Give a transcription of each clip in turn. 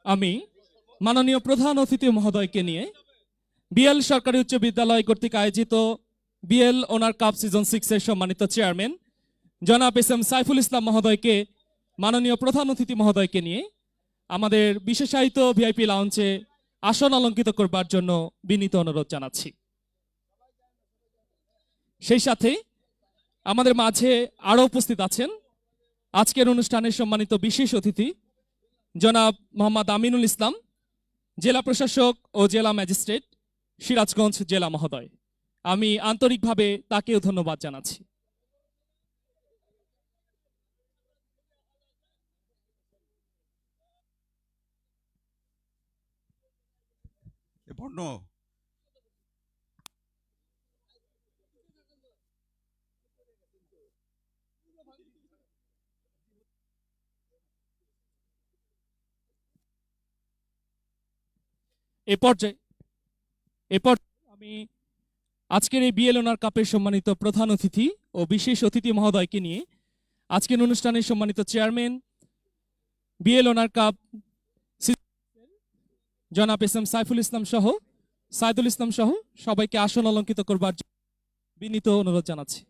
আমি মাননীয় প্রধান অতিথি মহোদয়কে নিয়ে বিএল সরকারি উচ্চ বিদ্যালয় কর্তৃক আয়োজিত বিএল ওনার কাপ সিজন 6 এর সম্মানিত চেয়ারম্যান জনাব এস এম সাইফুল ইসলাম মহোদয়কে, মাননীয় প্রধান অতিথি মহোদয়কে নিয়ে আমাদের বিশেষায়িত ভিআইপি লাউঞ্জে আসন অলঙ্কিত করবার জন্য বিনীত অনুরোধ জানাচ্ছি। সেই সাথে আমাদের মাঝে আরো উপস্থিত আছেন আজকের অনুষ্ঠানের সম্মানিত বিশেষ অতিথি জনাব মোহাম্মদ আমিনুল ইসলাম, জেলা প্রশাসক ও জেলা ম্যাজিস্ট্রেট, সিরাজগঞ্জ জেলা মহোদয়। আমি আন্তরিকভাবে তাকেও ধন্যবাদ জানাচ্ছি। এ পর্যায়ে আমি আজকের এই বিএল ওনার কাপের সম্মানিত প্রধান অতিথি ও বিশেষ অতিথি মহোদয়কে নিয়ে আজকের অনুষ্ঠানের সম্মানিত চেয়ারম্যান বিএল ওনার কাপ জনাব এস এম সাইফুল ইসলাম সহ সাইদুল ইসলাম সহ সবাইকে আসন অলঙ্কিত করবার বিনীত অনুরোধ জানাচ্ছি।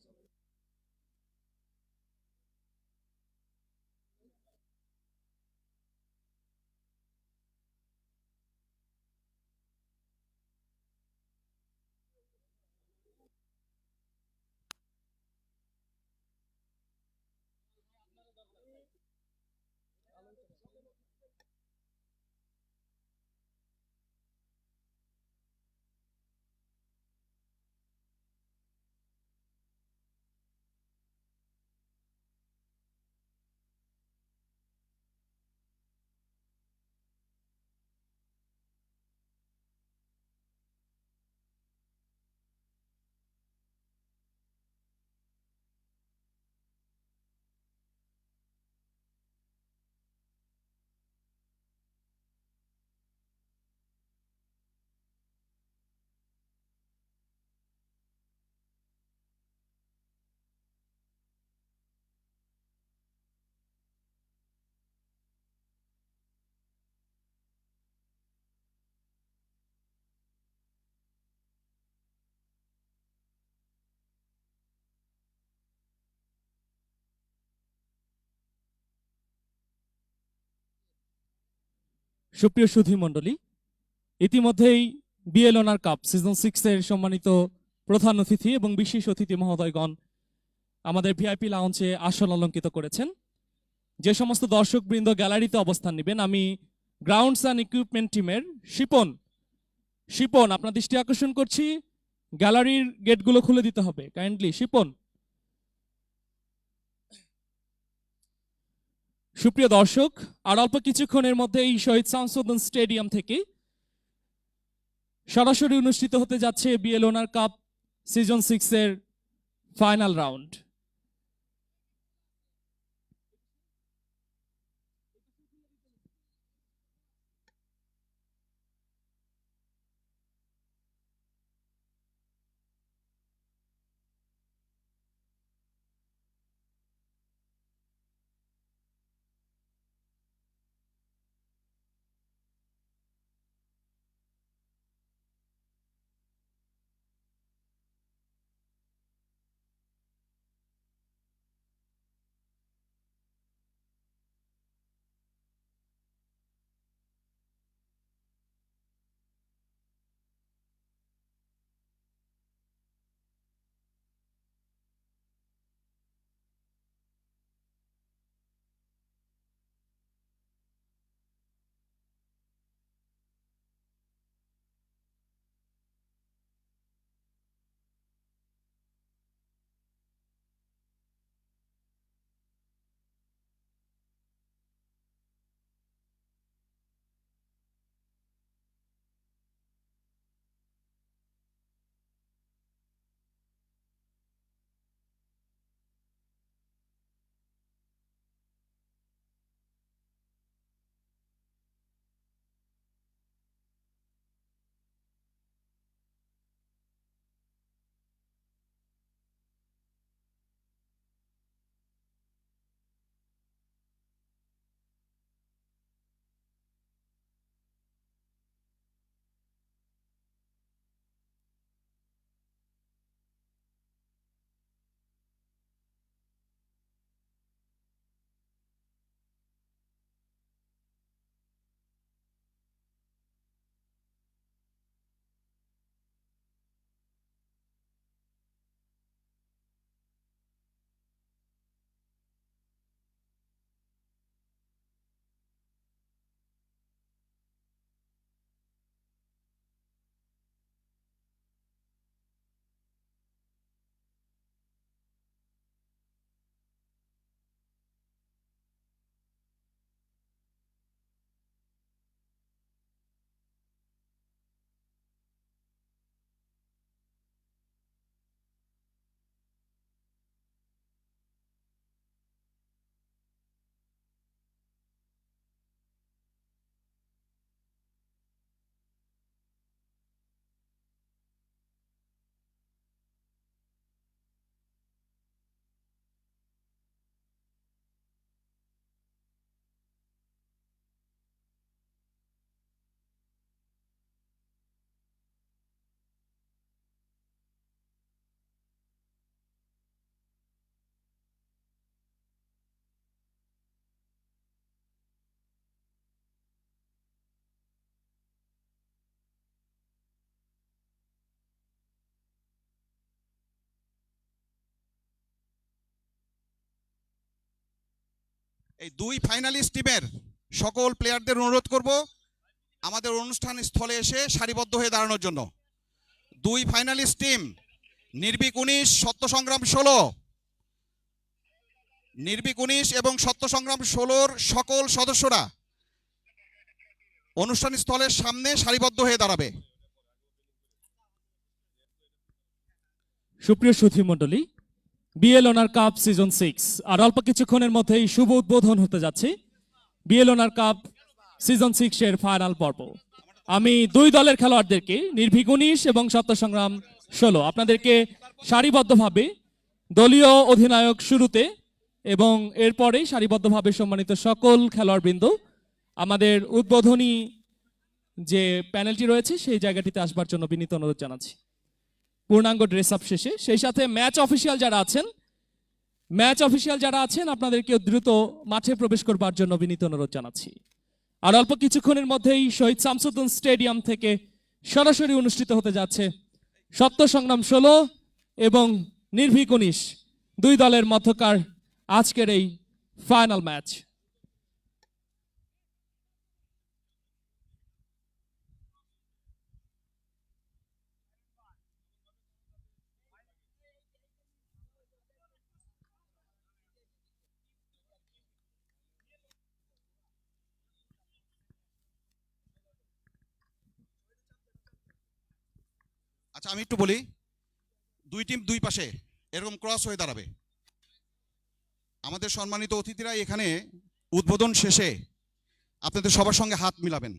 সুপ্রিয় সুধী মণ্ডলী, ইতিমধ্যেই বিএল ওনার কাপ সিজন 6 এর সম্মানিত প্রধান অতিথি এবং বিশেষ অতিথি মহোদয়গণ আমাদের ভিআইপি লাউঞ্জে আসন অলঙ্কিত করেছেন। যে সমস্ত দর্শকবৃন্দ গ্যালারিতে অবস্থান নেবেন, আমি গ্রাউন্ডস অ্যান্ড ইকুইপমেন্ট টিমের শিপন আপনার দৃষ্টি আকর্ষণ করছি, গ্যালারির গেটগুলো খুলে দিতে হবে কাইন্ডলি। শিপন। সুপ্রিয় দর্শক, আর অল্প কিছুক্ষণের মধ্যে এই শহীদ শামসুদ্দিন স্টেডিয়াম থেকে সরাসরি অনুষ্ঠিত হতে যাচ্ছে বিএল ওনার কাপ সিজন 6 এর ফাইনাল রাউন্ড। এই দুই ফাইনালিস্ট টিমের সকল প্লেয়ারদের অনুরোধ করব আমাদের অনুষ্ঠান স্থলে এসে সারিবদ্ধ হয়ে দাঁড়ানোর জন্য। দুই ফাইনালিস্ট টিম নির্ভীক 19, সত্য সংগ্রাম 16। নির্ভীক 19 এবং সত্য সংগ্রাম 16-র সকল সদস্যরা অনুষ্ঠান স্থলের সামনে সারিবদ্ধ হয়ে দাঁড়াবে। সুপ্রিয় সুধী মণ্ডলী, বিএল অনার কাপ সিজন 6 আর অল্প কিছুক্ষণের মধ্যেই শুভ উদ্বোধন হতে যাচ্ছে বিএল অনার কাপ সিজন 6 এর ফাইনাল পর্ব। আমি দুই দলের খেলোয়াড়দেরকে নির্ভীক 19 এবং সত্য সংগ্রাম 16 আপনাদেরকে সারিবদ্ধভাবে দলীয় অধিনায়ক শুরুতে এবং এরপরেই সারিবদ্ধভাবে সম্মানিত সকল খেলোয়াড়বৃন্দ আমাদের উদ্বোধনী যে প্যানেলটি রয়েছে সেই জায়গাটিতে আসবার জন্য বিনীত অনুরোধ জানাচ্ছি। পূর্ণাঙ্গ ড্রেস আপ শেষে সেই সাথে ম্যাচ অফিসিয়াল যারা আছেন আপনাদেরকে দ্রুত মাঠে প্রবেশ করবার জন্য বিনীত অনুরোধ জানাচ্ছি। আর অল্প কিছুক্ষণের মধ্যেই শহীদ শামসুদ্দিন স্টেডিয়াম থেকে সরাসরি অনুষ্ঠিত হতে যাচ্ছে সত্য সংগ্রাম 16 এবং নির্ভীক 19 দুই দলের মধ্যকার আজকের এই ফাইনাল ম্যাচ। আচ্ছা, আমি একটু বলি, দুই টিম দুই পাশে এরকম ক্রস হয়ে দাঁড়াবে। আমাদের সম্মানিত অতিথিরা এখানে উদ্বোধন শেষে আপনাদের সবার সঙ্গে হাত মিলাবেন,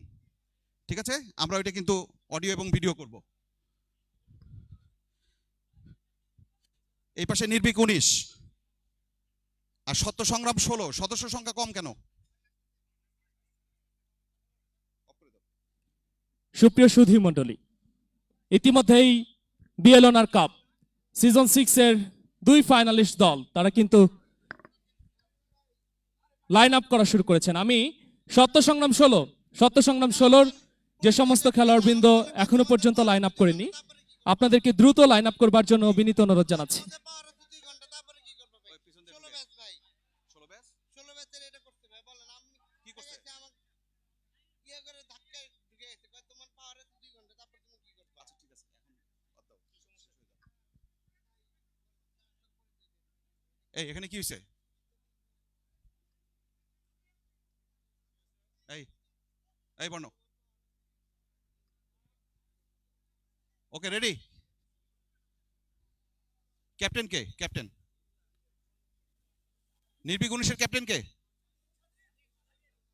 ঠিক আছে? আমরা ওইটা কিন্তু অডিও এবং ভিডিও করব। এই পাশে নির্ভীক 19 আর সত্য সংগ্রাম 16। সদস্য সংখ্যা কম কেন? সুপ্রিয় সুধী মণ্ডলী, ইতিমধ্যেই বিএল অনার কাপ সিজন 6 এর দুই ফাইনালিস্ট দল তারা কিন্তু লাইন আপ করা শুরু করেছেন। আমি সত্য সংগ্রাম 16-র যে সমস্ত খেলোয়াড়বৃন্দ এখনো পর্যন্ত লাইন আপ করেনি আপনাদেরকে দ্রুত লাইন আপ করবার জন্য বিনীত অনুরোধ জানাচ্ছি। এই এখানে কি হয়েছে? এই বর্ণ, ওকে, রেডি? ক্যাপ্টেন কে? ক্যাপ্টেন নির্ভীক 19-এর ক্যাপ্টেন কে?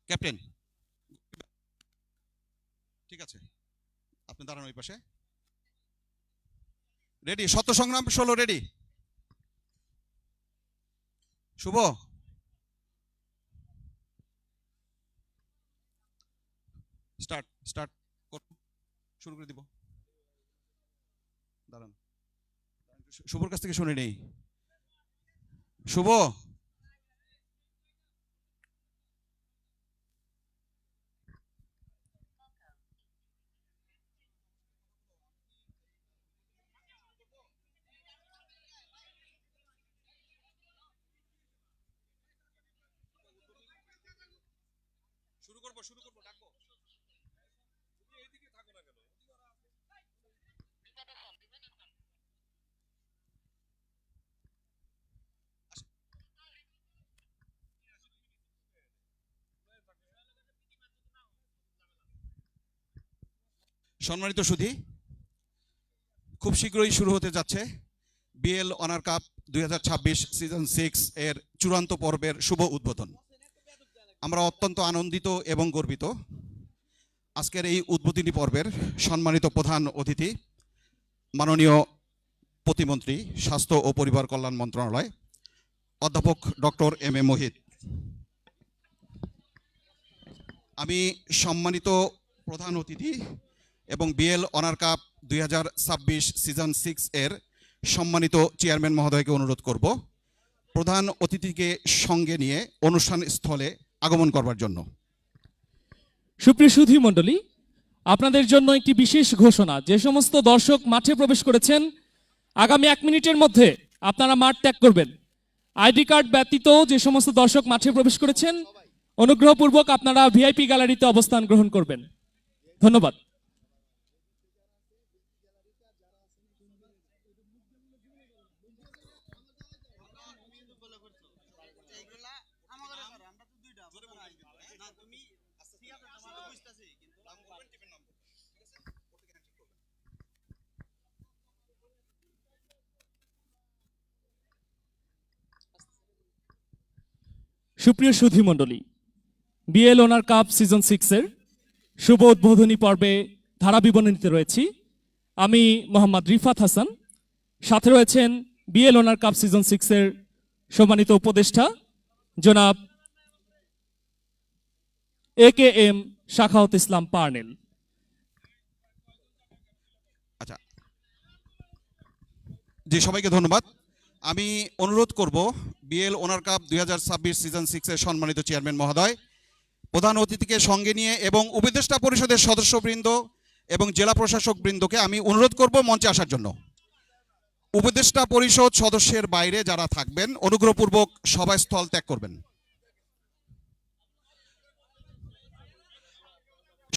ক্যাপ্টেন, ঠিক আছে, আপনি দাঁড়ান ওই পাশে। রেডি? সত্য সংগ্রাম 16 রেডি? শুভ, স্টার্ট শুরু করে দিব। দাঁড়ান, শুভর কাছ থেকে শুনে নেই। শুভ, শুরু করবো, ডাকবো। সম্মানিত সুধী, খুব শীঘ্রই শুরু হতে যাচ্ছে বিএল অনার কাপ 2026 সিজন 6 এর চূড়ান্ত পর্বের শুভ উদ্বোধন। আমরা অত্যন্ত আনন্দিত এবং গর্বিত আজকের এই উদ্বোধনী পর্বের সম্মানিত প্রধান অতিথি মাননীয় প্রতিমন্ত্রী স্বাস্থ্য ও পরিবার কল্যাণ মন্ত্রণালয় অধ্যাপক ডক্টর এম এ মোহিত। আমি সম্মানিত প্রধান অতিথি এবং বিএল অনার কাপ 2026 সিজন 6 এর সম্মানিত চেয়ারম্যান মহোদয়কে অনুরোধ করব প্রধান অতিথিকে সঙ্গে নিয়ে অনুষ্ঠান স্থলে আগমন করবার জন্য। সুপ্রিয় সুধী মণ্ডলী, আপনাদের জন্য একটি বিশেষ ঘোষণা। যে সমস্ত দর্শক মাঠে প্রবেশ করেছেন আগামী 1 মিনিটের মধ্যে আপনারা মাঠ ত্যাগ করবেন। আইডি কার্ড ব্যতীত যে সমস্ত দর্শক মাঠে প্রবেশ করেছেন অনুগ্রহপূর্বক আপনারা ভিআইপি গ্যালারিতে অবস্থান গ্রহণ করবেন। ধন্যবাদ। সুপ্রিয় সুধী মণ্ডলী, বিএল ওনার কাপ সিজন 6 এর শুভ উদ্বোধনী পর্বে ধারা বিবরণীতে রয়েছি আমি মোহাম্মদ রিফাত হাসান। সাথে রয়েছেন বিএল ওনার কাপ সিজন 6 এর সম্মানিত উপদেষ্টা জনাব AKM শাখাওয়াত ইসলাম পার্নেল। আচ্ছা, জি সবাইকে ধন্যবাদ। আমি অনুরোধ করব বিএল ওনার কাপ 2026 সিজন 6 এর সম্মানিত চেয়ারম্যান মহোদয়, প্রধান অতিথিকে সঙ্গে নিয়ে এবং উপদেষ্টা পরিষদের সদস্যবৃন্দ এবং জেলা প্রশাসক বৃন্দকে আমি অনুরোধ করব মঞ্চে আসার জন্য। উপদেষ্টা পরিষদ সদস্যের বাইরে যারা থাকবেন অনুগ্রহপূর্বক সভাস্থল ত্যাগ করবেন।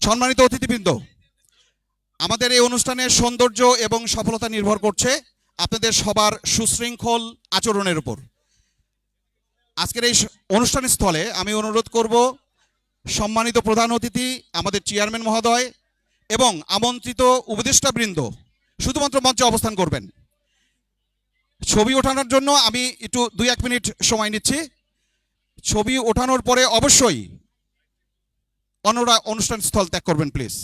সম্মানিত অতিথিবৃন্দ, আমাদের এই অনুষ্ঠানের সৌন্দর্য এবং সফলতা নির্ভর করছে আপনাদের সবার সুশৃঙ্খল আচরণের উপর। আজকের এই অনুষ্ঠান স্থলে আমি অনুরোধ করব সম্মানিত প্রধান অতিথি আমাদের চেয়ারম্যান মহোদয় এবং আমন্ত্রিত উপদেষ্টাবৃন্দ শুধুমাত্র মঞ্চে অবস্থান করবেন। ছবি ওঠানোর জন্য আমি একটু 2-1 মিনিট সময় নিচ্ছি। ছবি ওঠানোর পরে অবশ্যই অন্যরা অনুষ্ঠান স্থল ত্যাগ করবেন প্লিজ।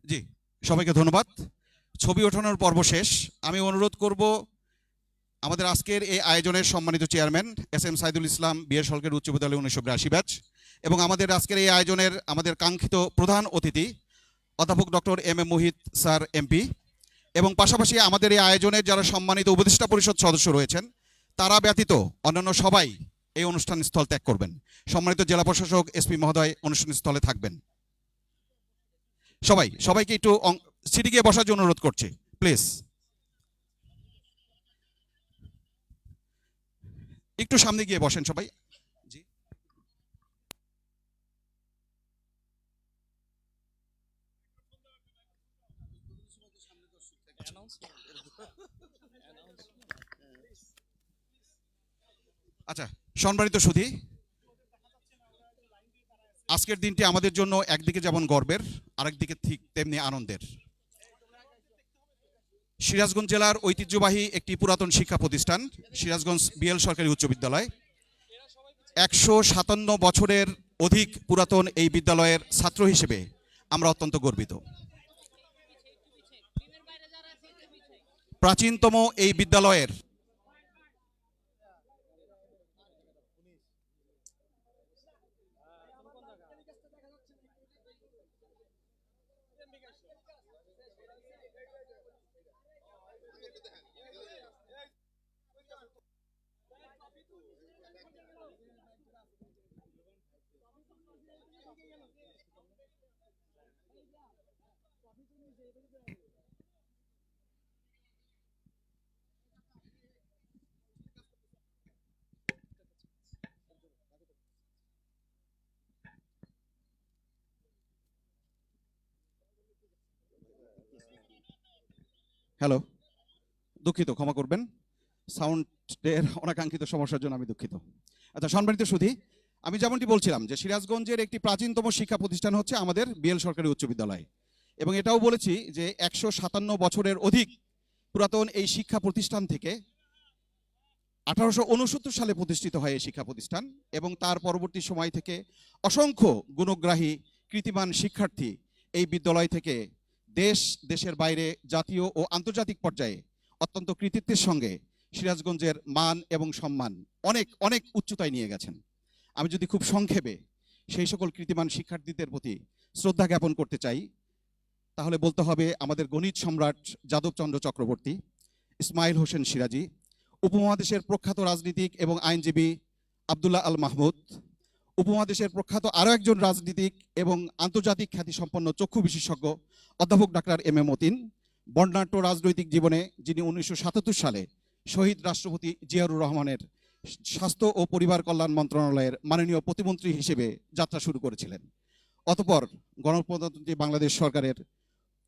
জি সবাইকে ধন্যবাদ। ছবি ওঠানোর পর্ব শেষ। আমি অনুরোধ করব আমাদের আজকের এই আয়োজনের সম্মানিত chairman SM Saidul Islam BL সরকারি উচ্চ বিদ্যালয় 1982 ব্যাচ এবং আমাদের আজকের এই আয়োজনের আমাদের কাঙ্ক্ষিত প্রধান অতিথি অধ্যাপক ডক্টর MM মোহিত স্যার MP এবং পাশাপাশি আমাদের এই আয়োজনের যারা সম্মানিত উপদেষ্টা পরিষদ সদস্য রয়েছেন তারা ব্যতীত অন্যান্য সবাই এই অনুষ্ঠান স্থল ত্যাগ করবেন। সম্মানিত জেলা প্রশাসক SP মহোদয় অনুষ্ঠান স্থলে থাকবেন। সবাইকে একটু সিটে গিয়ে বসার জন্য অনুরোধ করছি প্লিজ। একটু সামনে গিয়ে বসেন সবাই। জি আচ্ছা, সম্মানিত সুধী, আজকের দিনটি আমাদের জন্য একদিকে যেমন গর্বের আরেকদিকে ঠিক তেমনি আনন্দের। সিরাজগঞ্জ জেলার ঐতিহ্যবাহী একটি পুরাতন শিক্ষা প্রতিষ্ঠান সিরাজগঞ্জ বিএল সরকারি উচ্চ বিদ্যালয় 157 বছরের অধিক পুরাতন এই বিদ্যালয়ের ছাত্র হিসেবে আমরা অত্যন্ত গর্বিত। প্রাচীনতম এই বিদ্যালয়ের হ্যালো, দুঃখিত, ক্ষমা করবেন, সাউন্ডের অনাকাঙ্ক্ষিত সমস্যার জন্য আমি দুঃখিত। আচ্ছা সম্মানিত সুধী, আমি যেমনটি বলছিলাম যে সিরাজগঞ্জের একটি প্রাচীনতম শিক্ষা প্রতিষ্ঠান হচ্ছে আমাদের বিএল সরকারি উচ্চ বিদ্যালয় এবং এটাও বলেছি যে 157 বছরের অধিক পুরাতন এই শিক্ষা প্রতিষ্ঠান থেকে 1869 সালে প্রতিষ্ঠিত হয় এই শিক্ষা প্রতিষ্ঠান এবং তার পরবর্তী সময় থেকে অসংখ্য গুণগ্রাহী কৃতিমান শিক্ষার্থী এই বিদ্যালয় থেকে দেশের বাইরে জাতীয় ও আন্তর্জাতিক পর্যায়ে অত্যন্ত কৃতিত্বের সঙ্গে সিরাজগঞ্জের মান এবং সম্মান অনেক অনেক উচ্চতায় নিয়ে গেছেন। আমি যদি খুব সংক্ষেপে সেই সকল কৃতিমান শিক্ষার্থীদের প্রতি শ্রদ্ধা জ্ঞাপন করতে চাই, তাহলে বলতে হবে আমাদের গণিত সম্রাট যাদবচন্দ্র চক্রবর্তী, ইসমাইল হোসেন সিরাজি, উপমহাদেশের প্রখ্যাত রাজনীতিক এবং আইনজীবী আব্দুল্লাহ আল মাহমুদ, উপমহাদেশের প্রখ্যাত আরও একজন রাজনীতিক এবং আন্তর্জাতিক খ্যাতিসম্পন্ন চক্ষু বিশেষজ্ঞ অধ্যাপক ডাক্তার এম এ মতিন, বর্ণাঢ্য রাজনৈতিক জীবনে যিনি 1977 সালে শহীদ রাষ্ট্রপতি জিয়াউর রহমানের স্বাস্থ্য ও পরিবার কল্যাণ মন্ত্রণালয়ের মাননীয় প্রতিমন্ত্রী হিসেবে যাত্রা শুরু করেছিলেন। অতঃপর গণপ্রজাতন্ত্রী বাংলাদেশ সরকারের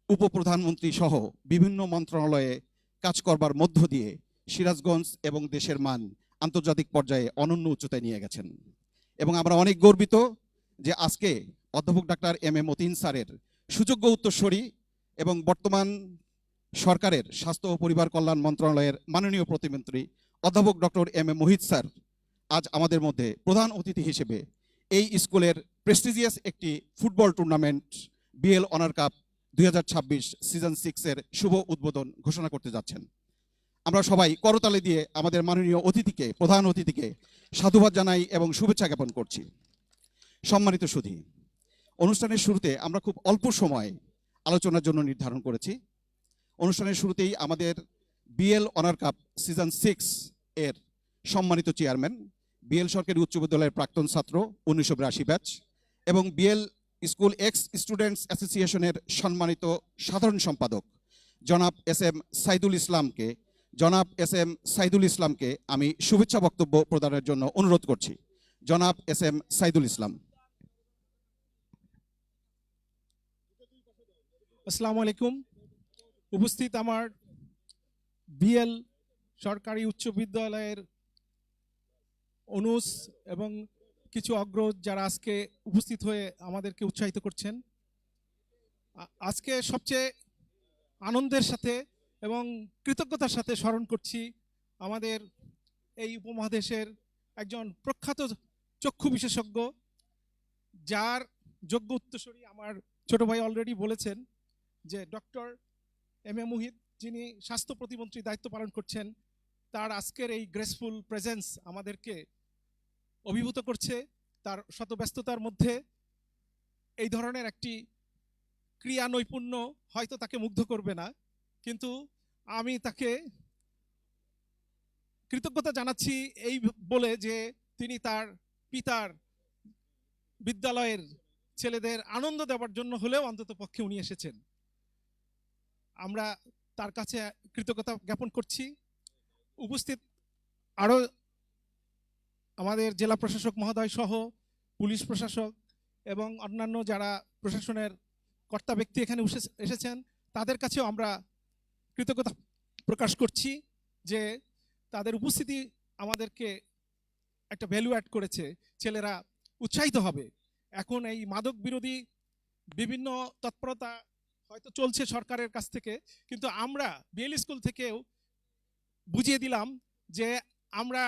উপপ্রধানমন্ত্রী সহ বিভিন্ন মন্ত্রণালয়ে কাজ করবার মধ্য দিয়ে সিরাজগঞ্জ এবং দেশের মান আন্তর্জাতিক পর্যায়ে অনন্য উচ্চতায় নিয়ে গেছেন। এবং আমরা অনেক গর্বিত যে আজকে অধ্যাপক ডাক্তার এম এ মতিন স্যারের সুযোগ্য উত্তরসূরি এবং বর্তমান সরকারের স্বাস্থ্য ও পরিবার কল্যাণ মন্ত্রণালয়ের মাননীয় প্রতিমন্ত্রী অধ্যাপক doctor M A Mohit sir আজ আমাদের মধ্যে প্রধান অতিথি হিসেবে এই স্কুলের প্রেস্টিজিয়াস একটি football tournament BL honour cup 2026 season 6 এর শুভ উদ্বোধন ঘোষণা করতে যাচ্ছেন। আমরা সবাই করতালি দিয়ে আমাদের মাননীয় অতিথিকে, প্রধান অতিথিকে সাধুবাদ জানাই এবং শুভেচ্ছা জ্ঞাপন করছি। সম্মানিত সুধী, অনুষ্ঠানের শুরুতে আমরা খুব অল্প সময় আলোচনার জন্য নির্ধারণ করেছি। অনুষ্ঠানের শুরুতেই আমাদের বিএল অনার কাপ সিজন 6 এর সম্মানিত চেয়ারম্যান, বিএল সরকারি উচ্চ বিদ্যালয়ের প্রাক্তন ছাত্র 1982 ব্যাচ এবং বিএল স্কুল এক্স স্টুডেন্টস অ্যাসোসিয়েশনের সম্মানিত সাধারণ সম্পাদক জনাব এস এম সাইদুল ইসলামকে আমি শুভেচ্ছা বক্তব্য প্রদানের জন্য অনুরোধ করছি। জনাব এস এম সাইদুল ইসলাম। আসসালামু আলাইকুম। উপস্থিত আমার বিএল সরকারি উচ্চ বিদ্যালয়ের অনুষ এবং কিছু অগ্রজ যারা আজকে উপস্থিত হয়ে আমাদেরকে উৎসাহিত করছেন, আজকে সবচেয়ে আনন্দের সাথে এবং কৃতজ্ঞতার সাথে স্মরণ করছি আমাদের এই উপমহাদেশের একজন প্রখ্যাত চক্ষু বিশেষজ্ঞ, যার যোগ্য উত্তরসূরি আমার ছোট ভাই অলরেডি বলেছেন যে ডক্টর এম এ মোহিত, যিনি স্বাস্থ্য প্রতিমন্ত্রী দায়িত্ব পালন করছেন। তার আজকের এই গ্রেসফুল প্রেজেন্স আমাদেরকে অভিভূত করছে। তার শত ব্যস্ততার মধ্যে এই ধরনের একটি ক্রিয়া নৈপুণ্য হয়তো তাকে মুগ্ধ করবে না, কিন্তু আমি তাকে কৃতজ্ঞতা জানাচ্ছি এই বলে যে তিনি তার পিতার বিদ্যালয়ের ছেলেদের আনন্দ দেওয়ার জন্য হলেও অন্তত পক্ষে উনি এসেছেন। আমরা তার কাছে কৃতজ্ঞতা জ্ঞাপন করছি। উপস্থিত আরও আমাদের জেলা প্রশাসক মহোদয় সহ পুলিশ প্রশাসক এবং অন্যান্য যারা প্রশাসনের কর্তা ব্যক্তি এখানে এসেছেন, তাদের কাছেও আমরা কৃতজ্ঞতা প্রকাশ করছি যে তাদের উপস্থিতি আমাদেরকে একটা ভ্যালু অ্যাড করেছে। ছেলেরা উৎসাহিত হবে। এখন এই মাদক বিরোধী বিভিন্ন তৎপরতা হয়তো চলছে সরকারের কাছ থেকে, কিন্তু আমরা বিএল স্কুল থেকেও বুঝিয়ে দিলাম যে আমরা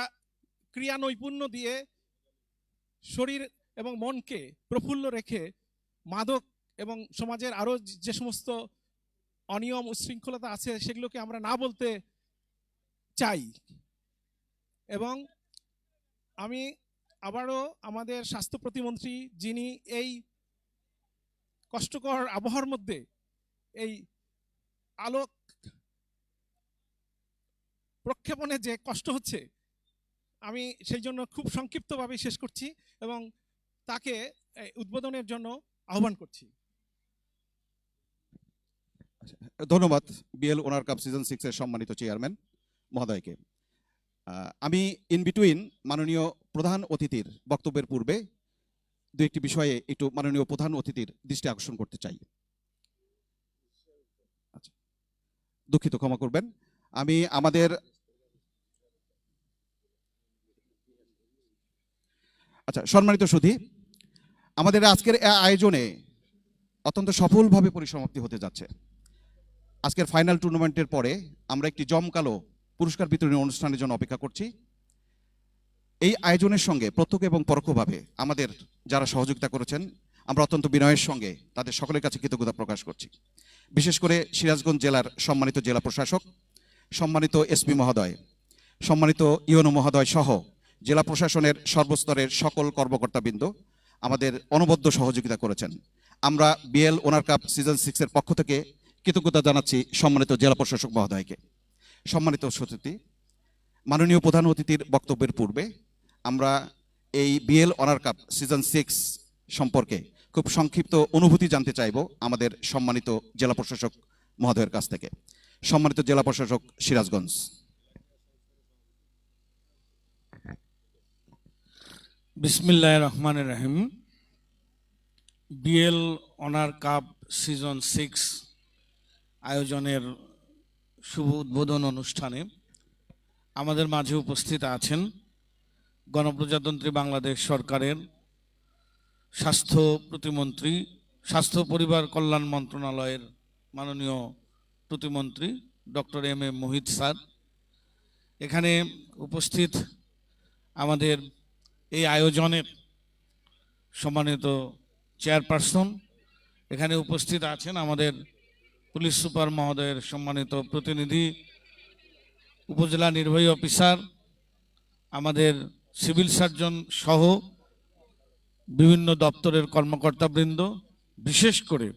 ক্রিয়া নৈপুণ্য দিয়ে শরীর এবং মনকে প্রফুল্ল রেখে মাদক এবং সমাজের আরও যে সমস্ত অনিয়ম উচ্ছৃঙ্খলতা আছে সেগুলোকে আমরা না বলতে চাই। এবং আমি আবারও আমাদের স্বাস্থ্য প্রতিমন্ত্রী, যিনি এই কষ্টকর আবহাওয়ার মধ্যে এই আলোক প্রক্ষেপণে যে কষ্ট হচ্ছে, আমি সেই জন্য খুব সংক্ষিপ্তভাবে শেষ করছি এবং তাকে উদ্বোধনের জন্য আহ্বান করছি। ধন্যবাদ বিএল ওনার কাপ সিজন 6 এর সম্মানিত চেয়ারম্যান মহোদয়কে। আমি ইন বিটুইন মাননীয় প্রধান অতিথির বক্তব্যের পূর্বে দু একটি বিষয়ে একটু মাননীয় প্রধান অতিথির দৃষ্টি আকর্ষণ করতে চাই। আচ্ছা, দুঃখিত, ক্ষমা করবেন। আমি আমাদের সম্মানিত সুধী, আমাদের আজকের আয়োজনে অত্যন্ত সফলভাবে পরিসমাপ্তি হতে যাচ্ছে। আজকের ফাইনাল টুর্নামেন্টের পরে আমরা একটি জমকালো পুরস্কার বিতরণী অনুষ্ঠানের জন্য অপেক্ষা করছি। এই আয়োজনের সঙ্গে প্রত্যক্ষ এবং পরোক্ষভাবে আমাদের যারা সহযোগিতা করেছেন, আমরা অত্যন্ত বিনয়ের সঙ্গে তাদের সকলের কাছে কৃতজ্ঞতা প্রকাশ করছি। বিশেষ করে সিরাজগঞ্জ জেলার সম্মানিত জেলা প্রশাসক, সম্মানিত এসপি মহোদয়, সম্মানিত ইউএনও মহোদয় সহ জেলা প্রশাসনের সর্বস্তরের সকল কর্মকর্তাবৃন্দ, আমাদের অনবদ্য সহযোগিতা করেছেন। আমরা বিএল ওনার কাপ সিজন 6 এর পক্ষ থেকে কৃতজ্ঞতা জানাচ্ছি সম্মানিত জেলা প্রশাসক মহোদয়কে। সম্মানিত অতিথি, মাননীয় প্রধান অতিথির বক্তব্যের পূর্বে আমরা এই বিএল অনার কাপ সিজন 6 সম্পর্কে খুব সংক্ষিপ্ত অনুভূতি জানতে চাইব আমাদের সম্মানিত জেলা প্রশাসক মহোদয়ের কাছ থেকে। সম্মানিত জেলা প্রশাসক সিরাজগঞ্জ। বিসমিল্লাহির রহমানির রহিম। বিএল অনার কাপ সিজন 6 আয়োজনের শুভ উদ্বোধন অনুষ্ঠানে আমাদের মাঝে উপস্থিত আছেন গণপ্রজাতন্ত্রী বাংলাদেশ সরকারের স্বাস্থ্য প্রতিমন্ত্রী, স্বাস্থ্য পরিবার কল্যাণ মন্ত্রণালয়ের মাননীয় প্রতিমন্ত্রী doctor M A Mohit sir. এখানে উপস্থিত আমাদের এই আয়োজনের সম্মানিত চেয়ারপারসন, এখানে উপস্থিত আছেন আমাদের পুলিশ সুপার মহোদয়ের সম্মানিত প্রতিনিধি, উপজেলা নির্বাহী অফিসার, আমাদের সিভিল সার্জন সহ বিভিন্ন দপ্তরের কর্মকর্তাবৃন্দ, বিশেষ করে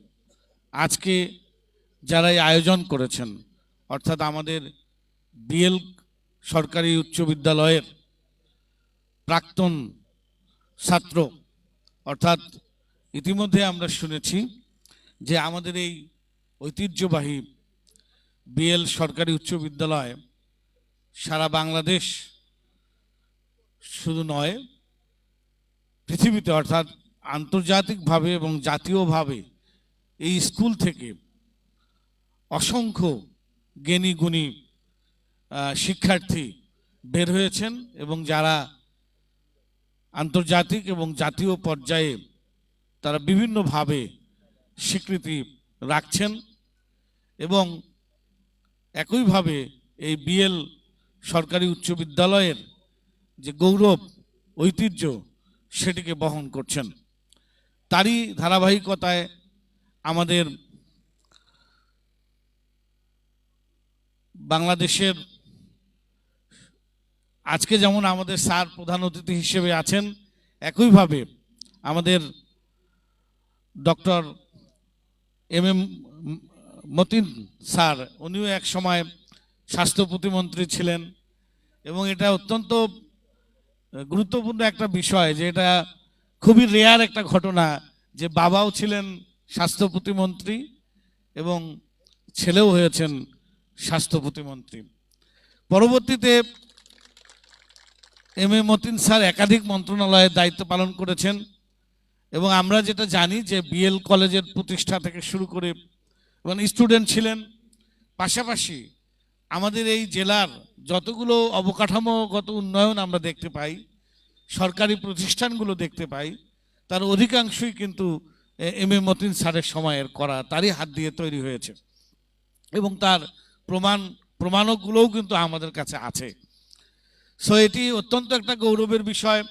আজকে যারা এই আয়োজন করেছেন অর্থাৎ আমাদের বিএল সরকারি উচ্চ বিদ্যালয়ের প্রাক্তন ছাত্র, অর্থাৎ ইতিমধ্যে আমরা শুনেছি যে আমাদের এই ঐতিহ্যবাহী বিএল সরকারি উচ্চ বিদ্যালয় সারা বাংলাদেশ শুধু নয়, পৃথিবীতে অর্থাৎ আন্তর্জাতিকভাবে এবং জাতীয়ভাবে এই স্কুল থেকে অসংখ্য জ্ঞানী গুণী শিক্ষার্থী বের হয়েছেন এবং যারা আন্তর্জাতিক এবং জাতীয় পর্যায়ে তারা বিভিন্নভাবে স্বীকৃতি রাখছেন এবং একইভাবে এই বিএল সরকারি উচ্চ বিদ্যালয়ের যে গৌরব ঐতিহ্য সেটিকে বহন করছেন। তারই ধারাবাহিকতায় আমাদের বাংলাদেশের আজকে যেমন আমাদের স্যার প্রধান অতিথি হিসেবে আছেন, একইভাবে আমাদের doctor M M Motin sir, উনিও এক সময় স্বাস্থ্য প্রতিমন্ত্রী ছিলেন এবং এটা অত্যন্ত গুরুত্বপূর্ণ একটা বিষয় যে এটা খুবই রেয়ার একটা ঘটনা যে বাবাও ছিলেন স্বাস্থ্য প্রতিমন্ত্রী এবং ছেলেও হয়েছেন স্বাস্থ্য প্রতিমন্ত্রী। পরবর্তীতে এম এ মতিন স্যার একাধিক মন্ত্রণালয়ের দায়িত্ব পালন করেছেন এবং আমরা যেটা জানি যে বিএল কলেজের প্রতিষ্ঠা থেকে শুরু করে এবং স্টুডেন্ট ছিলেন। পাশাপাশি আমাদের এই জেলার যতগুলো অবকাঠামোগত উন্নয়ন আমরা দেখতে পাই, সরকারি প্রতিষ্ঠানগুলো দেখতে পাই, তার অধিকাংশই কিন্তু এম এ মতিন স্যারের সময়ের করা, তারই হাত দিয়ে তৈরি হয়েছে এবং তার প্রমাণকগুলোও কিন্তু আমাদের কাছে আছে। সো এটি অত্যন্ত একটা গৌরবের বিষয়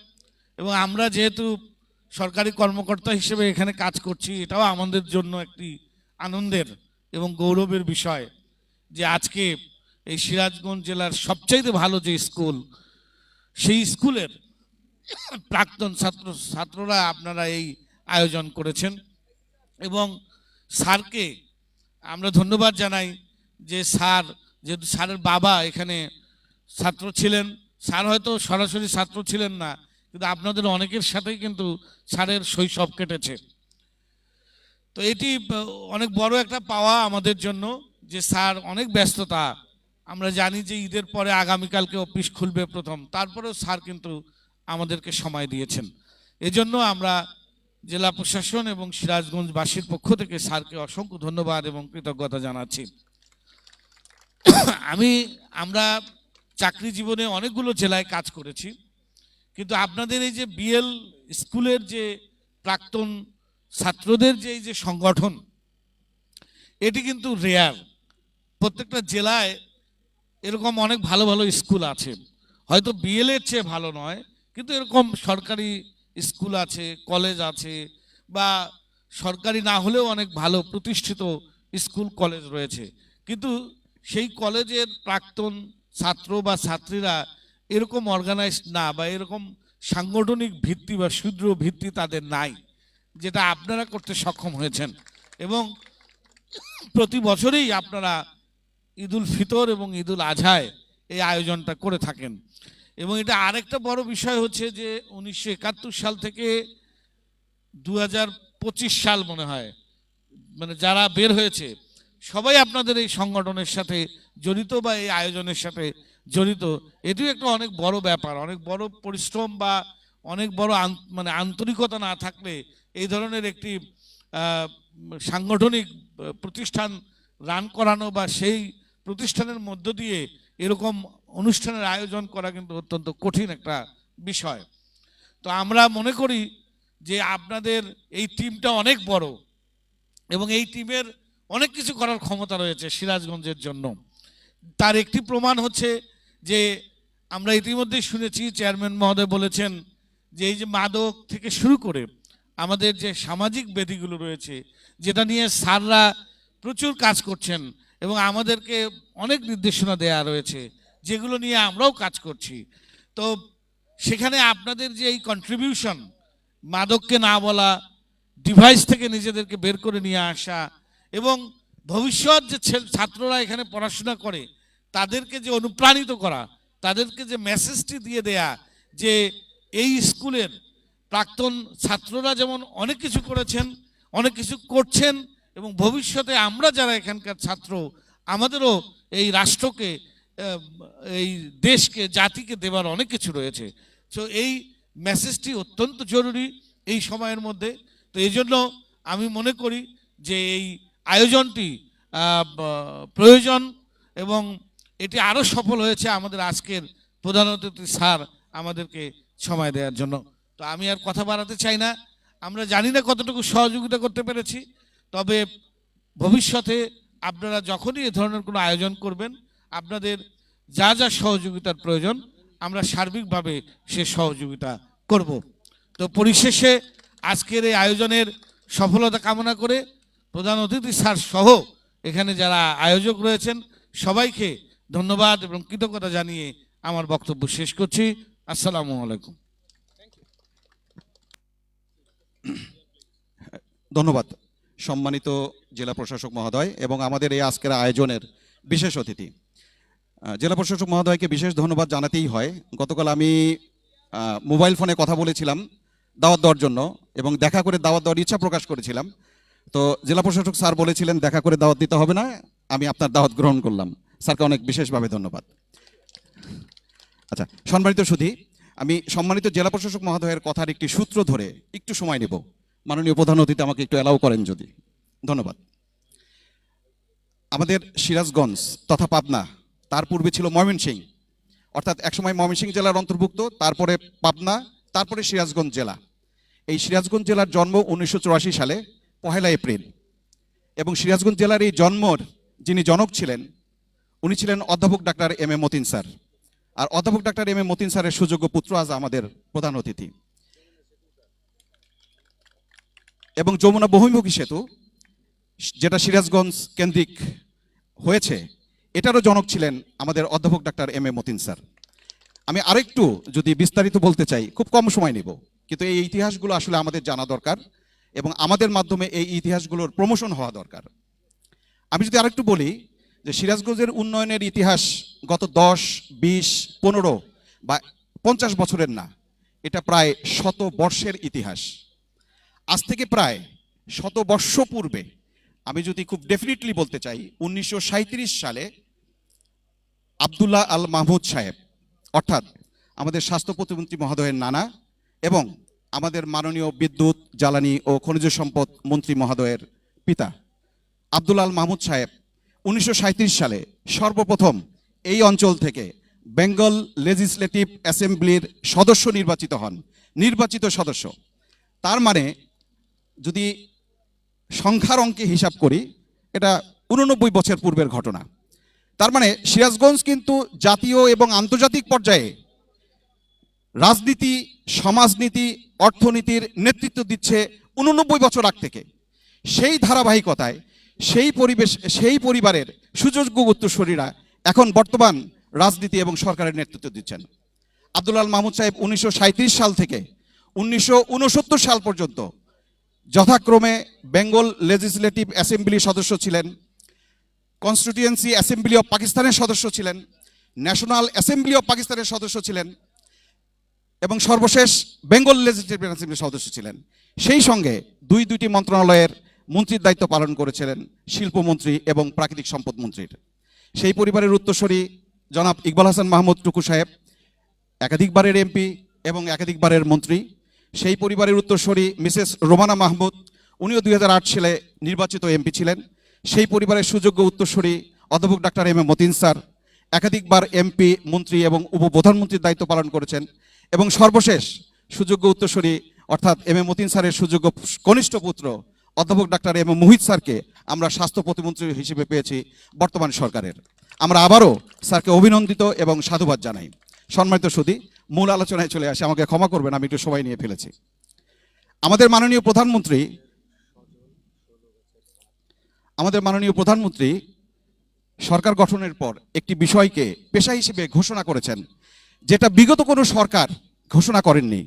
এবং আমরা যেহেতু সরকারি কর্মকর্তা হিসেবে এখানে কাজ করছি, এটাও আমাদের জন্য একটি আনন্দের এবং গৌরবের বিষয় যে আজকে এই সিরাজগঞ্জ জেলার সবচাইতে ভালো যে স্কুল, সেই স্কুলের প্রাক্তন ছাত্ররা আপনারা এই আয়োজন করেছেন এবং স্যারকে আমরা ধন্যবাদ জানাই যে স্যার, যেহেতু স্যারের বাবা এখানে ছাত্র ছিলেন, স্যার হয়তো সরাসরি ছাত্র ছিলেন না কিন্তু আপনাদের অনেকের সাথেই কিন্তু স্যারের শৈশব কেটেছে। তো এটি অনেক বড় একটা পাওয়া আমাদের জন্য যে স্যার অনেক ব্যস্ততা, আমরা জানি যে ঈদের পরে আগামীকালকে অফিস খুলবে প্রথম, তারপরেও স্যার কিন্তু আমাদেরকে সময় দিয়েছেন। এজন্য আমরা জেলা প্রশাসন এবং সিরাজগঞ্জবাসীর পক্ষ থেকে স্যারকে অসংখ্য ধন্যবাদ এবং কৃতজ্ঞতা জানাচ্ছি। আমরা চাকরি জীবনে অনেকগুলো জেলায় কাজ করেছি, কিন্তু আপনাদের এই যে বিএল স্কুলের যে প্রাক্তন ছাত্রদের যে এই যে সংগঠন, এটি কিন্তু রেয়ার। প্রত্যেকটা জেলায় এরকম অনেক ভালো ভালো স্কুল আছে, হয়তো বিএল এর চেয়ে ভালো নয় কিন্তু এরকম সরকারি স্কুল আছে, কলেজ আছে, বা সরকারি না হলেও অনেক ভালো প্রতিষ্ঠিত স্কুল কলেজ রয়েছে, কিন্তু সেই কলেজের প্রাক্তন ছাত্র বা ছাত্রীরা এরকম অর্গানাইজড না বা এরকম সাংগঠনিক ভিত্তি বা সুদৃঢ় ভিত্তি তাদের নাই, যেটা আপনারা করতে সক্ষম হয়েছেন। এবং প্রতি বছরেই আপনারা ঈদুল ফিতর এবং ঈদুল আজহায় এই আয়োজনটা করে থাকেন। এবং এটা আরেকটা বড় বিষয় হচ্ছে যে 1971 সাল থেকে 2025 সাল মনে হয়, মানে যারা বের হয়েছে সবাই আপনাদের এই সংগঠনের সাথে জড়িত বা এই আয়োজনের সাথে জড়িত। এটিও একটা অনেক বড় ব্যাপার, অনেক বড় পরিশ্রম বা অনেক বড় মানে আন্তরিকতা না থাকলে এই ধরনের একটি সাংগঠনিক প্রতিষ্ঠান রান করানো বা সেই প্রতিষ্ঠানের মধ্য দিয়ে এরকম অনুষ্ঠানের আয়োজন করা কিন্তু অত্যন্ত কঠিন একটা বিষয়। তো আমরা মনে করি যে আপনাদের এই টিমটা অনেক বড় এবং এই টিমের অনেক কিছু করার ক্ষমতা রয়েছে সিরাজগঞ্জের জন্য। তার একটি প্রমাণ হচ্ছে যে আমরা ইতিমধ্যেই শুনেছি চেয়ারম্যান মহোদয় বলেছেন যে এই যে মাদক থেকে শুরু করে আমাদের যে সামাজিক ব্যাধিগুলো রয়েছে, যেটা নিয়ে স্যাররা প্রচুর কাজ করছেন এবং আমাদেরকে অনেক নির্দেশনা দেয়া রয়েছে, যেগুলো নিয়ে আমরাও কাজ করছি। তো সেখানে আপনাদের যে এই কন্ট্রিবিউশন, মাদককে না বলা, ডিভাইস থেকে নিজেদেরকে বের করে নিয়ে আসা এবং ভবিষ্যৎ যে ছাত্ররা এখানে পড়াশোনা করে তাদেরকে যে অনুপ্রাণিত করা, তাদেরকে যে মেসেজটি দিয়ে দেয়া যে এই স্কুলের প্রাক্তন ছাত্ররা যেমন অনেক কিছু করেছেন, অনেক কিছু করছেন এবং ভবিষ্যতে আমরা যারা এখানকার ছাত্র আমাদেরও এই রাষ্ট্রকে, এই দেশকে, জাতিকে দেবার অনেক কিছু রয়েছে। সো এই মেসেজটি অত্যন্ত জরুরি এই সময়ের মধ্যে। তো এই জন্য আমি মনে করি যে এই আয়োজনটি প্রয়োজন এবং এটি আরও সফল হয়েছে আমাদের আজকের প্রধান অতিথি স্যার আমাদেরকে সময় দেওয়ার জন্য। তো আমি আর কথা বাড়াতে চাই না। আমরা জানি না কতটুকু সহযোগিতা করতে পেরেছি, তবে ভবিষ্যতে আপনারা যখনই এ ধরনের কোনো আয়োজন করবেন আপনাদের যা যা সহযোগিতার প্রয়োজন আমরা সার্বিকভাবে সে সহযোগিতা করব। তো পরিশেষে আজকের এই আয়োজনের সফলতা কামনা করে প্রধান অতিথি স্যার সহ এখানে যারা আয়োজক রয়েছেন সবাইকে ধন্যবাদ এবং কৃতজ্ঞতা জানিয়ে আমার বক্তব্য শেষ করছি। আসসালামু আলাইকুম। ধন্যবাদ সম্মানিত জেলা প্রশাসক মহোদয় এবং আমাদের এই আজকের আয়োজনের বিশেষ অতিথি জেলা প্রশাসক মহোদয়কে বিশেষ ধন্যবাদ জানাতেই হয়। গতকাল আমি মোবাইল ফোনে কথা বলেছিলাম দাওয়াত দেওয়ার জন্য এবং দেখা করে দাওয়াত দেওয়ার ইচ্ছা প্রকাশ করেছিলাম। তো জেলা প্রশাসক স্যার বলেছিলেন দেখা করে দাওয়াত দিতে হবে না, আমি আপনার দাওয়াত গ্রহণ করলাম। স্যারকে অনেক বিশেষভাবে ধন্যবাদ। আচ্ছা, সম্মানিত সুধী, আমি সম্মানিত জেলা প্রশাসক মহোদয়ের কথার একটি সূত্র ধরে একটু সময় নেব। মাননীয় প্রধান অতিথি আমাকে একটু অ্যালাউ করেন যদি। ধন্যবাদ। আমাদের সিরাজগঞ্জ তথা পাবনা, তার পূর্বে ছিল ময়মনসিংহ, অর্থাৎ একসময় ময়মনসিংহ জেলার অন্তর্ভুক্ত, তারপরে পাবনা, তারপরে সিরাজগঞ্জ জেলা। এই সিরাজগঞ্জ জেলার জন্ম 1984 সালে 1 এপ্রিল এবং সিরাজগঞ্জ জেলার এই জন্মর যিনি জনক ছিলেন উনি ছিলেন অধ্যাপক doctor M A Matin sir. আর অধ্যাপক ডাক্তার এম এ মতিন স্যারের সুযোগ্য পুত্র আজ আমাদের প্রধান অতিথি। এবং যমুনা বহুমুখী সেতু যেটা সিরাজগঞ্জ কেন্দ্রিক হয়েছে এটারও জনক ছিলেন আমাদের অধ্যাপক doctor M A Matin sir. আমি আরেকটু যদি বিস্তারিত বলতে চাই, খুব কম সময় নেব, কিন্তু এই ইতিহাসগুলো আসলে আমাদের জানা দরকার এবং আমাদের মাধ্যমে এই ইতিহাসগুলোর প্রমোশন হওয়া দরকার। আমি যদি আরেকটু বলি যে সিরাজগঞ্জের উন্নয়নের ইতিহাস গত 10, 20, 15 বা 50 বছরের না, এটা প্রায় 100 বর্ষের ইতিহাস। আজ থেকে প্রায় 100 বর্ষ পূর্বে আমি যদি খুব ডেফিনেটলি বলতে চাই 1937 সালে আব্দুল্লাহ আল মাহমুদ সাহেব, অর্থাৎ আমাদের স্বাস্থ্য প্রতিমন্ত্রী মহোদয়ের নানা এবং আমাদের মাননীয় বিদ্যুৎ, জ্বালানি ও খনিজ সম্পদ মন্ত্রী মহোদয়ের পিতা আব্দুল আল মাহমুদ সাহেব 1937 সালে সর্বপ্রথম এই অঞ্চল থেকে বেঙ্গল লেজিসলেটিভ অ্যাসেম্বলির সদস্য নির্বাচিত হন, নির্বাচিত সদস্য। তার মানে যদি সংখ্যার অঙ্কে হিসাব করি এটা 89 বছর পূর্বের ঘটনা। তার মানে সিরাজগঞ্জ কিন্তু জাতীয় এবং আন্তর্জাতিক পর্যায়ে রাজনীতি, সমাজনীতি, অর্থনীতির নেতৃত্ব দিচ্ছে 89 বছর আগ থেকে। সেই ধারাবাহিকতায় সেই পরিবেশ, সেই পরিবারের সুযোগ্য উত্তরসূরিরা এখন বর্তমান রাজনীতি এবং সরকারের নেতৃত্ব দিচ্ছেন। আব্দুল আল মাহমুদ সাহেব 1937 সাল থেকে 1969 সাল পর্যন্ত যথাক্রমে বেঙ্গল লেজিসলেটিভ অ্যাসেম্বলি সদস্য ছিলেন, কনস্টিটিউয়েন্সি অ্যাসেম্বলি অফ পাকিস্তানের সদস্য ছিলেন, ন্যাশনাল অ্যাসেম্বলি অফ পাকিস্তানের সদস্য ছিলেন এবং সর্বশেষ বেঙ্গল লেজিসলেটিভ অ্যাসেম্বলির সদস্য ছিলেন। সেই সঙ্গে দুইটি মন্ত্রণালয়ের মন্ত্রীর দায়িত্ব পালন করেছিলেন, শিল্পমন্ত্রী এবং প্রাকৃতিক সম্পদ মন্ত্রীর। সেই পরিবারের উত্তরসূরি জনাব ইকবাল হাসান মাহমুদ টুকু সাহেব একাধিকবারের এমপি এবং একাধিকবারের মন্ত্রী। সেই পরিবারের উত্তরসূরি মিসেস রোমানা মাহমুদ, উনিও 2008 সালে নির্বাচিত এমপি ছিলেন। সেই পরিবারের সুযোগ্য উত্তরসূরি অধ্যাপক doctor M A Matin sir একাধিকবার এমপি, মন্ত্রী এবং উপপ্রধানমন্ত্রীর দায়িত্ব পালন করেছেন। এবং সর্বশেষ সুযোগ্য উত্তরসূরি অর্থাৎ এম এ মতিন স্যারের সুযোগ্য কনিষ্ঠ পুত্র অধ্যাপক ডাক্তার এম এ মুহিত স্যারকে আমরা স্বাস্থ্য প্রতিমন্ত্রী হিসেবে পেয়েছি বর্তমান সরকারের। আমরা আবারও স্যারকে অভিনন্দিত এবং সাধুবাদ জানাই। সম্মানিত সুধী, মূল আলোচনায় চলে আসে, আমাকে ক্ষমা করবেন, আমি একটু সময় নিয়ে ফেলেছি। আমাদের মাননীয় প্রধানমন্ত্রী সরকার গঠনের পর একটি বিষয়কে পেশা হিসেবে ঘোষণা করেছেন, যেটা বিগত কোনো সরকার ঘোষণা করেননি।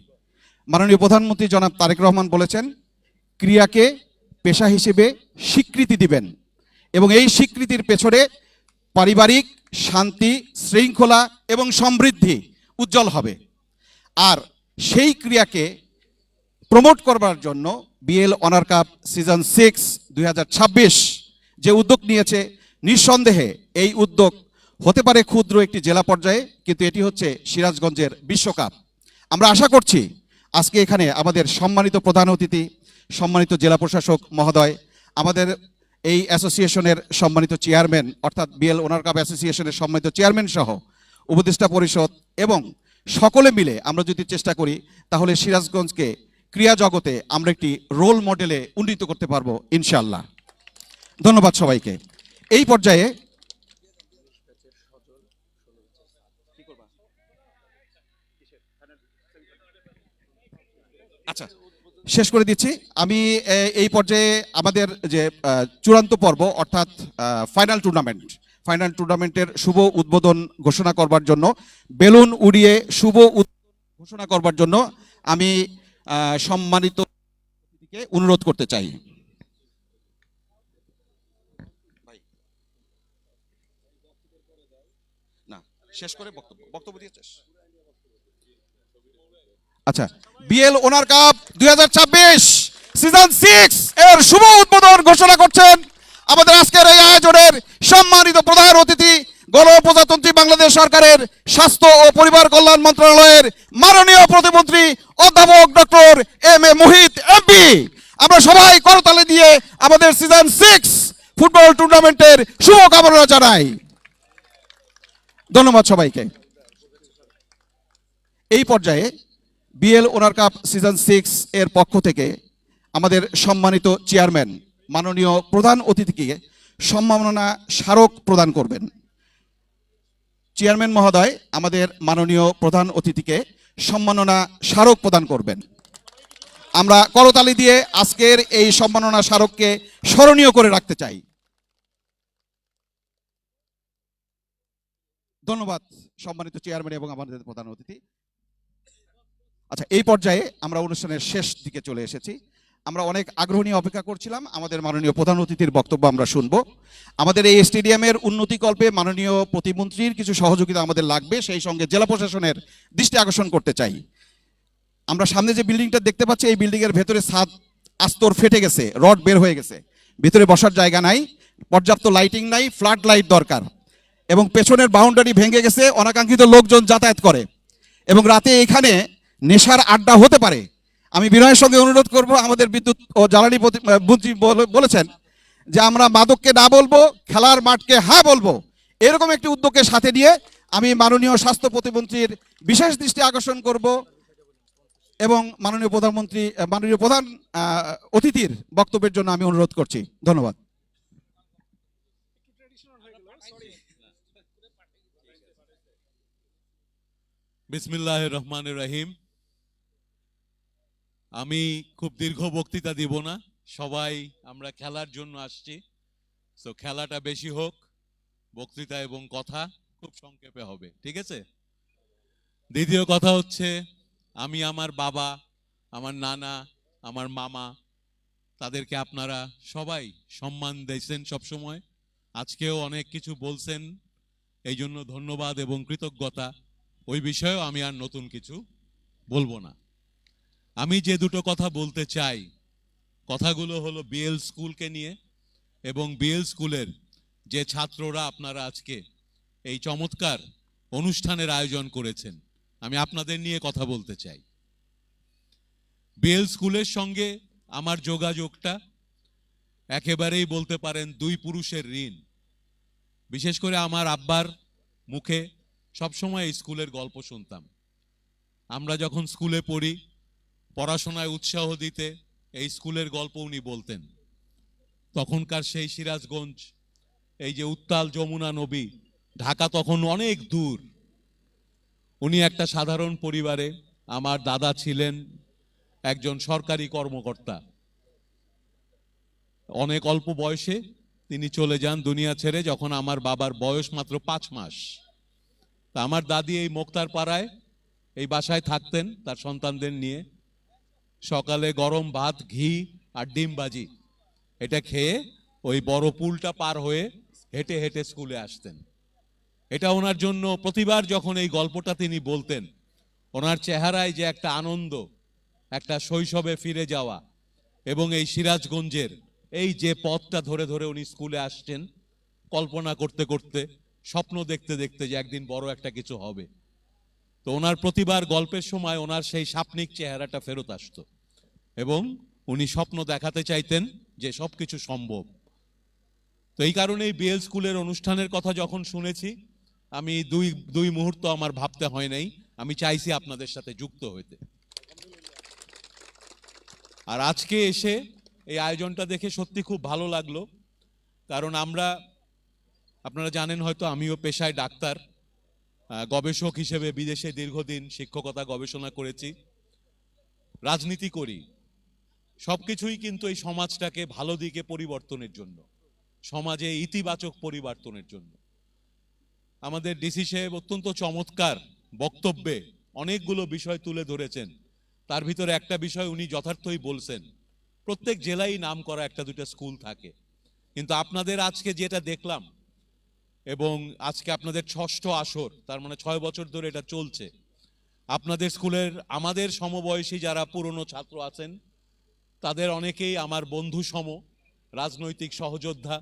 মাননীয় প্রধানমন্ত্রী জনাব তারেক রহমান বলেছেন, ক্রিয়াকে পেশা হিসেবে স্বীকৃতি দিবেন এবং এই স্বীকৃতির পেছনে পারিবারিক শান্তি, শৃঙ্খলা এবং সমৃদ্ধি উজ্জ্বল হবে। আর সেই ক্রিয়াকে প্রমোট করবার জন্য বিএল অনার কাপ সিজন 6 2026 যে উদ্যোগ নিয়েছে, নিঃসন্দেহে এই উদ্যোগ হতে পারে ক্ষুদ্র একটি জেলা পর্যায়ে, কিন্তু এটি হচ্ছে সিরাজগঞ্জের বিশ্বকাপ। আমরা আশা করছি আজকে এখানে আমাদের সম্মানিত প্রধান অতিথি, সম্মানিত জেলা প্রশাসক মহোদয়, আমাদের এই অ্যাসোসিয়েশনের সম্মানিত চেয়ারম্যান অর্থাৎ বিএল ওনার কাপ অ্যাসোসিয়েশনের সম্মানিত চেয়ারম্যান সহ উপদেষ্টা পরিষদ এবং সকলে মিলে আমরা যদি চেষ্টা করি তাহলে সিরাজগঞ্জকে ক্রীড়া জগতে আমরা একটি রোল মডেলে উন্নীত করতে পারবো ইনশাআল্লাহ। ধন্যবাদ সবাইকে। এই পর্যায়ে আচ্ছা শেষ করে দিচ্ছি আমি। এই পর্যায়ে আমাদের যে চূড়ান্ত পর্ব অর্থাৎ ফাইনাল টুর্নামেন্টের শুভ উদ্বোধন ঘোষণা করবার জন্য, বেলুন উড়িয়ে শুভ ঘোষণা করবার জন্য আমি সম্মানিত অতিথিকে অনুরোধ করতে চাই। না, শেষ করে বক্তব্য দিয়েছিস? আচ্ছা, বিএল ওনার কাপ 2026 সিজন 6 এর শুভ উদ্বোধন ঘোষণা করছেন আমাদের আজকের এই আয়োজনের সম্মানিত প্রধান অতিথি, গণপ্রজাতন্ত্রী বাংলাদেশ সরকারের স্বাস্থ্য ও পরিবার কল্যাণ মন্ত্রণালয়ের মাননীয় প্রতিমন্ত্রী অধ্যাপক doctor M A Muhith MP. আমরা সবাই করতালি দিয়ে আমাদের সিজন 6 ফুটবল টুর্নামেন্টের শুভকামনা জানাই। ধন্যবাদ সবাইকে। এই পর্যায়ে বিএল ওনার কাপ সিজন 6 এর পক্ষ থেকে আমাদের সম্মানিত চেয়ারম্যান মাননীয় প্রধান অতিথিকে সম্মাননা স্মারক প্রদান করবেন। চেয়ারম্যান মহোদয় আমাদের মাননীয় প্রধান অতিথিকে সম্মাননা স্মারক প্রদান করবেন। আমরা করতালি দিয়ে আজকের এই সম্মাননা স্মারককে স্মরণীয় করে রাখতে চাই। ধন্যবাদ সম্মানিত চেয়ারম্যান এবং আমাদের প্রধান অতিথি। আচ্ছা, এই পর্যায়ে আমরা অনুষ্ঠানের শেষ দিকে চলে এসেছি। আমরা অনেক আগ্রহ নিয়ে অপেক্ষা করছিলাম আমাদের মাননীয় প্রধান অতিথির বক্তব্য আমরা শুনবো। আমাদের এই স্টেডিয়ামের উন্নতিকল্পে মাননীয় প্রতিমন্ত্রীর কিছু সহযোগিতা আমাদের লাগবে, সেই সঙ্গে জেলা প্রশাসনের দৃষ্টি আকর্ষণ করতে চাই। আমরা সামনে যে বিল্ডিংটা দেখতে পাচ্ছি, এই বিল্ডিং এর ভেতরে ছাদ আস্তর ফেটে গেছে, রড বের হয়ে গেছে, ভিতরে বসার জায়গা নাই, পর্যাপ্ত লাইটিং নাই, ফ্লাড লাইট দরকার এবং পেছনের বাউন্ডারি ভেঙে গেছে, অনাকাঙ্ক্ষিত লোকজন যাতায়াত করে এবং রাতে এখানে নেশার আড্ডা হতে পারে। আমি বিনয়ের সঙ্গে অনুরোধ করব, আমাদের বিদ্যুৎ ও জ্বালানি মন্ত্রী বলেছেন যে আমরা মাদককে না বলবো, খেলার মাঠকে হ্যাঁ বলবো। এরকম একটি উদ্যোগকে সাথে নিয়ে আমি মাননীয় স্বাস্থ্য প্রতিমন্ত্রীর বিশেষ দৃষ্টি আকর্ষণ করব এবং মাননীয় প্রধান অতিথির বক্তব্যের জন্য আমি অনুরোধ করছি। ধন্যবাদ। বিসমিল্লাহির রহমানির রহিম। আমি খুব দীর্ঘ বক্তৃতা দিব না, সবাই আমরা খেলার জন্য আসছি, তো খেলাটা বেশি হোক, বক্তৃতা এবং কথা খুব সংক্ষেপে হবে, ঠিক আছে? দ্বিতীয় কথা হচ্ছে, আমি আমার বাবা, আমার নানা, আমার মামা, তাদেরকে আপনারা সবাই সম্মান দিয়েছেন সবসময়। আজকেও অনেক কিছু বলছেন, এই জন্য ধন্যবাদ এবং কৃতজ্ঞতা। ওই বিষয়েও আমি আর নতুন কিছু বলবো না। আমি যে দুটো কথা বলতে চাই, কথাগুলো হলো বিএল স্কুলকে নিয়ে এবং বিএল স্কুলের যে ছাত্ররা আপনারা আজকে এই চমৎকার অনুষ্ঠানের আয়োজন করেছেন, আমি আপনাদের নিয়ে কথা বলতে চাই। বিএল স্কুলের সঙ্গে আমার যোগাযোগটা একেবারেই বলতে পারেন দুই পুরুষের ঋণ। বিশেষ করে আমার আব্বার মুখে সবসময় এই স্কুলের গল্প শুনতাম। আমরা যখন স্কুলে পড়ি, পড়াশোনায় উৎসাহ দিতে এই স্কুলের গল্প উনি বলতেন। তখনকার সেই সিরাজগঞ্জ, এই যে উত্তাল যমুনা নদী, ঢাকা তখন অনেক দূর। উনি একটা সাধারণ পরিবারে, আমার দাদা ছিলেন একজন সরকারি কর্মকর্তা। অনেক অল্প বয়সে তিনি চলে যান দুনিয়া ছেড়ে, যখন আমার বাবার বয়স মাত্র 5 মাস। তা আমার দাদি এই মোক্তার পাড়ায় এই বাসায় থাকতেন তার সন্তানদের নিয়ে। সকালে গরম ভাত, ঘি আর ডিম ভাজি এটা খেয়ে ওই বড় পুলটা পার হয়ে হেঁটে হেঁটে স্কুলে আসতেন। এটা ওনার জন্য প্রতিবার যখন এই গল্পটা তিনি বলতেন, ওনার চেহারায় যে একটা আনন্দ, একটা শৈশবে ফিরে যাওয়া, এবং এই সিরাজগঞ্জের এই যে পথটা ধরে ধরে উনি স্কুলে আসছেন, কল্পনা করতে করতে, স্বপ্ন দেখতে দেখতে যে একদিন বড় একটা কিছু হবে, তো ওনার প্রতিবার গল্পের সময় ওনার সেই স্বপ্নিক চেহারাটা ফেরত আসতো এবং উনি স্বপ্ন দেখাতে চাইতেন যে সবকিছু সম্ভব। তো এই কারণেই বিএল স্কুলের অনুষ্ঠানের কথা যখন শুনেছি, আমি দুই মুহূর্ত আমার ভাবতে হয় নাই, আমি চাইছি আপনাদের সাথে যুক্ত হইতে। আর আজকে এসে এই আয়োজনটা দেখে সত্যি খুব ভালো লাগলো। কারণ আপনারা জানেন হয়তো, আমিও পেশায় ডাক্তার, গবেষক হিসেবে বিদেশে দীর্ঘদিন শিক্ষকতা গবেষণা করেছি, রাজনীতি করি। সবকিছুই কিন্তু এই সমাজটাকে ভালো দিকে পরিবর্তনের জন্য, সমাজে ইতিবাচক পরিবর্তনের জন্য। আমাদের ডিসি সাহেব অত্যন্ত চমৎকার বক্তব্যে অনেকগুলো বিষয় তুলে ধরেছেন। তার ভিতরে একটা বিষয় উনি যথার্থই বলছেন, প্রত্যেক জেলায় নাম করা একটা দুটো স্কুল থাকে, কিন্তু আপনাদের আজকে যেটা দেখলাম, এবং আজকে আপনাদের 6ষ্ঠ আসর, তার মানে 6 বছর ধরে এটা চলছে। আপনাদের স্কুলের আমাদের সমবয়সী যারা পুরনো ছাত্র আছেন, তাদের অনেকেই আমার বন্ধু সম, রাজনৈতিক সহযোদ্ধা।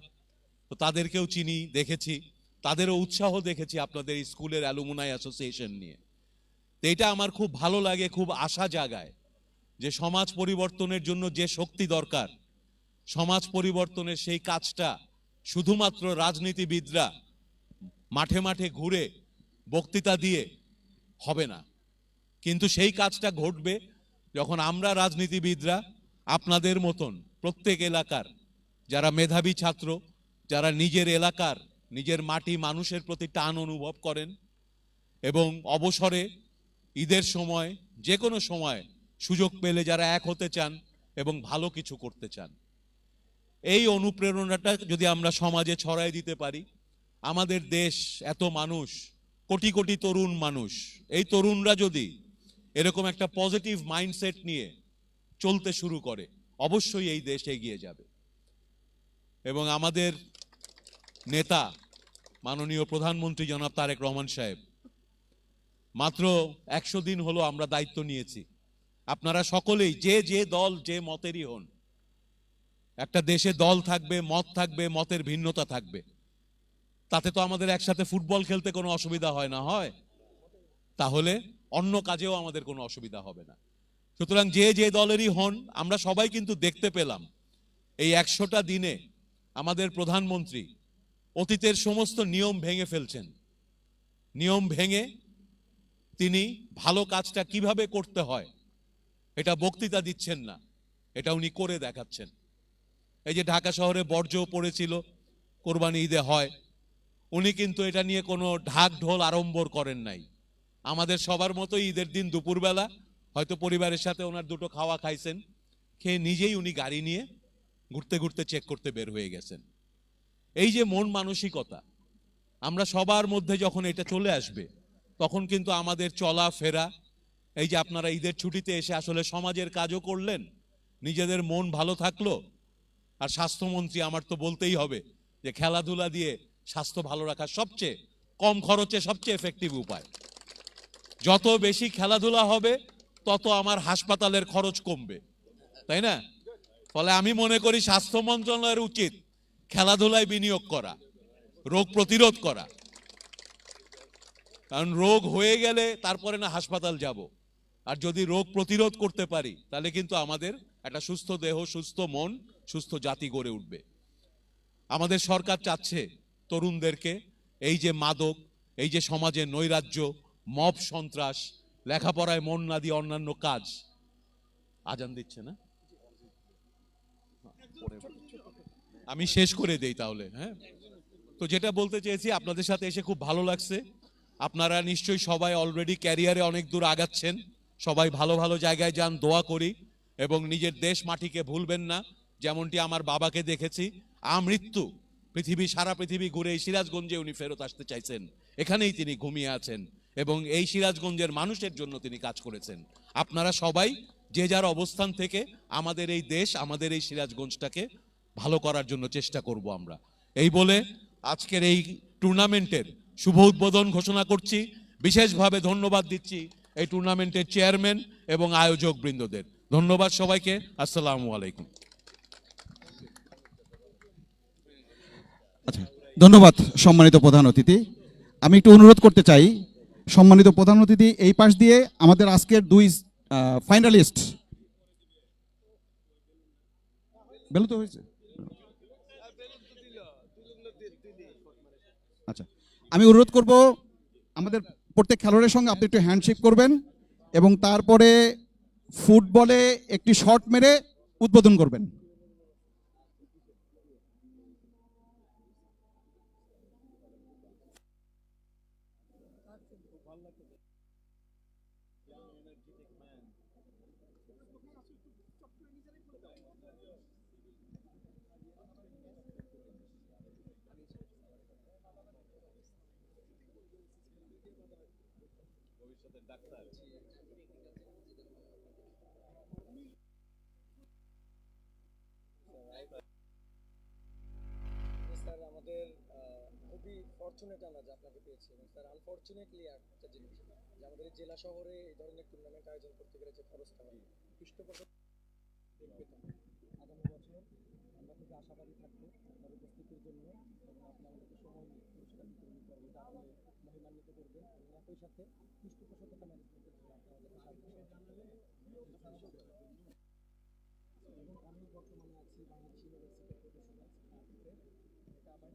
তো তাদেরকেও চিনি, দেখেছি, তাদেরও উৎসাহ দেখেছি আপনাদের এই স্কুলের অ্যালুমনাই অ্যাসোসিয়েশন নিয়ে। তো এটা আমার খুব ভালো লাগে, খুব আশা জাগায় যে সমাজ পরিবর্তনের জন্য যে শক্তি দরকার, সমাজ পরিবর্তনের সেই কাজটা শুধুমাত্র রাজনীতিবিদরা মাঠে মাঠে ঘুরে বক্তৃতা দিয়ে হবে না, কিন্তু সেই কাজটা ঘটবে যখন আমরা রাজনীতিবিদরা আপনাদের মতন প্রত্যেক এলাকার যারা মেধাবী ছাত্র, যারা নিজের এলাকার, নিজের মাটি মানুষের প্রতি টান অনুভব করেন, এবং অবসরে, ঈদের সময়, যে কোনো সময় সুযোগ পেলে যারা এক হতে চান এবং ভালো কিছু করতে চান, এই অনুপ্রেরণাটা যদি আমরা সমাজে ছড়াই দিতে পারি, আমাদের দেশ এত মানুষ, কোটি কোটি তরুণ মানুষ, এই তরুণরা যদি এরকম একটা পজিটিভ মাইন্ডসেট নিয়ে চলতে শুরু করে, অবশ্যই এই দেশ এগিয়ে যাবে। এবং আমাদের নেতা মাননীয় প্রধানমন্ত্রী জনাব তারেক রহমান সাহেব, মাত্র 100 দিন হলো আমরা দায়িত্ব নিয়েছি। আপনারা সকলেই যে দল, যে মতেরই হন, একটা দেশে দল থাকবে, মত থাকবে, মতের ভিন্নতা থাকবে, তাতে তো আমাদের একসাথে ফুটবল খেলতে কোনো অসুবিধা হয় না, হয়? তাহলে অন্য কাজেও আমাদের কোনো অসুবিধা হবে না। সুতরাং যে দলেরই হন, আমরা সবাই কিন্তু দেখতে পেলাম এই 100টা দিনে আমাদের প্রধানমন্ত্রী অতীতের সমস্ত নিয়ম ভেঙে ফেলছেন। নিয়ম ভেঙে তিনি ভালো কাজটা কিভাবে করতে হয় এটা বক্তৃতা দিচ্ছেন না, এটা উনি করে দেখাচ্ছেন। এই যে ঢাকা শহরে বর্জ্য পড়েছিল, কোরবানি ঈদে হয়, উনি কিন্তু এটা নিয়ে কোনো ঢাক ঢোল আড়ম্বর করেন নাই। আমাদের সবার মতোই ঈদের দিন দুপুরবেলা হয়তো পরিবারের সাথে ওনার দুটো খাওয়া খাইছেন, খেয়ে নিজেই উনি গাড়ি নিয়ে ঘুরতে ঘুরতে চেক করতে বের হয়ে গেছেন। এই যে মন মানসিকতা, আমরা সবার মধ্যে যখন এটা চলে আসবে, তখন কিন্তু আমাদের চলাফেরা, এই যে আপনারা ঈদের ছুটিতে এসে আসলে সমাজের কাজও করলেন, নিজেদের মন ভালো থাকলো। আর স্বাস্থ্যমন্ত্রী আমার তো বলতেই হবে যে খেলাধুলা দিয়ে স্বাস্থ্য ভালো রাখার সবচেয়ে কম খরচে সবচেয়ে এফেক্টিভ উপায়। যত বেশি খেলাধুলা হবে তত আমার হাসপাতালের খরচ কমবে, তাই না? ফলে আমি মনে করি স্বাস্থ্য মন্ত্রণালয়ের উচিত খেলাধুলায় বিনিয়োগ করা, রোগ প্রতিরোধ করা। কারণ রোগ হয়ে গেলে তারপরে না হাসপাতাল যাব, আর যদি রোগ প্রতিরোধ করতে পারি তাহলে কিন্তু আমাদের একটা সুস্থ দেহ, সুস্থ মন, সুস্থ জাতি গড়ে উঠবে। আমাদের সরকার চাচ্ছে তরুণদেরকে এই যে মাদক, এই যে সমাজে নৈরাজ্য, মব সন্ত্রাস, লেখাপড়ায় মন না দিয়ে অন্যান্য কাজ, আজান দিচ্ছে না, আমি শেষ করে দেই তাহলে। হ্যাঁ, তো যেটা বলতে চেয়েছি, আপনাদের সাথে এসে খুব ভালো লাগছে। আপনারা নিশ্চয়ই সবাই অলরেডি ক্যারিয়ারে অনেক দূর আগাচ্ছেন, সবাই ভালো ভালো জায়গায় যান, দোয়া করি। এবং নিজের দেশ মাটিকে ভুলবেন না, যেমনটি আমার বাবাকে দেখেছি আমৃত্যু সারা পৃথিবী ঘুরে এই সিরাজগঞ্জে উনি ফেরত আসতে চাইছেন, এখানেই তিনি ঘুমিয়ে আছেন এবং এই সিরাজগঞ্জের মানুষের জন্য তিনি কাজ করেছেন। আপনারা সবাই যে যার অবস্থান থেকে আমাদের এই দেশ, আমাদের এই সিরাজগঞ্জটাকে ভালো করার জন্য চেষ্টা করব আমরা। এই বলে আজকের এই টুর্নামেন্টের শুভ উদ্বোধন ঘোষণা করছি। বিশেষভাবে ধন্যবাদ দিচ্ছি এই টুর্নামেন্টের চেয়ারম্যান এবং আয়োজক বৃন্দদের। ধন্যবাদ সবাইকে। আসসালামু আলাইকুম। আচ্ছা, ধন্যবাদ সম্মানিত প্রধান অতিথি। আমি একটু অনুরোধ করতে চাই, সম্মানিত প্রধান অতিথি এই পাশ দিয়ে আমাদের আজকের দুই ফাইনালিস্ট বেলুন তো হয়েছে। আচ্ছা, আমি অনুরোধ করব আমাদের প্রত্যেক খেলোয়াড়ের সঙ্গে আপনি একটু হ্যান্ডশেক করবেন এবং তারপরে ফুটবলে একটি শট মেরে উদ্বোধন করবেন। স্যার আমাদের খুবই ফরচুনেট আমরা যে আপনাকে পেয়েছি, এবং স্যার আনফরচুনেটলি একটা জিনিস যে আমাদের এই জেলা শহরে এই ধরনের টুর্নামেন্ট আয়োজন করতে গেলে যে খরচটা হয় পৃষ্ঠপোষক পেতাম। আগামী বছর আমরা খুবই আশাবাদী থাকবো আপনার উপস্থিতির জন্য, এবং আপনি আমাদেরকে সময় নিয়ে পুরস্কার বিতরণী কর্মটা আপনি মহিমান্বিত করবেন, এবং একই সাথে পৃষ্ঠপোষকতা ম্যানেজমেন্টের জন্য আপনি আমাদেরকে সাহায্য করবেন। এবং আমি বর্তমানে আছি বাংলাদেশ ইউনিভার্সিটির প্রফেশনাল সার্টিফিকেট, এটা আমার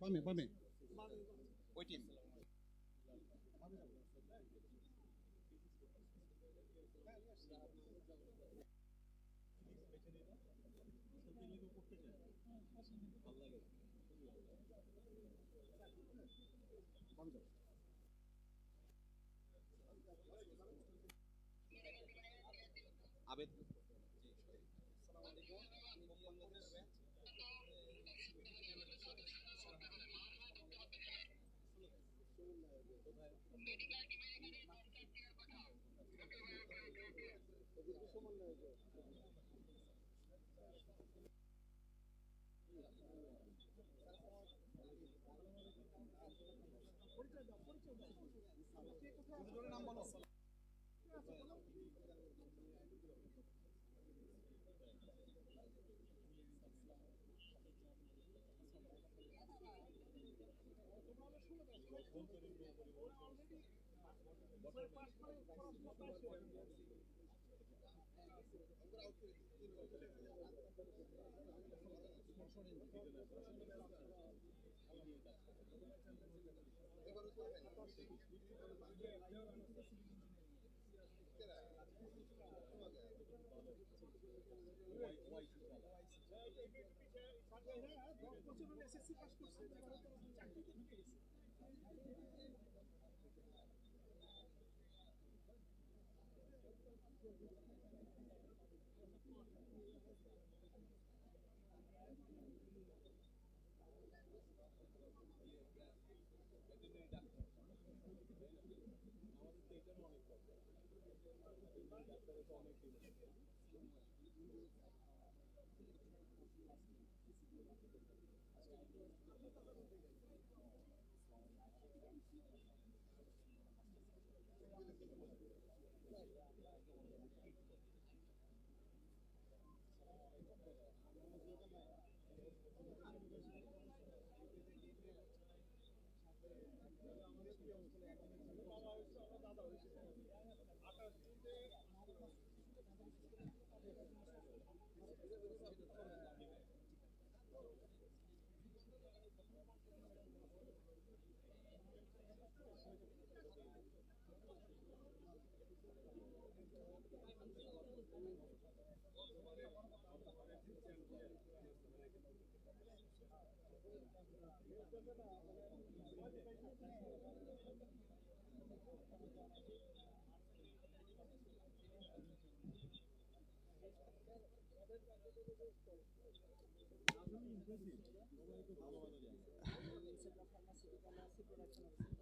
বামে বামে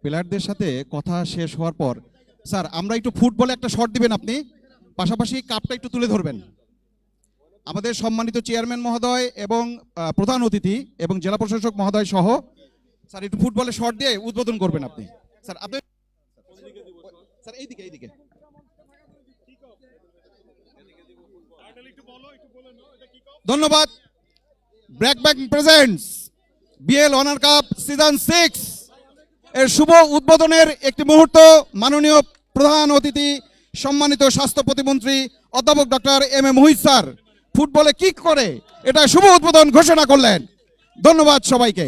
প্লেয়ারদের সাথে কথা শেষ হওয়ার পর স্যার আমরা একটু ফুটবলে একটা শট দিবেন আপনি, পাশাপাশি কাপটা একটু তুলে ধরবেন। আমাদের সম্মানিত চেয়ারম্যান মহোদয় এবং প্রধান অতিথি এবং জেলা প্রশাসক মহোদয় সহ স্যার একটু ফুটবলে শট দিয়ে উদ্বোধন করবেন আপনি। স্যার আপনি স্যার এইদিকে ধন্যবাদ। BRAC bank presents BL honour cup season 6 এর শুভ উদ্বোধনের একটি মুহূর্ত মাননীয় প্রধান অতিথি সম্মানিত স্বাস্থ্য প্রতিমন্ত্রী অধ্যাপক doctor M A Muhith sir ফুটবলে কিক করে এটা শুভ উদ্বোধন ঘোষণা করলেন। ধন্যবাদ সবাইকে।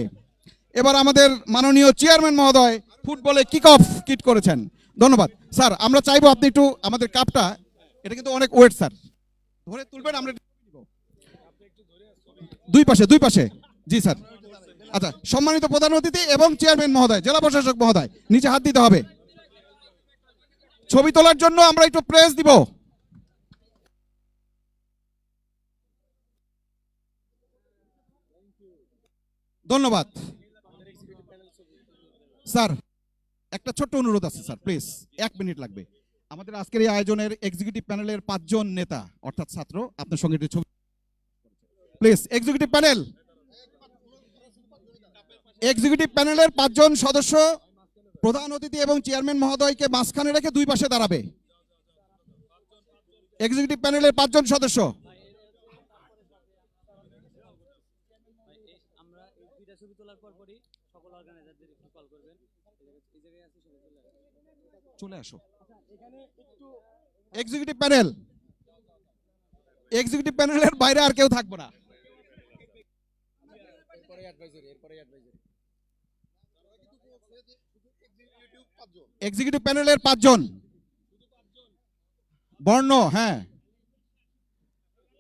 এবার আমাদের মাননীয় চেয়ারম্যান মহোদয় ফুটবলে কিক অফ কিট করেছেন। ধন্যবাদ স্যার। আমরা চাইবো আপনি একটু আমাদের কাপটা, এটা কিন্তু অনেক ওয়েট স্যার, ধরে তুলবেন। আমরা দুই পাশে জি স্যার। আচ্ছা, সম্মানিত প্রধান অতিথি এবং চেয়ারম্যান মহোদয়, জেলা প্রশাসক মহোদয়, নিচে হাত দিতে হবে। ছবি তোলার জন্য আমরা একটু প্রেস দিব। ধন্যবাদ স্যার। একটা ছোট্ট অনুরোধ আছে স্যার, প্লিজ 1 মিনিট লাগবে। আমাদের আজকের এই আয়োজনের এক্সিকিউটিভ প্যানেলের 5 জন নেতা অর্থাৎ ছাত্র আপনার সঙ্গে একটু ছবি প্লিজ। এক্সিকিউটিভ প্যানেলের 5 জন সদস্য প্রধান অতিথি এবং চেয়ারম্যান মহোদয়কে মাঝখানে রেখে দুই পাশে দাঁড়াবে। এক্সিকিউটিভ প্যানেলের 5 জন সদস্য। আমরা এই দুইটা ছবি তোলার পরই সকল অর্গানাইজারদের একটু কল করবেন। এই জায়গায় আছে ছবি তোলা। চলে আসো। এখানে একটু এক্সিকিউটিভ প্যানেলের বাইরে আর কেউ থাকবো না। এরপরে অ্যাডভাইজারি এক্সিকিউটিভ প্যানেলের 5 জন বর্ণ। হ্যাঁ,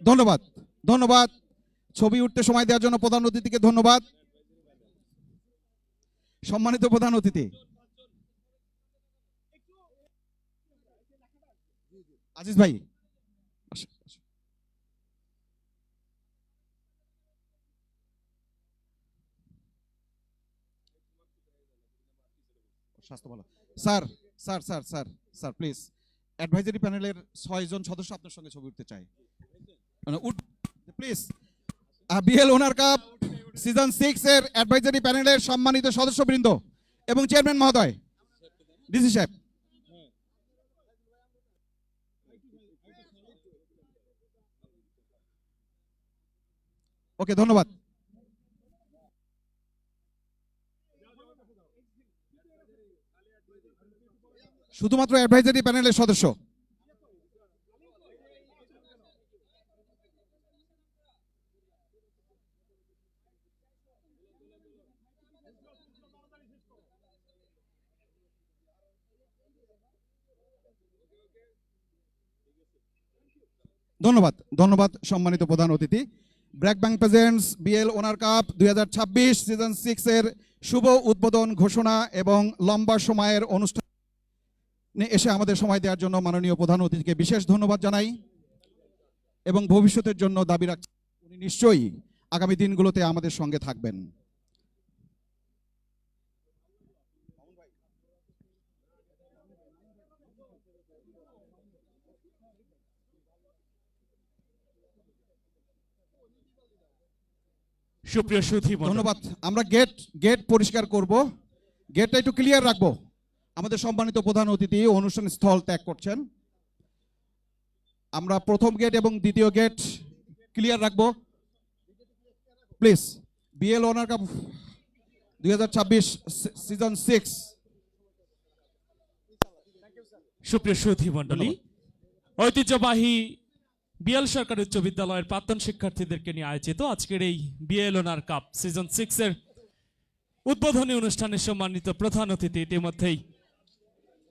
ধন্যবাদ। ছবি উঠতে সময় দেওয়ার জন্য প্রধান অতিথিকে ধন্যবাদ। সম্মানিত প্রধান অতিথি আজিজ ভাই, স্বাস্থ্য ভালো স্যার প্লিজ অ্যাডভাইজারি প্যানেলের 6 জন সদস্য আপনার সঙ্গে ছবি উঠতে চায়। Please, BL owner cup season 6 এর অ্যাডভাইজারি প্যানেলের সম্মানিত সদস্যবৃন্দ এবং চেয়ারম্যান মহোদয়, ডিসি সাহেব। ওকে, ধন্যবাদ। শুধুমাত্র অ্যাডভাইজারি প্যানেলের সদস্য। ধন্যবাদ, ধন্যবাদ সম্মানিত প্রধান অতিথি। BRAC bank presents BL owner cup 2026 season 6 এর শুভ উদ্বোধন ঘোষণা এবং লম্বা সময়ের অনুষ্ঠানে এসে আমাদের সময় দেওয়ার জন্য মাননীয় প্রধান অতিথিকে বিশেষ ধন্যবাদ জানাই এবং ভবিষ্যতের জন্য দাবি রাখছি উনি নিশ্চয়ই আগামী দিনগুলোতে আমাদের সঙ্গে থাকবেন। সুপ্রিয় সুধী ধন্যবাদ। আমরা গেট পরিষ্কার করব, গেটটা একটু ক্লিয়ার রাখবো। আমাদের সম্মানিত প্রধান অতিথি অনুষ্ঠান স্থল ত্যাগ করছেন। আমরা প্রথম গেট এবং দ্বিতীয় গেট ক্লিয়ার রাখবো please. BL owner cup 2026 season 6। সুপ্রিয় সুধী মণ্ডলী, ঐতিহ্যবাহী বিএল সরকারি উচ্চ বিদ্যালয়ের প্রাক্তন শিক্ষার্থীদেরকে নিয়ে আয়োজিত আজকের এই বিএল ওনার কাপ সিজন 6 এর উদ্বোধনী অনুষ্ঠানের সম্মানিত প্রধান অতিথি ইতিমধ্যেই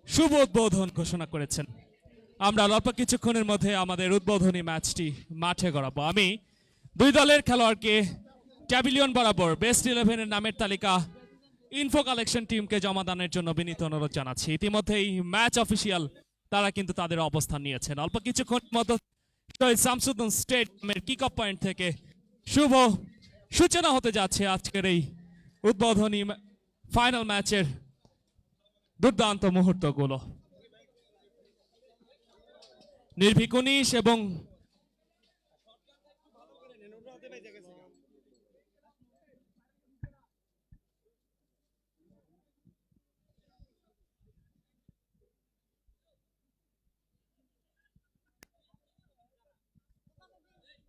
শুভ উদ্বোধন ঘোষণা করেছেন। আমরা অল্প কিছুক্ষণের মধ্যে আমাদের উদ্বোধনী ম্যাচটি মাঠে গড়াবো। আমি দুই দলের খেলোয়াড়কে ট্যাবিলিয়ন বরাবর বেস্ট 11-এর নামের তালিকা ইনফো কালেকশন টিমকে জমা দানের জন্য বিনীত অনুরোধ জানাচ্ছি। ইতিমধ্যেই ম্যাচ অফিসিয়াল তারা কিন্তু তাদের অবস্থান নিয়েছেন। অল্প কিছুক্ষণ মতো শহীদ শামসুদ্দিন স্টেডিয়ামের কিক অফ পয়েন্ট থেকে শুভ সূচনা হতে যাচ্ছে আজকের এই উদ্বোধনী ফাইনাল ম্যাচের দুর্দান্ত মুহূর্তগুলো। নির্ভীক 19 এবং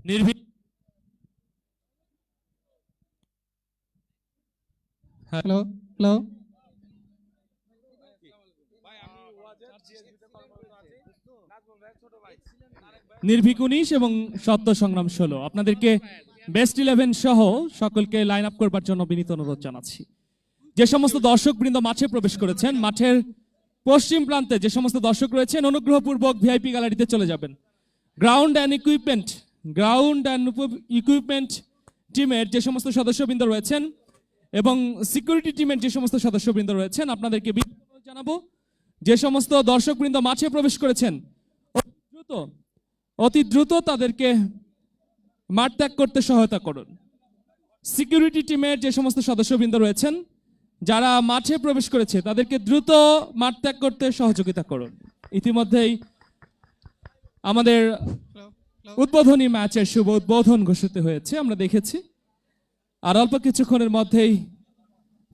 নির্ভীক হ্যালো হ্যালো নির্ভীক 19 এবং সত্য সংগ্রাম 16 আপনাদেরকে বেস্ট 11 সহ সকলকে লাইন আপ করবার জন্য বিনীত অনুরোধ জানাচ্ছি। যে সমস্ত দর্শকবৃন্দ মাঠে প্রবেশ করেছেন, মাঠের পশ্চিম প্রান্তে যে সমস্ত দর্শক রয়েছেন অনুগ্রহপূর্বক ভিআইপি গ্যালারিতে চলে যাবেন। গ্রাউন্ড অ্যান্ড ইকুইপমেন্ট টিমের যে সমস্ত সদস্যবৃন্দ রয়েছেন এবং সিকিউরিটি টিমের যে সমস্ত সদস্যবৃন্দ রয়েছেন আপনাদেরকে বিনীত অনুরোধ জানাবো, যে সমস্ত দর্শকবৃন্দ মাঠে প্রবেশ করেছেন অতি দ্রুত তাদেরকে মাঠ ত্যাগ করতে সহায়তা করুন। সিকিউরিটি টিমের যে সমস্ত সদস্যবৃন্দ রয়েছেন যারা মাঠে প্রবেশ করেছে তাদেরকে দ্রুত মাঠ ত্যাগ করতে সহযোগিতা করুন। ইতিমধ্যেই আমাদের উদ্বোধনী ম্যাচের শুভ উদ্বোধন ঘোষিত হয়েছে, আমরা দেখেছি। আর অল্প কিছুক্ষণের মধ্যেই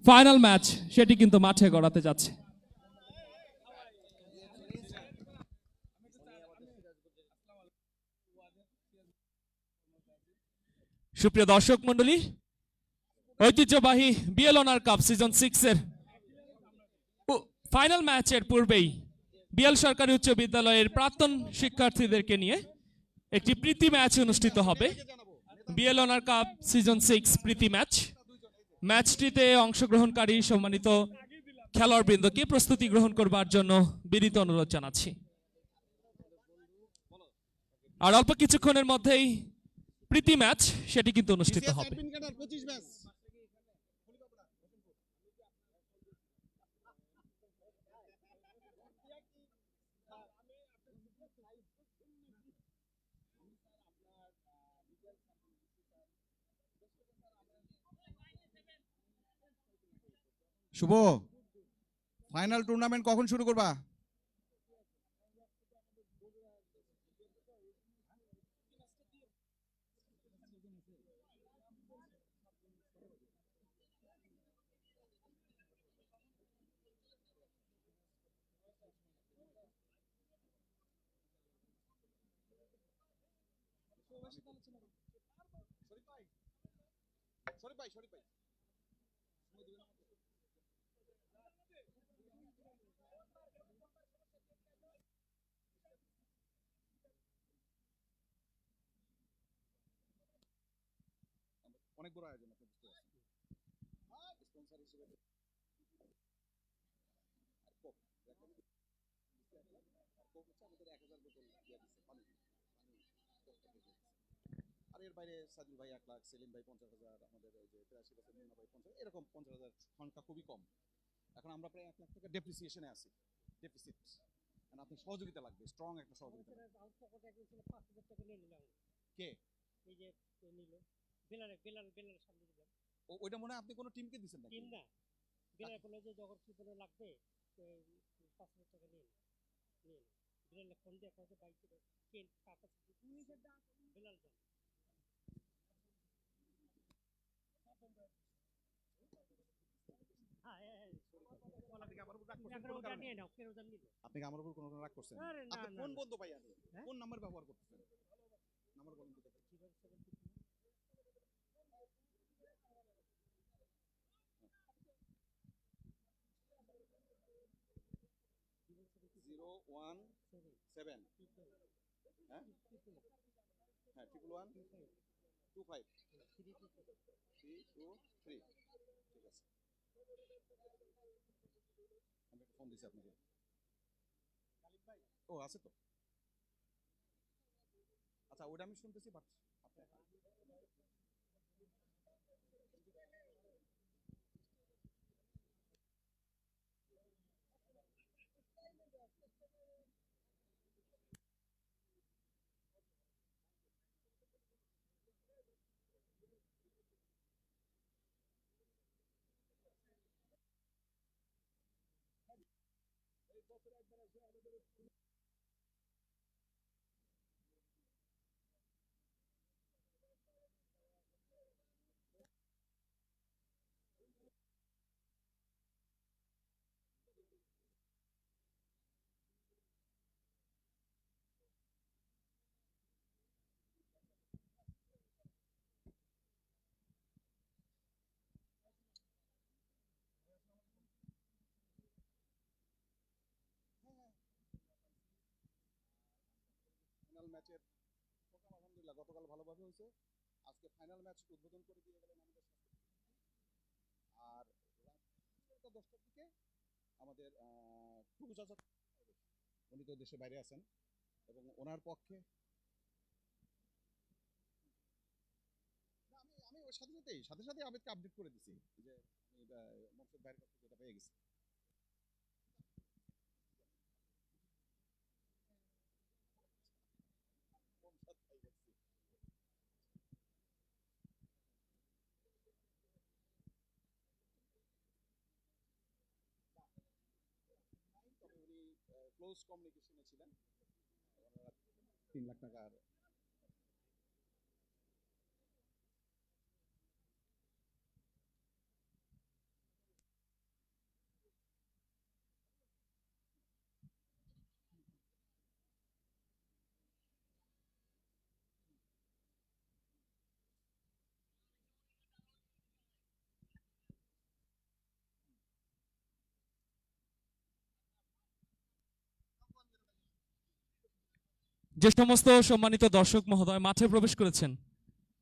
ফাইনাল ম্যাচ সেটি কিন্তু মাঠে গড়াতে যাচ্ছে। সুপ্রিয় দর্শক মন্ডলী, ঐতিহ্যবাহী বিএল ওনার কাপ সিজন 6 এর ফাইনাল ম্যাচের পূর্বেই বিএল সরকারি উচ্চ বিদ্যালয়ের প্রাক্তন শিক্ষার্থীদেরকে নিয়ে একটি প্রীতি ম্যাচ অনুষ্ঠিত হবে। বিএল ওনার কাপ সিজন 6 প্রীতি ম্যাচ। ম্যাচটিতে অংশগ্রহণকারী সম্মানিত খেলোয়াড়বৃন্দকে প্রস্তুতি গ্রহণ করবার জন্য বিনীত অনুরোধ জানাচ্ছি। আর অল্প কিছুক্ষণের মধ্যেই প্রীতি ম্যাচ সেটি কিন্তু অনুষ্ঠিত হবে। শুভ, ফাইনাল টুর্নামেন্ট কখন শুরু করবা? অনেক বড় আয়োজন, আপনি বুঝতে পারছেন। স্পন্সর হিসেবে কোক হচ্ছে আমাদের 1000 বোতল দিয়ে দিচ্ছে পানি, আর এর বাইরে সাদিল ভাই 1 লাখ, সেলিম ভাই 50,000, আমাদের ওই যে 83 বছর মুন্না ভাই 50, এরকম 50,000 সংখ্যা খুবই কম। এখন আমরা প্রায় 1 লাখ টাকা ডেপ্রিসিয়েশনে আছি, ডেফিসিট। মানে আপনার সহযোগিতা লাগবে, স্ট্রং একটা সহযোগিতা লাগবে। আমার পকেটে একজন ছিল 5,000 টাকা নিয়ে নিলাম। কে? এই যে নিল বেলারের সামনে দিলাম। ওইটা মনে হয় আপনি কোনো টিমকে দিচ্ছেন নাকি? টিম না, বেলার বলে যে যখন কি বলে লাগবে 5,000 টাকা নিয়ে বেলার ফোন দিয়ে কাছে বাইকে কেন টাকা বেলার যান। হ্যাঁ আপনি কি আমার উপর রাগ করছেন হ্যাঁ, কোনো ওটা কারণে? নিয়ে নাও, কেন ওটা নিল? আপনি কি আমার উপর কোনো রাগ করছেন? আরে না, আপনি না, কোন না। বন্ধু ভাই আপনি? হ্যাঁ? কোন নাম্বার ব্যবহার করতেছেন? নাম্বার বলেন তো দেখি। 017, হ্যাঁ হ্যাঁ 11125323, ঠিক আছে। আমি একটা ফোন দিছি আপনাকে। ও আছে তো, আচ্ছা ওটা আমি শুনতেছি, বাট আপনি ফাইনাল ম্যাচের প্রোগ্রাম আলহামদুলিল্লাহ গতকাল ভালোভাবে হয়েছে। আজকে ফাইনাল ম্যাচ উদ্বোধন করে দিয়ে গেলেন আমাদের আর রাত 10টার দিকে আমাদের টুকু চাচা, উনি তো দেশে বাইরে আছেন, এবং ওনার পক্ষে আমি ওর সাথে সাথে আবেদকে আপডেট করে দিছি যে আমি মকসুদ ভাইয়ের কাছ থেকে এটা পেয়ে গেছি। তবে উনি ক্লোজ কমিউনিকেশনে ছিলেন, 3 লাখ টাকার যে সমস্ত সম্মানিত দর্শক মহোদয় মাঠে প্রবেশ করেছেন,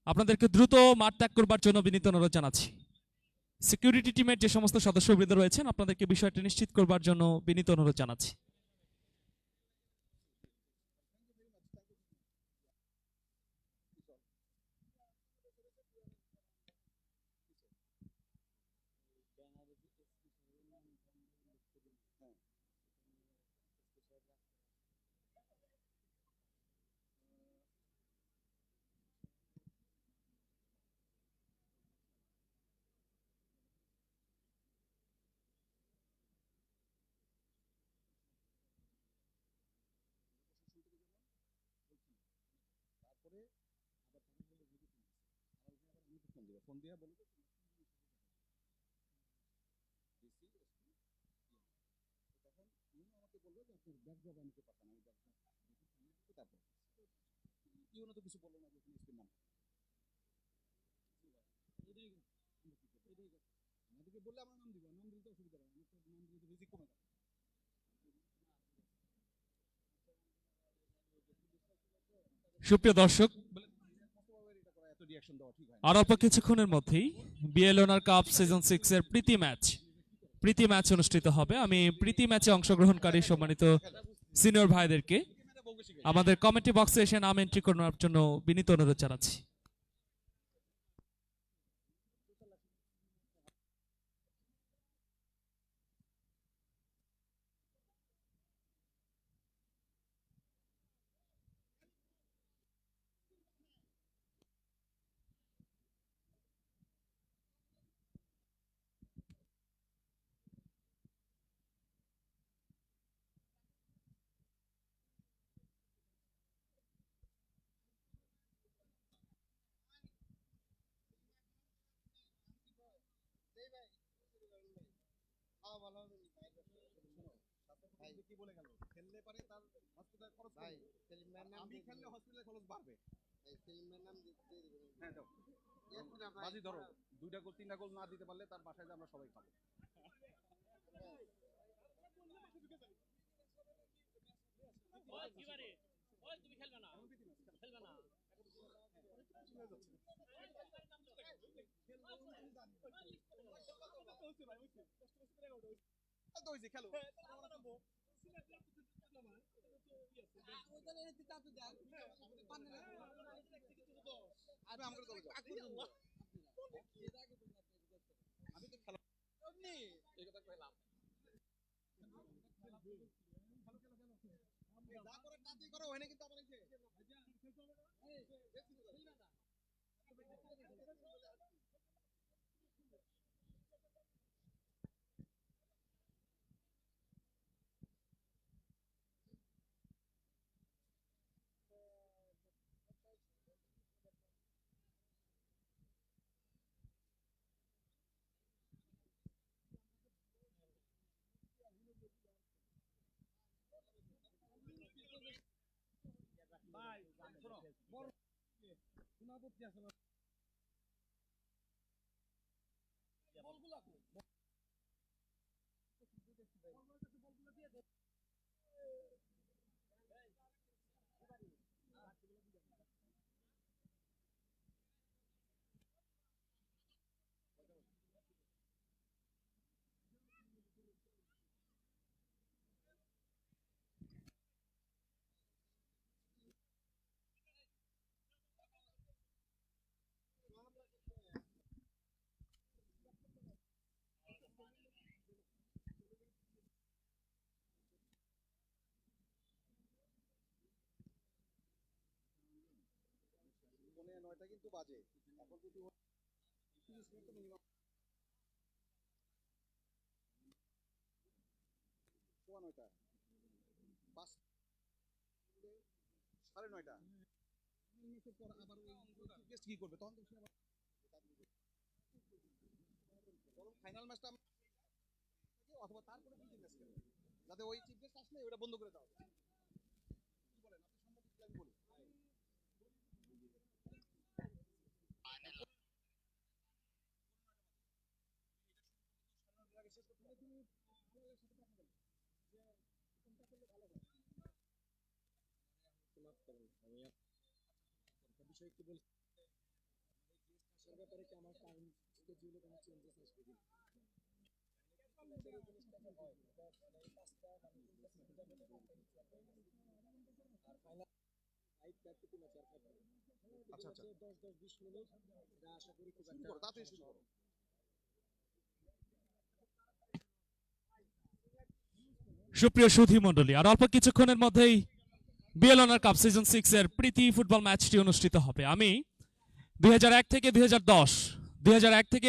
আপনাদেরকে দ্রুত মাঠ ত্যাগ করবার জন্য বিনীত অনুরোধ জানাচ্ছি। সিকিউরিটি টিমের যে সমস্ত সদস্যবৃন্দ রয়েছেন, আপনাদেরকে বিষয়টি নিশ্চিত করবার জন্য বিনীত অনুরোধ জানাচ্ছি। তারপরে আবার ফোন দিয়ে বলবো ডিসি এসপি, তখন উনি আমাকে বললো যে আপনার ব্যাকড্রপ আমাকে পাঠান, আমি ব্যাকড্রপ তারপর জীবনে তো কিছু বললো না যে স্পিন নাম আমাদেরকে বললে আমরা নাম দিব, নাম দিলে তো অসুবিধা নেই, নাম দিলে তো রিজিক কমে যাবে। সুপ্রিয় দর্শক, এত রিয়াকশন দেওয়া ঠিক হয় আর অল্প কিছুক্ষণের মধ্যেই বিএল ওনার কাপ সিজন 6 এর প্রীতি ম্যাচ অনুষ্ঠিত হবে। আমি প্রীতি ম্যাচে অংশগ্রহণকারী সম্মানিত সিনিয়র ভাইদেরকে আমাদের কমেন্ট্রি বক্সে এসে নাম এন্ট্রি করার জন্য বিনীত অনুরোধ জানাচ্ছি। কি বলে গেল খেললে পারে তার হসপিটাল খরচ ভাই, আমি খেললে হসপিটাল খরচ বাড়বে। হ্যাঁ দাও বাজি ধরো, 2টা গোল 3টা গোল না দিতে পারলে তার বাসায় যে আমরা সবাই খাবো। তুমি খেলবে না, খেলবে না। খেলো পৌনে 9টা কিন্তু বাজে এখন, যদি 30 মিনিট তো মিনিমাম। 9টা 5 9:30 আবার টেস্ট কি করবে তখন তো সে আবার বরং ফাইনাল ম্যাচটা অথবা তারপরে কি ম্যাচ খেলবে, যাতে ওই চিফ গেস্ট আসলে ওটা বন্ধ করে দাও। কি বলেন আপনি, সম্মতি দিলে আমি বলি। বিষয় একটু বলছি ব্যাপারে কি আমার টাইম স্কেডিউলে কোনো চেঞ্জেস আসবে কিনা আর ফাইনাল লাইভ প্র্যাকটিস ম্যাচ আর থাকবে। আচ্ছা আচ্ছা 10-20 মিনিট যা আশা করি খুব শুরু করো, তাড়াতাড়ি শুরু করো। সুপ্রিয় সুধী মণ্ডলী, আর অল্প কিছুক্ষণের মধ্যেই বিএল ওনার কাপ সিজন 6 এর প্রীতি ফুটবল ম্যাচটি অনুষ্ঠিত হবে। আমি 2001 থেকে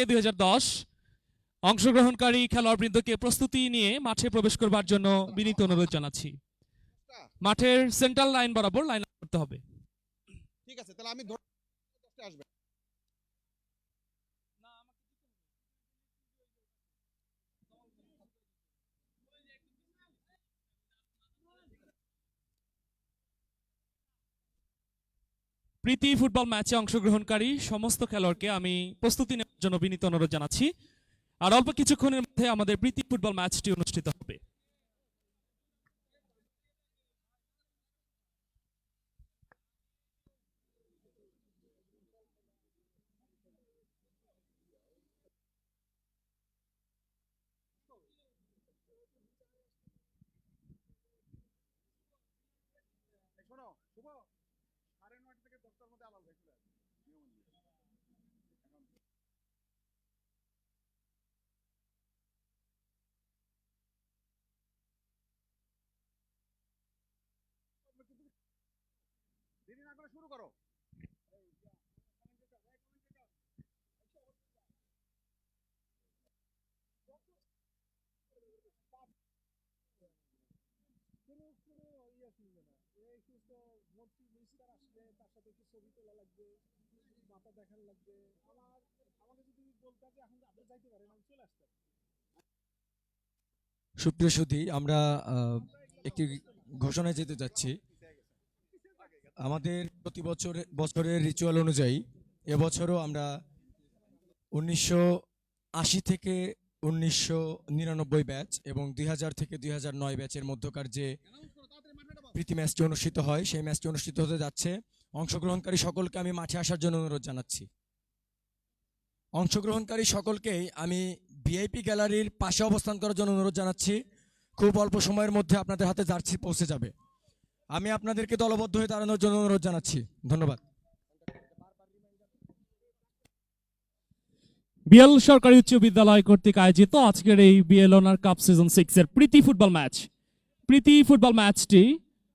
2010 অংশগ্রহণকারী খেলোয়াড়বৃন্দকে প্রস্তুতি নিয়ে মাঠে প্রবেশ করবার জন্য বিনীত অনুরোধ জানাচ্ছি। মাঠের সেন্ট্রাল লাইন বরাবর লাইন আপ করতে হবে। ঠিক আছে, তাহলে আমি 10টা আসবে। প্রীতি ফুটবল ম্যাচে অংশগ্রহণকারী সমস্ত খেলোয়াড়কে আমি প্রস্তুতি নেওয়ার জন্য বিনীত অনুরোধ জানাচ্ছি। আর অল্প কিছুক্ষণের মধ্যে আমাদের প্রীতি ফুটবল ম্যাচটি অনুষ্ঠিত হবে। সুপ্রিয় সুধী, আমরা একটি ঘোষণায় যেতে যাচ্ছি। আমাদের প্রতি বছরের রিচুয়াল অনুযায়ী এবছরও আমরা 1980 থেকে 1999 ব্যাচ এবং 2000 থেকে 2009 ব্যাচের মধ্যকার যে প্রীতি ম্যাচটি অনুষ্ঠিত হয়, সেই ম্যাচটি অনুষ্ঠিত হতে যাচ্ছে। অংশগ্রহণকারী সকলকে আমি মাঠে আসার জন্য অনুরোধ জানাচ্ছি। অংশগ্রহণকারী সকলকেই আমি ভিআইপি গ্যালারির পাশে অবস্থান করার জন্য অনুরোধ জানাচ্ছি। খুব অল্প সময়ের মধ্যে আপনাদের হাতে জার্সি পৌঁছে যাবে। আমি আপনাদেরকে দলবদ্ধ হয়ে দাঁড়ানোর জন্য অনুরোধ জানাচ্ছি। ধন্যবাদ। বিএল সরকারি উচ্চ বিদ্যালয় কর্তৃক আয়োজিত আজকের এই বিএল অনার কাপ সিজন 6 এর প্রীতি ফুটবল ম্যাচটি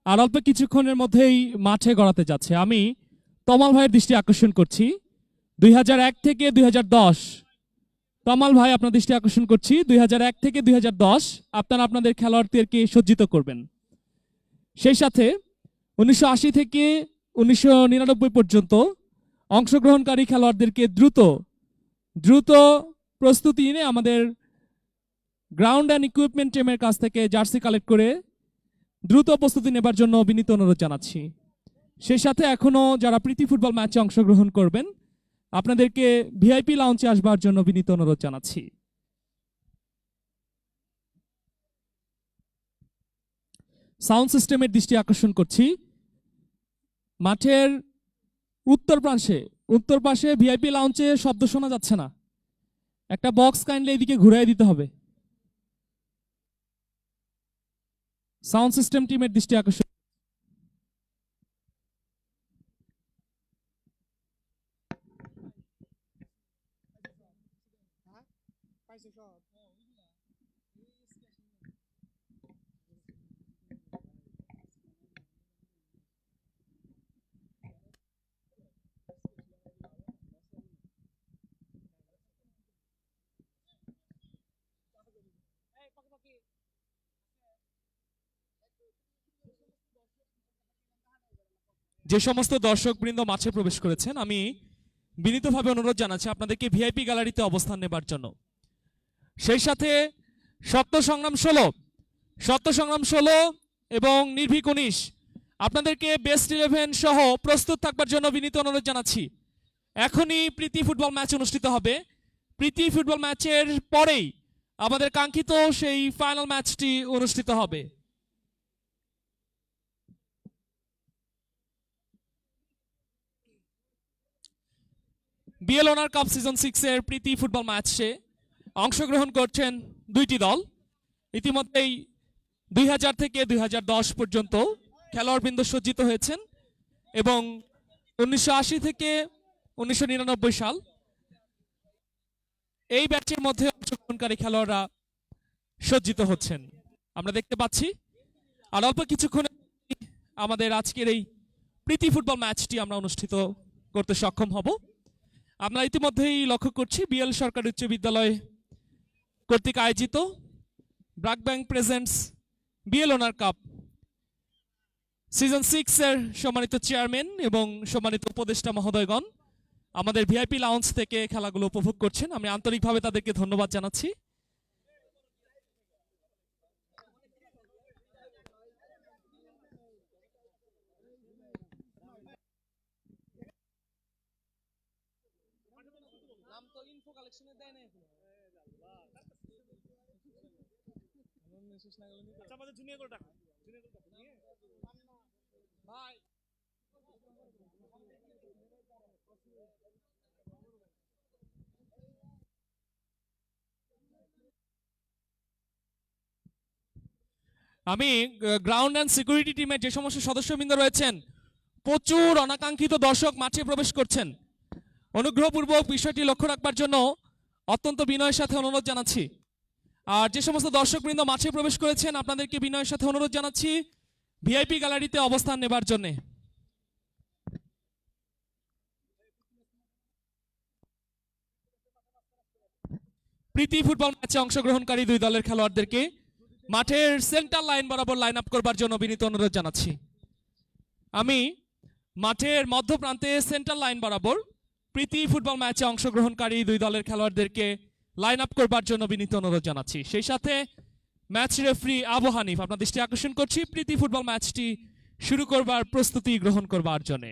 আর অল্প কিছুক্ষণের মধ্যেই মাঠে গড়াতে যাচ্ছে। আমি তমাল ভাইয়ের দৃষ্টি আকর্ষণ করছি। 2001 থেকে 2010, তমাল ভাই আপনার দৃষ্টি আকর্ষণ করছি। 2001 থেকে 2010 আপনারা আপনাদের খেলোয়াড়দেরকে সজ্জিত করবেন। সেই সাথে 1980 থেকে 1999 পর্যন্ত অংশগ্রহণকারী খেলোয়াড়দেরকে দ্রুত প্রস্তুতি নিয়ে আমাদের গ্রাউন্ড অ্যান্ড ইকুইপমেন্ট টিমের কাছ থেকে জার্সি কালেক্ট করে দ্রুত প্রস্তুতি নেবার জন্য বিনীত অনুরোধ জানাচ্ছি। সেই সাথে এখনো যারা প্রীতি ফুটবল ম্যাচে অংশগ্রহণ করবেন আপনাদেরকে ভিআইপি লাউঞ্জে আসবার জন্য বিনীত অনুরোধ জানাচ্ছি। সাউন্ড সিস্টেমের দৃষ্টি আকর্ষণ করছি। মাঠের উত্তর পাশে ভিআইপি লাউঞ্জে শব্দ শোনা যাচ্ছে না। একটা বক্স কাইন্ডলি এদিকে ঘুরাই দিতে হবে। সাউন্ড সিস্টেম টিমের দৃষ্টি আকর্ষণ। যে সমস্ত দর্শকবৃন্দ মাঠে প্রবেশ করেছেন আমি বিনীতভাবে অনুরোধ জানাচ্ছি আপনাদেরকে ভিআইপি গ্যালারিতে অবস্থান নেবার জন্য। সেই সাথে সত্য সংগ্রাম 16 এবং নির্ভীক 19 আপনাদেরকে বেস্ট 11 সহ প্রস্তুত থাকবার জন্য বিনীত অনুরোধ জানাচ্ছি। এখনই প্রীতি ফুটবল ম্যাচ অনুষ্ঠিত হবে। প্রীতি ফুটবল ম্যাচের পরেই আমাদের কাঙ্ক্ষিত সেই ফাইনাল ম্যাচটি অনুষ্ঠিত হবে। বিএল অনার কাপ সিজন 6 এর প্রীতি ফুটবল ম্যাচে অংশগ্রহণ করছেন দুইটি দল। ইতিমধ্যেই 2000 থেকে 2010 পর্যন্ত খেলোয়াড়বৃন্দ সজ্জিত হয়েছেন এবং 1980 থেকে 1999 সাল এই ব্যাচের মধ্যে অংশগ্রহণকারী খেলোয়াড়রা সজ্জিত হচ্ছেন আমরা দেখতে পাচ্ছি। আর অল্প কিছুক্ষণ আমাদের আজকের এই প্রীতি ফুটবল ম্যাচটি আমরা অনুষ্ঠিত করতে সক্ষম হব। আমরা ইতিমধ্যেই লক্ষ্য করছি বিএল সরকারি উচ্চ বিদ্যালয় কর্তৃক আয়োজিত BRAC bank presents BL honour cup season 6 এর সম্মানিত চেয়ারম্যান এবং সম্মানিত উপদেষ্টা মহোদয়গণ আমাদের ভিআইপি লাউঞ্জ থেকে খেলাগুলো উপভোগ করছেন। আমি আন্তরিকভাবে তাদেরকে ধন্যবাদ জানাচ্ছি। আচ্ছা, আমাদের জুনিয়র গোল ডাকো, জুনিয়র গোল ডাকো, নিয়ে ভাই আমি গ্রাউন্ড অ্যান্ড সিকিউরিটি টিমের যে সমস্ত সদস্যবৃন্দ রয়েছেন, প্রচুর অনাকাঙ্ক্ষিত দর্শক মাঠে প্রবেশ করছেন। অনুগ্রহপূর্বক বিষয়টি লক্ষ্য রাখবার জন্য অত্যন্ত বিনয়ের সাথে অনুরোধ জানাচ্ছি। আর যে সমস্ত দর্শকবৃন্দ মাঠে প্রবেশ করেছেন, আপনাদেরকে বিনয়ের সাথে অনুরোধ জানাচ্ছি ভিআইপি গ্যালারিতে অবস্থান নেবার জন্যে। প্রীতি ফুটবল ম্যাচে অংশগ্রহণকারী দুই দলের খেলোয়াড়দেরকে মাঠের সেন্টার লাইন বরাবর লাইন আপ করবার জন্য বিনীত অনুরোধ জানাচ্ছি। আমি মাঠের মধ্যপ্রান্তে সেন্টার লাইন বরাবর প্রীতি ফুটবল ম্যাচে অংশগ্রহণকারী দুই দলের খেলোয়াড়দেরকে লাইন আপ করবার জন্য বিনীত অনুরোধ জানাচ্ছি। সেই সাথে ম্যাচ রেফারি আবু হানিফ, আপনার দৃষ্টি আকর্ষণ করছি প্রীতি ফুটবল ম্যাচটি শুরু করবার প্রস্তুতি গ্রহণ করবার জন্য।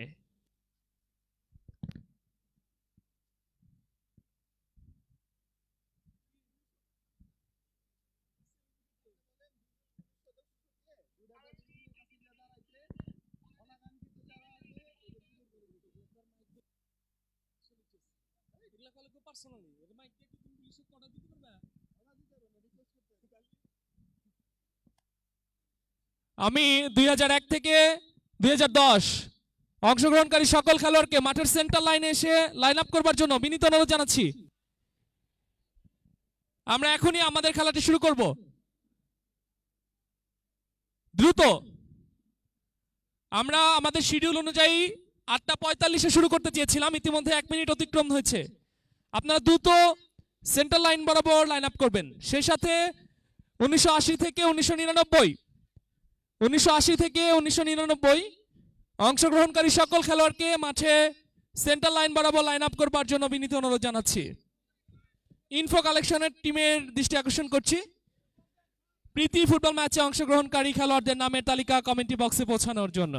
আমি 2001 থেকে 2010 অংশগ্রহণকারী সকল খেলোয়াড়কে মাঠের সেন্টার লাইনে এসে লাইন আপ করবার জন্য বিনীত অনুরোধ জানাচ্ছি। আমরা এখনই আমাদের খেলাটি শুরু করব। দ্রুত আমরা আমাদের শিডিউল অনুযায়ী 8:45-এ শুরু করতে চেয়েছিলাম, ইতিমধ্যে 1 মিনিট অতিক্রম হয়েছে। আপনারা দ্রুত সেন্টার লাইন বরাবর লাইন আপ করবেন। সেই সাথে 1980 থেকে 1999 অংশগ্রহণকারী সকল খেলোয়াড়কে মাঠে সেন্টার লাইন বরাবর লাইন আপ করবার জন্য বিনীত অনুরোধ জানাচ্ছি। ইনফো কালেকশনের টিমের দৃষ্টি আকর্ষণ করছি প্রীতি ফুটবল ম্যাচে অংশগ্রহণকারী খেলোয়াড়দের নামের তালিকা কমেন্ট্রি বক্সে পৌঁছানোর জন্য।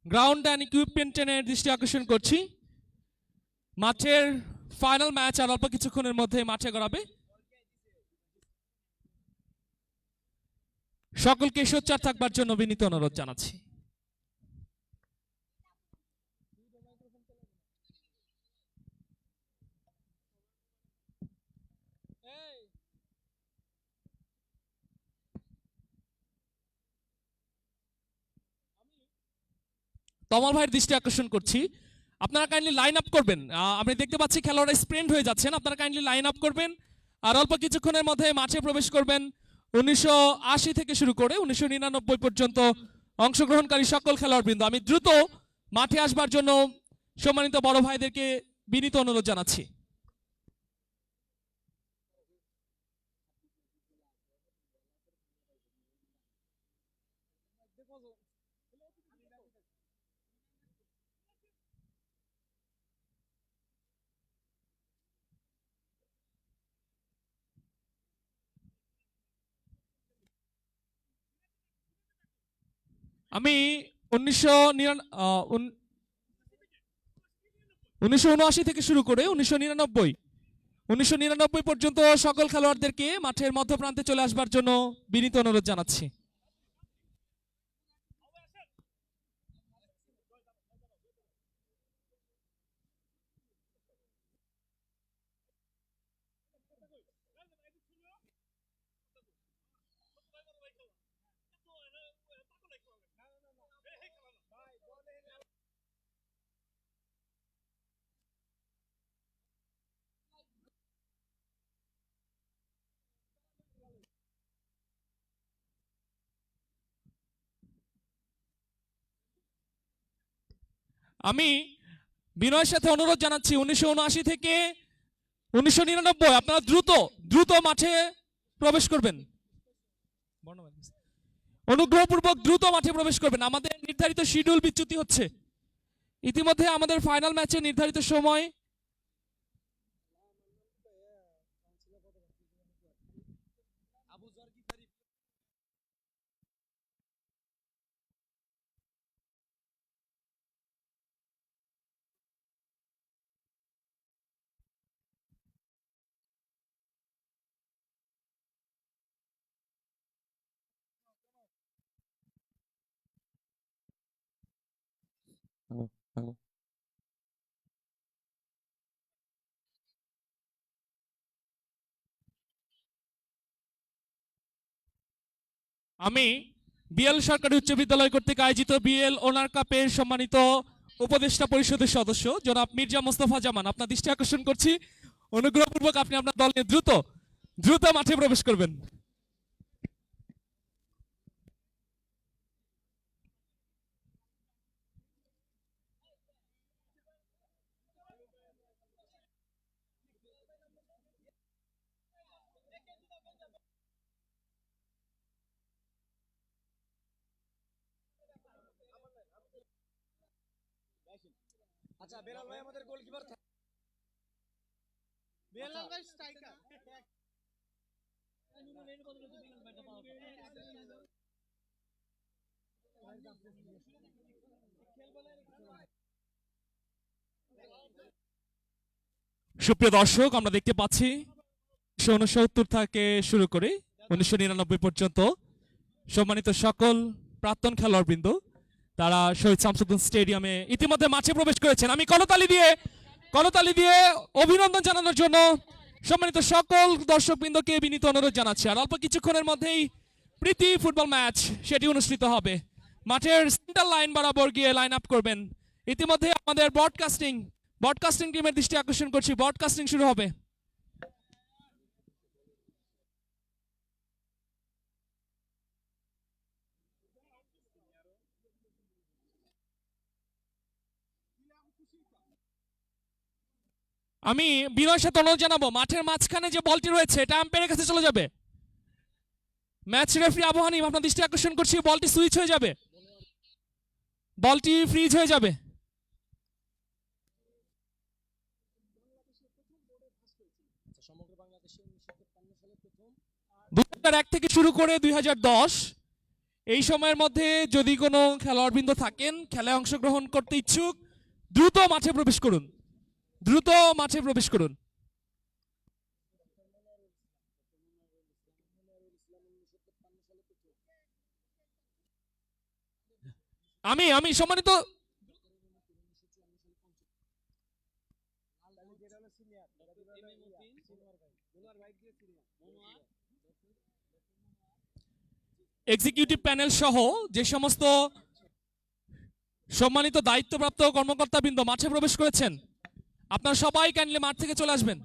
গ্রাউন্ড অ্যান্ড ইকুইপমেন্টের দৃষ্টি আকর্ষণ করছি মাঠের ফাইনাল ম্যাচ আর অল্প কিছুক্ষণের মধ্যে মাঠে গড়াবে। সকলকে সোচ্চার থাকবার জন্য বিনীত অনুরোধ জানাচ্ছি। তমাল ভাইয়ের দৃষ্টি আকর্ষণ করছি, আপনারা কাইন্ডলি লাইন আপ করবেন। আমি দেখতে পাচ্ছি খেলোয়াড়রা স্প্রিন্ট হয়ে যাচ্ছেন, আপনারা কাইন্ডলি লাইন আপ করবেন আর অল্প কিছুক্ষণের মধ্যে মাঠে প্রবেশ করবেন। 1980 থেকে শুরু করে 1999 পর্যন্ত অংশগ্রহণকারী সকল খেলোয়াড়বৃন্দ, আমি দ্রুত মাঠে আসবার জন্য সম্মানিত বড় ভাইদেরকে বিনীত অনুরোধ জানাচ্ছি। আমি 1979 থেকে শুরু করে 1999 পর্যন্ত সকল খেলোয়াড়দেরকে মাঠের মধ্যপ্রান্তে চলে আসবার জন্য বিনীত অনুরোধ জানাচ্ছি। আমি বিনয়ের সাথে অনুরোধ জানাচ্ছি 1979 থেকে 1999 আপনারা দ্রুত দ্রুত মাঠে প্রবেশ করবেন, অনুগ্রহপূর্বক দ্রুত মাঠে প্রবেশ করবেন। আমাদের নির্ধারিত শিডিউল বিচ্যুতি হচ্ছে। ইতিমধ্যে আমাদের ফাইনাল ম্যাচে নির্ধারিত সময় আমি বিএল সরকারি উচ্চ বিদ্যালয় কর্তৃক আয়োজিত বিএল ওনার কাপের সম্মানিত উপদেষ্টা পরিষদের সদস্য জনাব মির্জা মোস্তফা জামান আপনার দৃষ্টি আকর্ষণ করছি, অনুগ্রহপূর্বক আপনি আপনার দল নিয়ে দ্রুত দ্রুত মাঠে প্রবেশ করবেন। আচ্ছা বেলাল ভাই আমাদের গোলকিপার বেলাল ভাই স্ট্রাইকার। সুপ্রিয় দর্শক, আমরা দেখতে পাচ্ছি 1969 থেকে শুরু করে 1999 পর্যন্ত সম্মানিত সকল প্রাক্তন খেলোয়াড়বৃন্দ তারা শহীদ শামসুদ্দিন স্টেডিয়ামে ইতিমধ্যে মাঠে প্রবেশ করেছেন। আমি করতালি দিয়ে অভিনন্দন জানানোর জন্য সম্মানিত সকল দর্শকবৃন্দকে বিনীত অনুরোধ জানাচ্ছি। আর অল্প কিছুক্ষণের মধ্যেই প্রীতি ফুটবল ম্যাচ সেটি অনুষ্ঠিত হবে। মাঠের সেন্টার লাইন বরাবর গিয়ে লাইন আপ করবেন। ইতিমধ্যে আমাদের ব্রডকাস্টিং টিমের দৃষ্টি আকর্ষণ করছি, ব্রডকাস্টিং শুরু হবে। আমি বিনয়ের সাথে অনুরোধ জানাবো, মাঠের মাঝখানে যে বলটি রয়েছে এটা আম্পায়ারের কাছে চলে যাবে। ম্যাচ রেফারি আবু হানিফ আপনার দৃষ্টি আকর্ষণ করছি, বলটি সুইচ হয়ে যাবে, বলটি ফ্রিজ হয়ে যাবে। 2001 থেকে শুরু করে 2010 এই সময়ের মধ্যে যদি কোনো খেলোয়াড়বৃন্দ থাকেন খেলায় অংশগ্রহণ করতে ইচ্ছুক, দ্রুত মাঠে প্রবেশ করুন, দ্রুত মাঠে প্রবেশ করুন। আমি সম্মানিত এক্সিকিউটিভ প্যানেল সহ যে সমস্ত সম্মানিত দায়িত্বপ্রাপ্ত কর্মকর্তাবৃন্দ মাঠে প্রবেশ করেছেন আপনারা সবাই কাইন্ডলি মাঠ থেকে চলে আসবেন।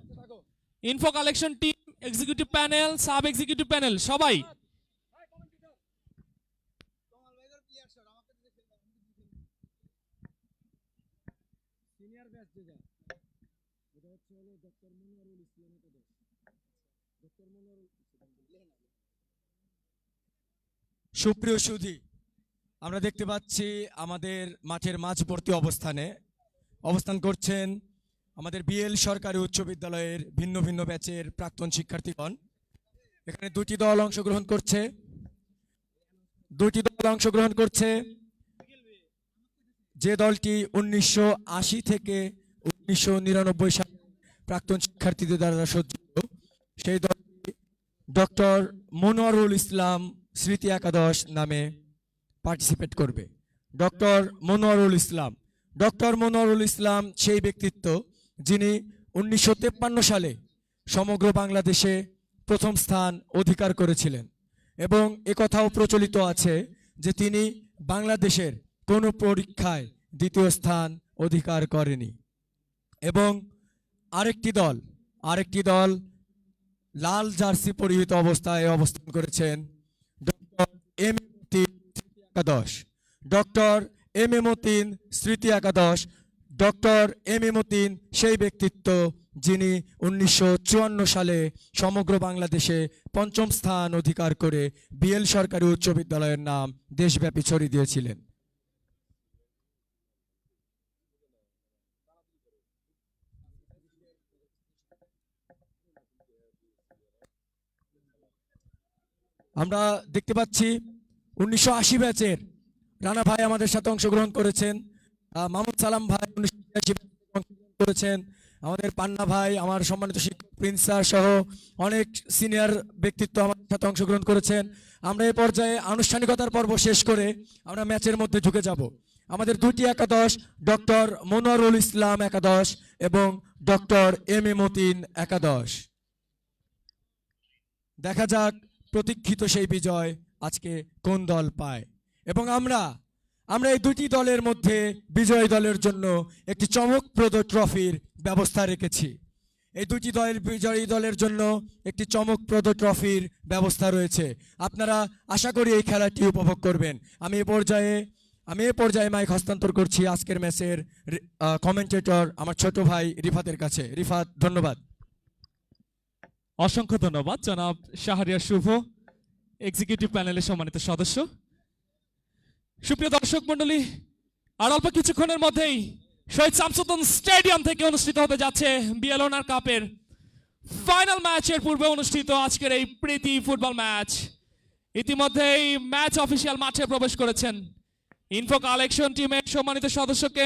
Info collection team, executive panel, sub executive panel সবাই। সুপ্রিয় সুধী, আমরা দেখতে পাচ্ছি আমাদের মাঠের মাঝবর্তী অবস্থান করছেন আমাদের বিএল সরকারি উচ্চ বিদ্যালয়ের ভিন্ন ভিন্ন ব্যাচের প্রাক্তন শিক্ষার্থীগণ। এখানে দুটি দল অংশগ্রহণ করছে। যে দলটি 1980 থেকে 1999 সালে প্রাক্তন শিক্ষার্থীদের দ্বারা সজ্জিত, সেই দলটি ডক্টর মনোয়ারুল ইসলাম স্মৃতি একাদশ নামে পার্টিসিপেট করবে। ডক্টর মনোয়ারুল ইসলাম সেই ব্যক্তিত্ব যিনি 1953 সালে সমগ্র বাংলাদেশে প্রথম স্থান অধিকার করেছিলেন এবং একথাও প্রচলিত আছে যে তিনি বাংলাদেশের কোনো পরীক্ষায় দ্বিতীয় স্থান অধিকার করেনি। এবং আরেকটি দল লাল জার্সি পরিহিত অবস্থায় অবস্থান করেছেন ডক্টর এম এ মতিন স্মৃতি একাদশ। ডক্টর এম এ মতিন সেই ব্যক্তিত্ব যিনি 1954 সালে সমগ্র বাংলাদেশে পঞ্চম স্থান অধিকার করে বিএল সরকারি উচ্চ বিদ্যালয়ের নাম দেশব্যাপী ছড়িয়ে দিয়েছিলেন। আমরা দেখতে পাচ্ছি 1980 ব্যাচের রানা ভাই আমাদের সাথে অংশগ্রহণ করেছেন, মাহমুদ সালাম ভাই 1980 করেছেন, আমাদের পান্না ভাই, আমার সম্মানিত শিক্ষক প্রিন্স স্যার সহ অনেক সিনিয়র ব্যক্তিত্ব আমাদের সাথে অংশগ্রহণ করেছেন। আমরা এই পর্যায়ে আনুষ্ঠানিকতার পর্ব শেষ করে আমরা ম্যাচের মধ্যে ঢুকে যাব। আমাদের দুটি একাদশ, ডক্টর মনোয়ারুল ইসলাম একাদশ এবং ডক্টর এম এ মতিন একাদশ। দেখা যাক প্রতীক্ষিত সেই বিজয় আজকে কোন দল পায়। এবং আমরা এই দুটি দলের মধ্যে বিজয়ী দলের জন্য একটি চমকপ্রদ ট্রফির ব্যবস্থা রেখেছি। এই দুটি দলের বিজয়ী দলের জন্য একটি চমকপ্রদ ট্রফির ব্যবস্থা রয়েছে। আপনারা আশা করি এই খেলাটি উপভোগ করবেন। আমি এ পর্যায়ে মাইক হস্তান্তর করছি আজকের ম্যাচের কমেন্টেটর আমার ছোট ভাই রিফাতের কাছে। রিফাত, ধন্যবাদ। অসংখ্য ধন্যবাদ জনাব শাহরিয়ার শুভ, এক্সিকিউটিভ প্যানেলের সম্মানিত সদস্য। সুপ্রিয় দর্শক মণ্ডলী, আর অল্প কিছুক্ষণের মধ্যেই শহীদ শামসুদ্দিন স্টেডিয়াম থেকে অনুষ্ঠিত হতে যাচ্ছে বিএল ওনার কাপের ফাইনাল ম্যাচের পূর্বে অনুষ্ঠিত আজকের এই প্রীতি ফুটবল ম্যাচ। ইতিমধ্যেই ম্যাচ অফিসিয়াল মাঠে প্রবেশ করেছেন ইনফো কালেকশন টিমের সম্মানিত সদস্যকে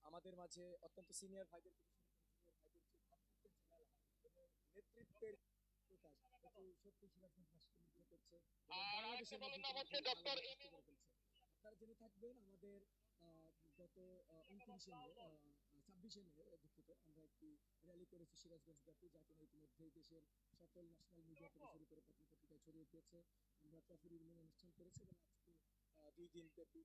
আমাদের মাঝে অত্যন্ত সিনিয়র ভাইদের নেতৃত্বের প্রকাশ সত্যি সিরাজগঞ্জবাসীকে মুগ্ধ করছে এবং বাংলাদেশের মধ্যে আপনারা জেনে থাকবেন আমাদের গত 29শে মে 26শে মে দুঃখিত আমরা একটি র্যালি করেছি সিরাজগঞ্জ ব্যাপী, যা কিনা ইতিমধ্যেই দেশের সকল ন্যাশনাল মিডিয়া থেকে শুরু করে পত্রিকায় ছড়িয়ে গিয়েছে। আমরা ট্রফি রিভিলিং অনুষ্ঠান করেছি এবং আজকে 2 দিন ব্যাপী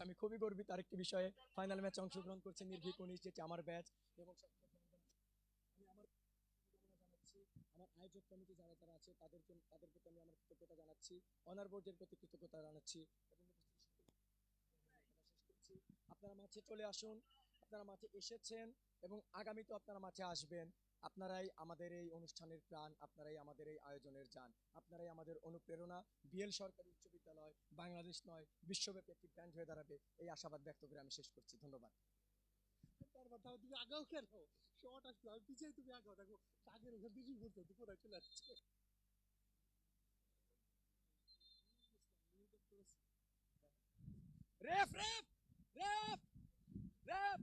আমি খুবই গর্বিত আরেকটি বিষয়ে ফাইনাল ম্যাচে অংশগ্রহণ করছে নির্ভীক 19, যেটি আমার ব্যাচ এবং আমি আমার জানাচ্ছি আমার আয়োজক কমিটি যারা আছে তাদের প্রতি আমি আমার কৃতজ্ঞতা জানাচ্ছি, অনার বোর্ডের প্রতি কৃতজ্ঞতা জানাচ্ছি এবং আপনারা মাঠে চলে আসুন, আপনারা মাঠে এসেছেন এবং আগামীতে আপনারা মাঠে আসবেন। আপনারাই আমাদের এই অনুষ্ঠানের প্রাণ, আপনারাই আমাদের এই আয়োজনের জান, আপনারাই আমাদের অনুপ্রেরণা। বিএল সরকারি উচ্চ বিদ্যালয় বাংলাদেশ নয় বিশ্বব্যাপী একটি ব্র্যান্ড হয়ে দাঁড়াবে, এই আশাবাদ ব্যক্ত করে আমি শেষ করছি। ধন্যবাদ। তুমি আগাও কেন শর্ট আসলো আমি পিছিয়ে, তুমি আগাও দেখো আগের ওখান থেকেই বলতো তুই কোথায় চলে আসছে। রেফ রেফ রেফ রেফ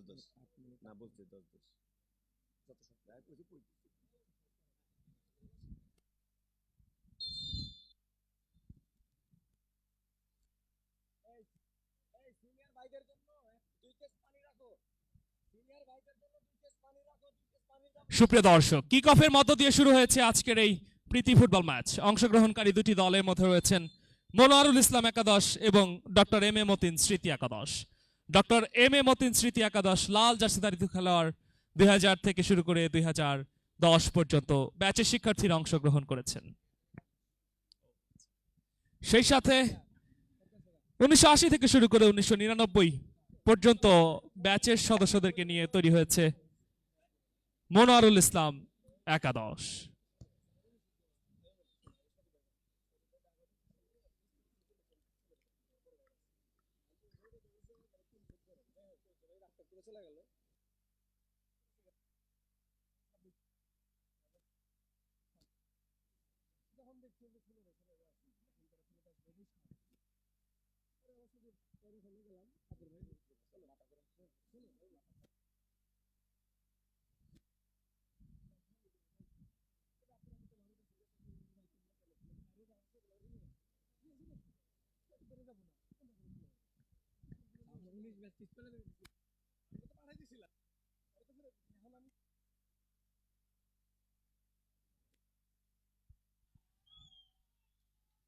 দশ না বলছে 10 যত সপ্তাহ সিনিয়র ভাইদের জন্য 2 কেস পানি রাখো, সিনিয়র ভাইদের জন্য 2 কেস পানি রাখো, 2 কেস পানি রাখো। সুপ্রিয় দর্শক, কিক অফের মধ্য দিয়ে শুরু হয়েছে আজকের এই প্রীতি ফুটবল ম্যাচ। অংশগ্রহণকারী দুটি দলের মধ্যে রয়েছেন মনোয়ারুল ইসলাম একাদশ এবং ডক্টর এম এ মতিন স্মৃতি একাদশ। ডক্টর এম এ মতিন স্মৃতি একাদশ লাল জার্সিধারিত খেলোয়াড় 2000 থেকে শুরু করে 2010 পর্যন্ত ব্যাচের শিক্ষার্থীরা অংশগ্রহণ করেছেন। সেই সাথে 1980 থেকে শুরু করে 1999 পর্যন্ত ব্যাচের সদস্যদেরকে নিয়ে তৈরি হয়েছে মনোয়ারুল ইসলাম একাদশ।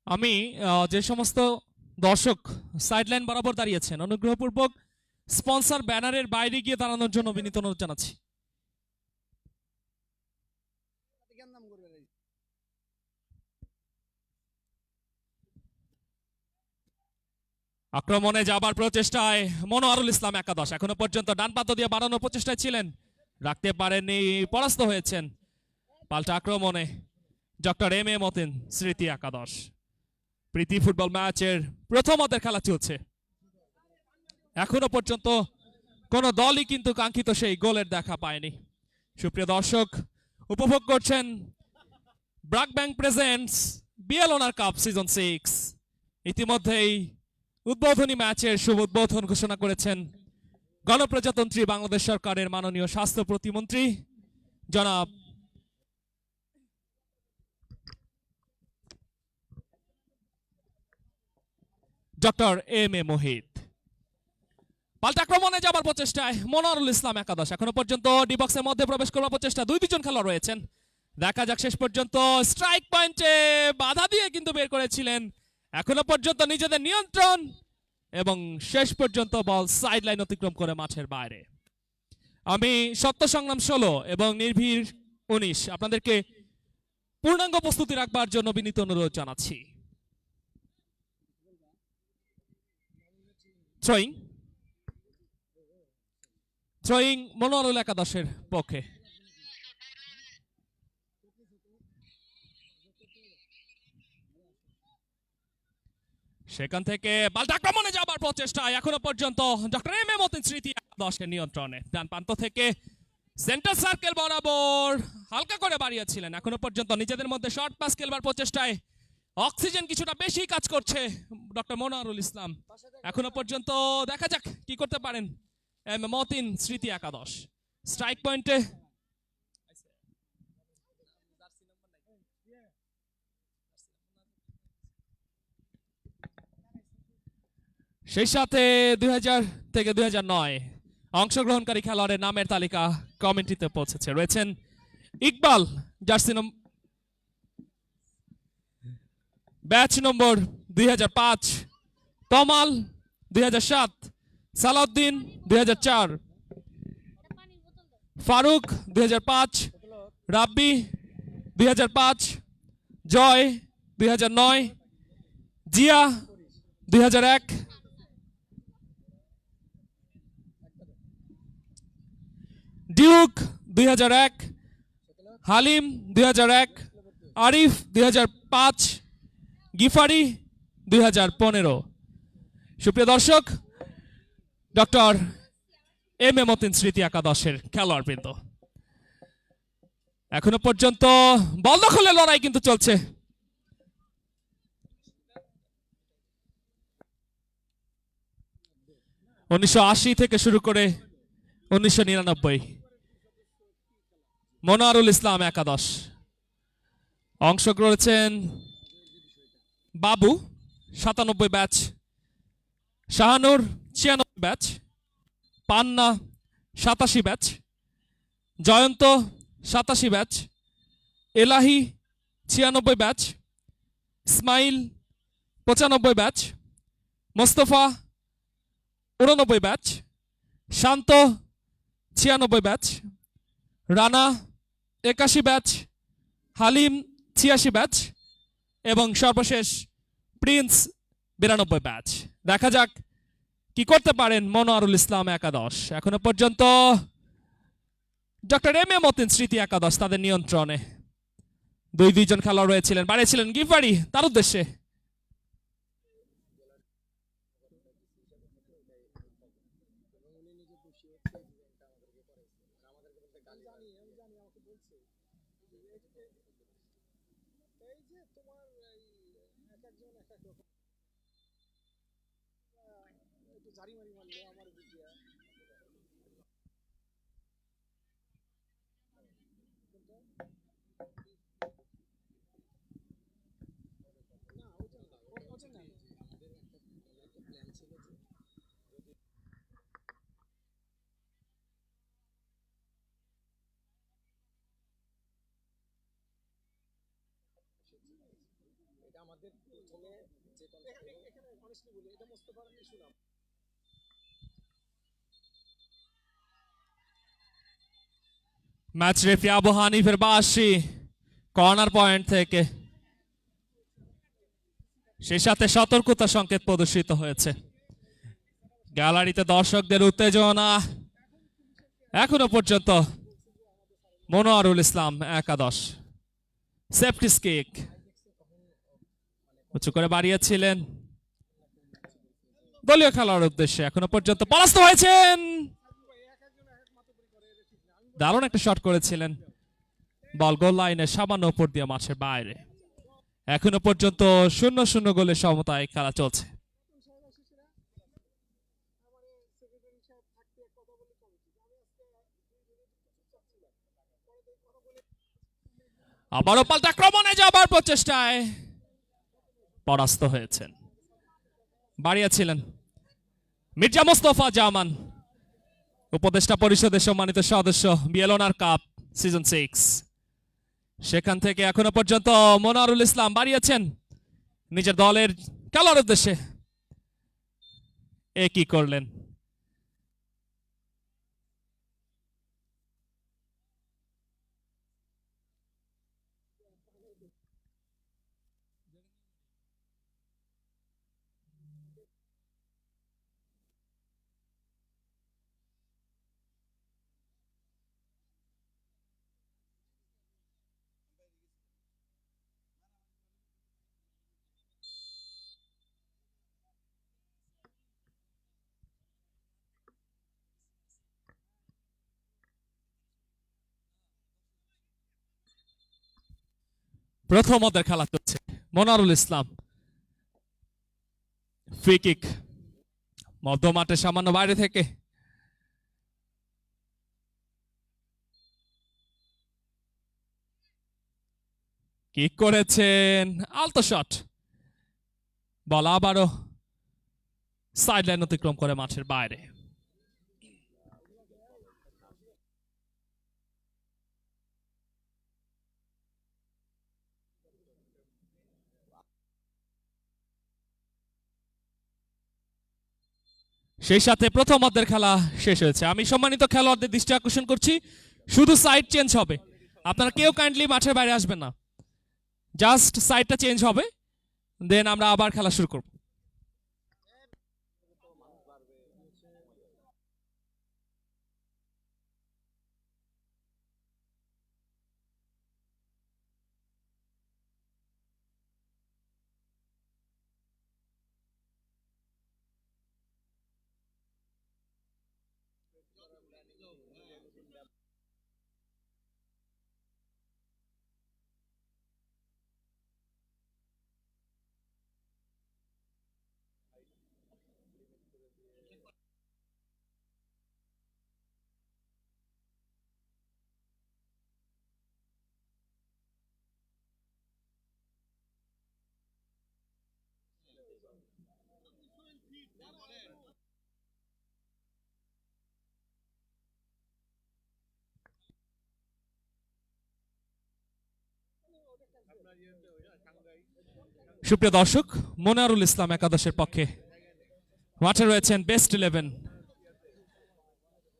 আমি যে সমস্ত দর্শক সাইডলাইন বরাবর দাঁড়িয়েছেন অনুগ্রহপূর্বক স্পন্সর ব্যানারের বাইরে গিয়ে দাঁড়ানোর জন্য বিনীত অনুরোধ জানাচ্ছি। আক্রমণে যাবার প্রচেষ্টায় মনোয়ারুল ইসলাম একাদশ এখনো পর্যন্ত ডান পাতা দিয়ে বাড়ানোর প্রচেষ্টায় ছিলেন, রাখতে পারেননি, পরাস্ত হয়েছেন। পাল্টা আক্রমণে ডক্টর এম এ মতিন স্মৃতি একাদশ। প্রীতি ফুটবল ম্যাচের প্রথম অর্ধের খেলা চলছে, এখনো পর্যন্ত কোন দলই কিন্তু কাঙ্ক্ষিত সেই গোলের দেখা পায়নি। সুপ্রিয় দর্শক, উপভোগ করছেন BRAC bank presents BL owner cup season 6। ইতিমধ্যেই উদ্বোধনী ম্যাচের শুভ উদ্বোধন ঘোষণা করেছেন গণপ্রজাতন্ত্রী বাংলাদেশ সরকারের মাননীয় স্বাস্থ্য প্রতিমন্ত্রী জনাব ডক্টর এম এ মোহিত। পাল্টা আক্রমণে যাবার প্রচেষ্টায় মনোয়ারুল ইসলাম একাদশ এখনো পর্যন্ত ডি বক্সের মধ্যে প্রবেশ করার প্রচেষ্টা, দুজন খেলোয়াড় রয়েছেন। দেখা যাক শেষ পর্যন্ত স্ট্রাইক পয়েন্টে বাধা দিয়ে কিন্তু বের করেছিলেন, এখনো পর্যন্ত নিজেদের নিয়ন্ত্রণ, এবং শেষ পর্যন্ত বল সাইড লাইন অতিক্রম করে মাঠের বাইরে। আমি সত্য সংগ্রাম 16 এবং নির্ভীর 19 আপনাদেরকে পূর্ণাঙ্গ প্রস্তুতি রাখবার জন্য বিনীত অনুরোধ জানাচ্ছি। থ্রোয়িং মনোয়ারুল একাদশের পক্ষে। সেখান থেকে পাল্টা আক্রমণে যাবার প্রচেষ্টা, এখনো পর্যন্ত ডক্টর এম এ মতিন স্মৃতি একাদশের নিয়ন্ত্রণে। ডান প্রান্ত থেকে সেন্টার সার্কেল বরাবর হালকা করে বাড়িয়েছিলেন, এখনো পর্যন্ত নিজেদের মধ্যে শর্ট পাস খেলবার প্রচেষ্টায় অক্সিজেন কিছুটা বেশি কাজ করছে ডক্টর মনোয়ারুল ইসলাম। এখনো পর্যন্ত দেখা যাক কি করতে পারেন এম এ মতিন স্মৃতি একাদশ। স্ট্রাইক পয়েন্টে সেই সাথে 2000 থেকে 2009 অংশগ্রহণকারী খেলোয়াড়ের নামের তালিকা কমেন্ট্রিতে পৌঁছেছে। রয়েছেন ইকবাল, জার্সি ব্যাচ নম্বর 2005, তমাল 2007, সালাউদ্দিন 2004, ফারুক 2005, রাব্বি 2005, জয় 2009, জিয়া 2001, ডিউক 2001, হালিম 2001, আরিফ 2005, গিফারি 2015। সুপ্রিয় দর্শক, ডক্টর এম এ মতিন স্মৃতি একাদশের খেলোয়াড় বৃন্দ এখনো পর্যন্ত বল দখলের লড়াই কিন্তু চলছে। '80 থেকে শুরু করে 1999 মনোয়ারুল ইসলাম একাদশ অংশ করেছেন Babu 97 batch, Shahanur 96 batch, Panna 87 batch, Jayanta 87 batch, Elahi 96 batch, Ismail 95 batch, Mostafa 89 batch, Shanta 96 batch, Rana 81 batch, Halim 86 batch এবং সর্বশেষ প্রিন্স 92 ব্যাচ। দেখা যাক কি করতে পারেন মনোয়ারুল ইসলাম একাদশ। এখনো পর্যন্ত ডক্টর এম এ মতিন স্মৃতি একাদশ তাদের নিয়ন্ত্রণে। দুজন খেলোয়াড় রয়েছিলেন, বাড়িয়েছিলেন গিফারি তার উদ্দেশ্যে। এটা আমাদের প্রথমে যে এখানে অনেস্টলি বলি, এটা মোস্তফার ইস্যু না। ম্যাচ রেফারি আবু হানিফের বাঁশি কর্নার পয়েন্ট থেকে, সেই সাথে সতর্কতা সংকেত প্রদর্শিত হয়েছে। গ্যালারিতে দর্শকদের উত্তেজনা, এখনো পর্যন্ত মনোয়ারুল ইসলাম একাদশ। সেফটি কিক উঁচু করে বাড়িয়েছিলেন দলীয় খেলার উদ্দেশ্যে, এখনো পর্যন্ত পরাস্ত হয়েছেন। দারুণ একটা শট করেছিলেন, বল গোল লাইনের সামান্য উপর দিয়ে মাঠের বাইরে। এখনো পর্যন্ত 0-0 গোলের সমতায় খেলা চলছে। আবারও পাল্টা আক্রমণে যাবার প্রচেষ্টায় পরাস্ত হয়েছেন। বাড়িয়েছিলেন মির্জা মোস্তফা জামান, উপদেষ্টা পরিষদের সম্মানিত সদস্য, বিএল অনার কাপ সিজন 6। সেখান থেকে এখনো পর্যন্ত মনোয়ারুল ইসলাম বাড়িয়েছেন নিজের দলের খেলার উদ্দেশ্যে। কি করলেন? প্রথম অর্ধের খেলা চলছে। মনোয়ারুল ইসলাম ফ্রি কিক মধ্য মাঠে সামান্য বাইরে থেকে, কিক করেছেন, আলতো শট, বল আবারও সাইড লাইন অতিক্রম করে মাঠের বাইরে। সেই সাথে প্রথম অর্ধের খেলা শেষ হয়েছে। আমি সম্মানিত খেলোয়াড়দের দৃষ্টি আকর্ষণ করছি, শুধু সাইড চেঞ্জ হবে, আপনারা কেউ কাইন্ডলি মাঠের বাইরে আসবেন না, জাস্ট সাইডটা চেঞ্জ হবে, দেন আমরা আবার খেলা শুরু করব। সুপ্রিয় দর্শক, মনোয়ারুল ইসলাম একাদশের পক্ষে মাঠে রয়েছেন বেস্ট 11।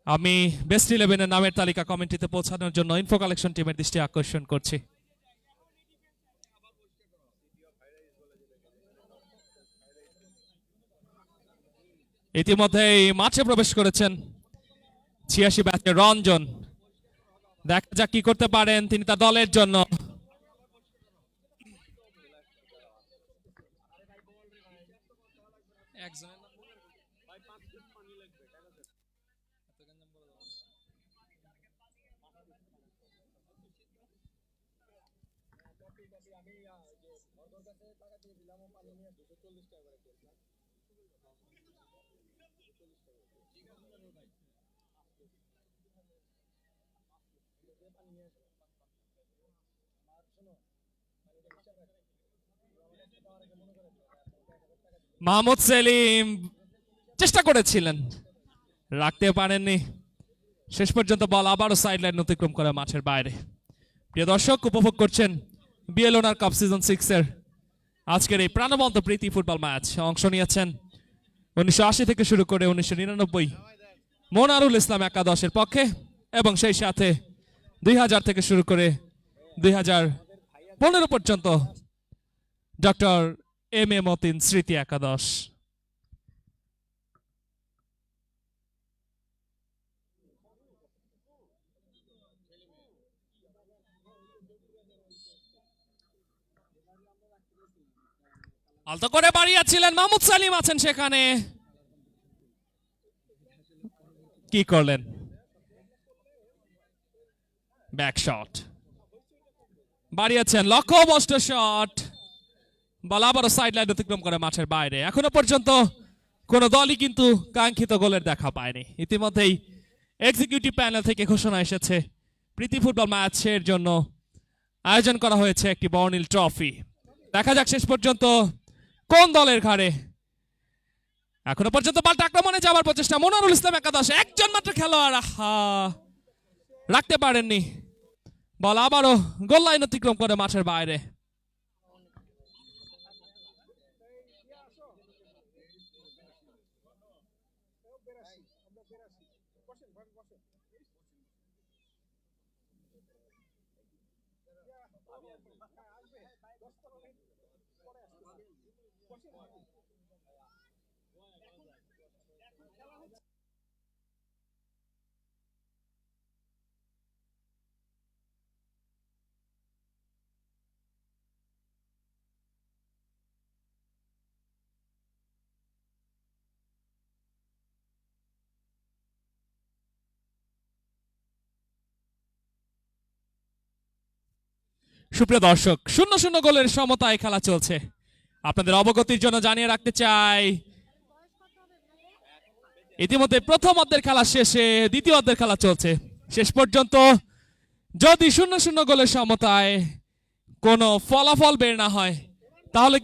আমি বেস্ট 11 এর নামের তালিকা কমেন্ট্রিতে পৌঁছানোর জন্য ইনফো কালেকশন টিমের দৃষ্টি আকর্ষণ করছি। ইতিমধ্যেই মাঠে প্রবেশ করেছেন 86 ব্যাচের রঞ্জন, দেখা যাক কি করতে পারেন তিনি তার দলের জন্য। মাহমুদ সেলিম চেষ্টা করেছিলেন, রাখতে পারেননি, শেষ পর্যন্ত বল আবারও সাইড লাইন অতিক্রম করে মাঠের বাইরে। প্রিয় দর্শক, উপভোগ করছেন বিএল ওনার কাপ সিজন 6 এর আজকের এই প্রাণবন্ত প্রীতি ফুটবল ম্যাচ। অংশ নিয়েছেন 1980 থেকে শুরু করে 1999 মনোয়ারুল ইসলাম একাদশের পক্ষে এবং সেই সাথে 2000 থেকে শুরু করে 2015 পর্যন্ত ডক্টর এম এ মতিন স্মৃতি একাদশ। আলতো করে বাড়িয়েছিলেন, মাহমুদ সালিম আছেন সেখানে, কি করলেন? ব্যাক শট বাড়িয়েছেন, লক্ষ্যভ্রষ্ট শট, বল আবারও সাইড লাইন অতিক্রম করে মাঠের বাইরে। এখনো পর্যন্ত কোন দলই কিন্তু কাঙ্ক্ষিত গোলের দেখা পায়নি। ইতিমধ্যেই এক্সিকিউটিভ প্যানেল থেকে ঘোষণা এসেছে প্রীতি ফুটবল ম্যাচের জন্য আয়োজন করা হয়েছে একটি বর্ণিল ট্রফি। দেখা যাক শেষ পর্যন্ত কোন দলের ঘাড়ে। এখনো পর্যন্ত পাল্টা আক্রমণে যাওয়ার প্রচেষ্টা, মনিরুল ইসলাম একাদশ, একজন মাত্র খেলোয়াড় রাখতে পারেননি, বল আবারও গোল লাইন অতিক্রম করে মাঠের বাইরে। সুপ্রিয় দর্শক, 0-0 গোলের সমতায় খেলা চলছে। আপনাদের অবগতির জন্য জানিয়ে রাখতে চাই, ইতিমধ্যে প্রথম অর্ধের খেলা শেষে দ্বিতীয় অর্ধের খেলা চলছে। শেষ পর্যন্ত যদি 0-0 গোলের সমতায় কোনো ফলাফল বের না হয়, তাহলে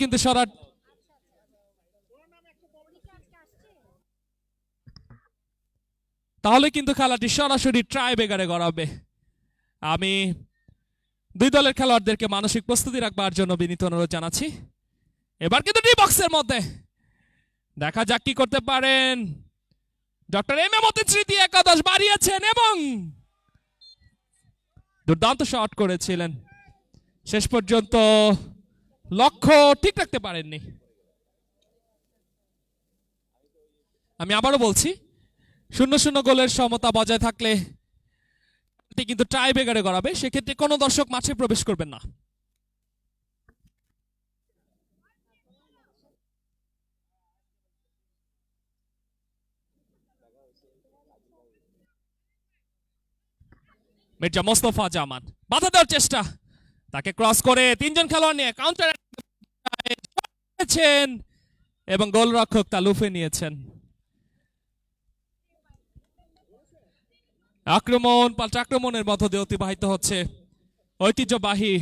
কিন্তু খেলাটি সরাসরি ট্রাই বেগারে গড়াবে। আমি দুই দলের খেলোয়াড়দেরকে মানসিক প্রস্তুতি রাখবার জন্য বিনীত অনুরোধ জানাচ্ছি। এবার কিন্তু ডি বক্সের মধ্যে, দেখা যাক কি করতে পারেন। ডক্টর এম এ মতিন স্মৃতি একাদশ বাড়িয়েছেন এবং দুর্দান্ত শট করেছিলেন, শেষ পর্যন্ত লক্ষ্য ঠিক রাখতে পারেননি। আমি আবারও বলছি, 0-0 গোলের সমতা বজায় থাকলে কিন্তু টাই ব্রেকারে গড়াবে, সেক্ষেত্রে কোনো দর্শক মাঠে প্রবেশ করবেন না। মির্জা মোস্তফা জামান বাধা দেওয়ার চেষ্টা, তাকে ক্রস করে তিনজন খেলোয়াড় নিয়ে কাউন্টার এবং গোলরক্ষক তা লুফে নিয়েছেন। আক্রমণ পাল্টা আক্রমণের মধ্য দিয়ে অতিবাহিত হচ্ছে ঐতিহ্যবাহী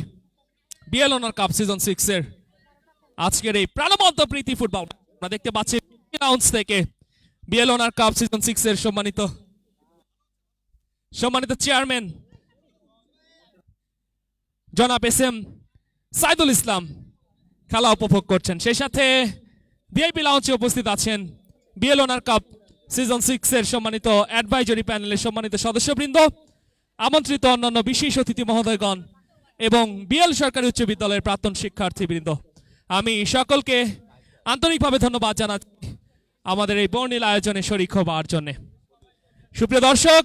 বিএল অনার কাপ সিজন 6 এর আজকের এই প্রাণবন্ত প্রীতি ফুটবল। আমরা দেখতে পাচ্ছি রাউন্ডস থেকে বিএল অনার কাপ সিজন 6 এর সম্মানিত চেয়ারম্যান জনাব এস এম সাইদুল ইসলাম খেলা উপভোগ করছেন। সেই সাথে ভিআইপি লাউঞ্জে উপস্থিত আছেন বিএল অনার কাপ সিজন 6 এর সম্মানিত অ্যাডভাইজরি প্যানেলের সম্মানিত সদস্যবৃন্দ, আমন্ত্রিত অন্যান্য বিশেষ অতিথি মহোদয়গণ এবং বিএল সরকারি উচ্চ বিদ্যালয়ের প্রাক্তন শিক্ষার্থীবৃন্দ। আমি সকলকে আন্তরিকভাবে ধন্যবাদ জানাচ্ছি আমাদের এই বর্ণিল আয়োজনে শরীক হবার জন্য। সুপ্রিয় দর্শক,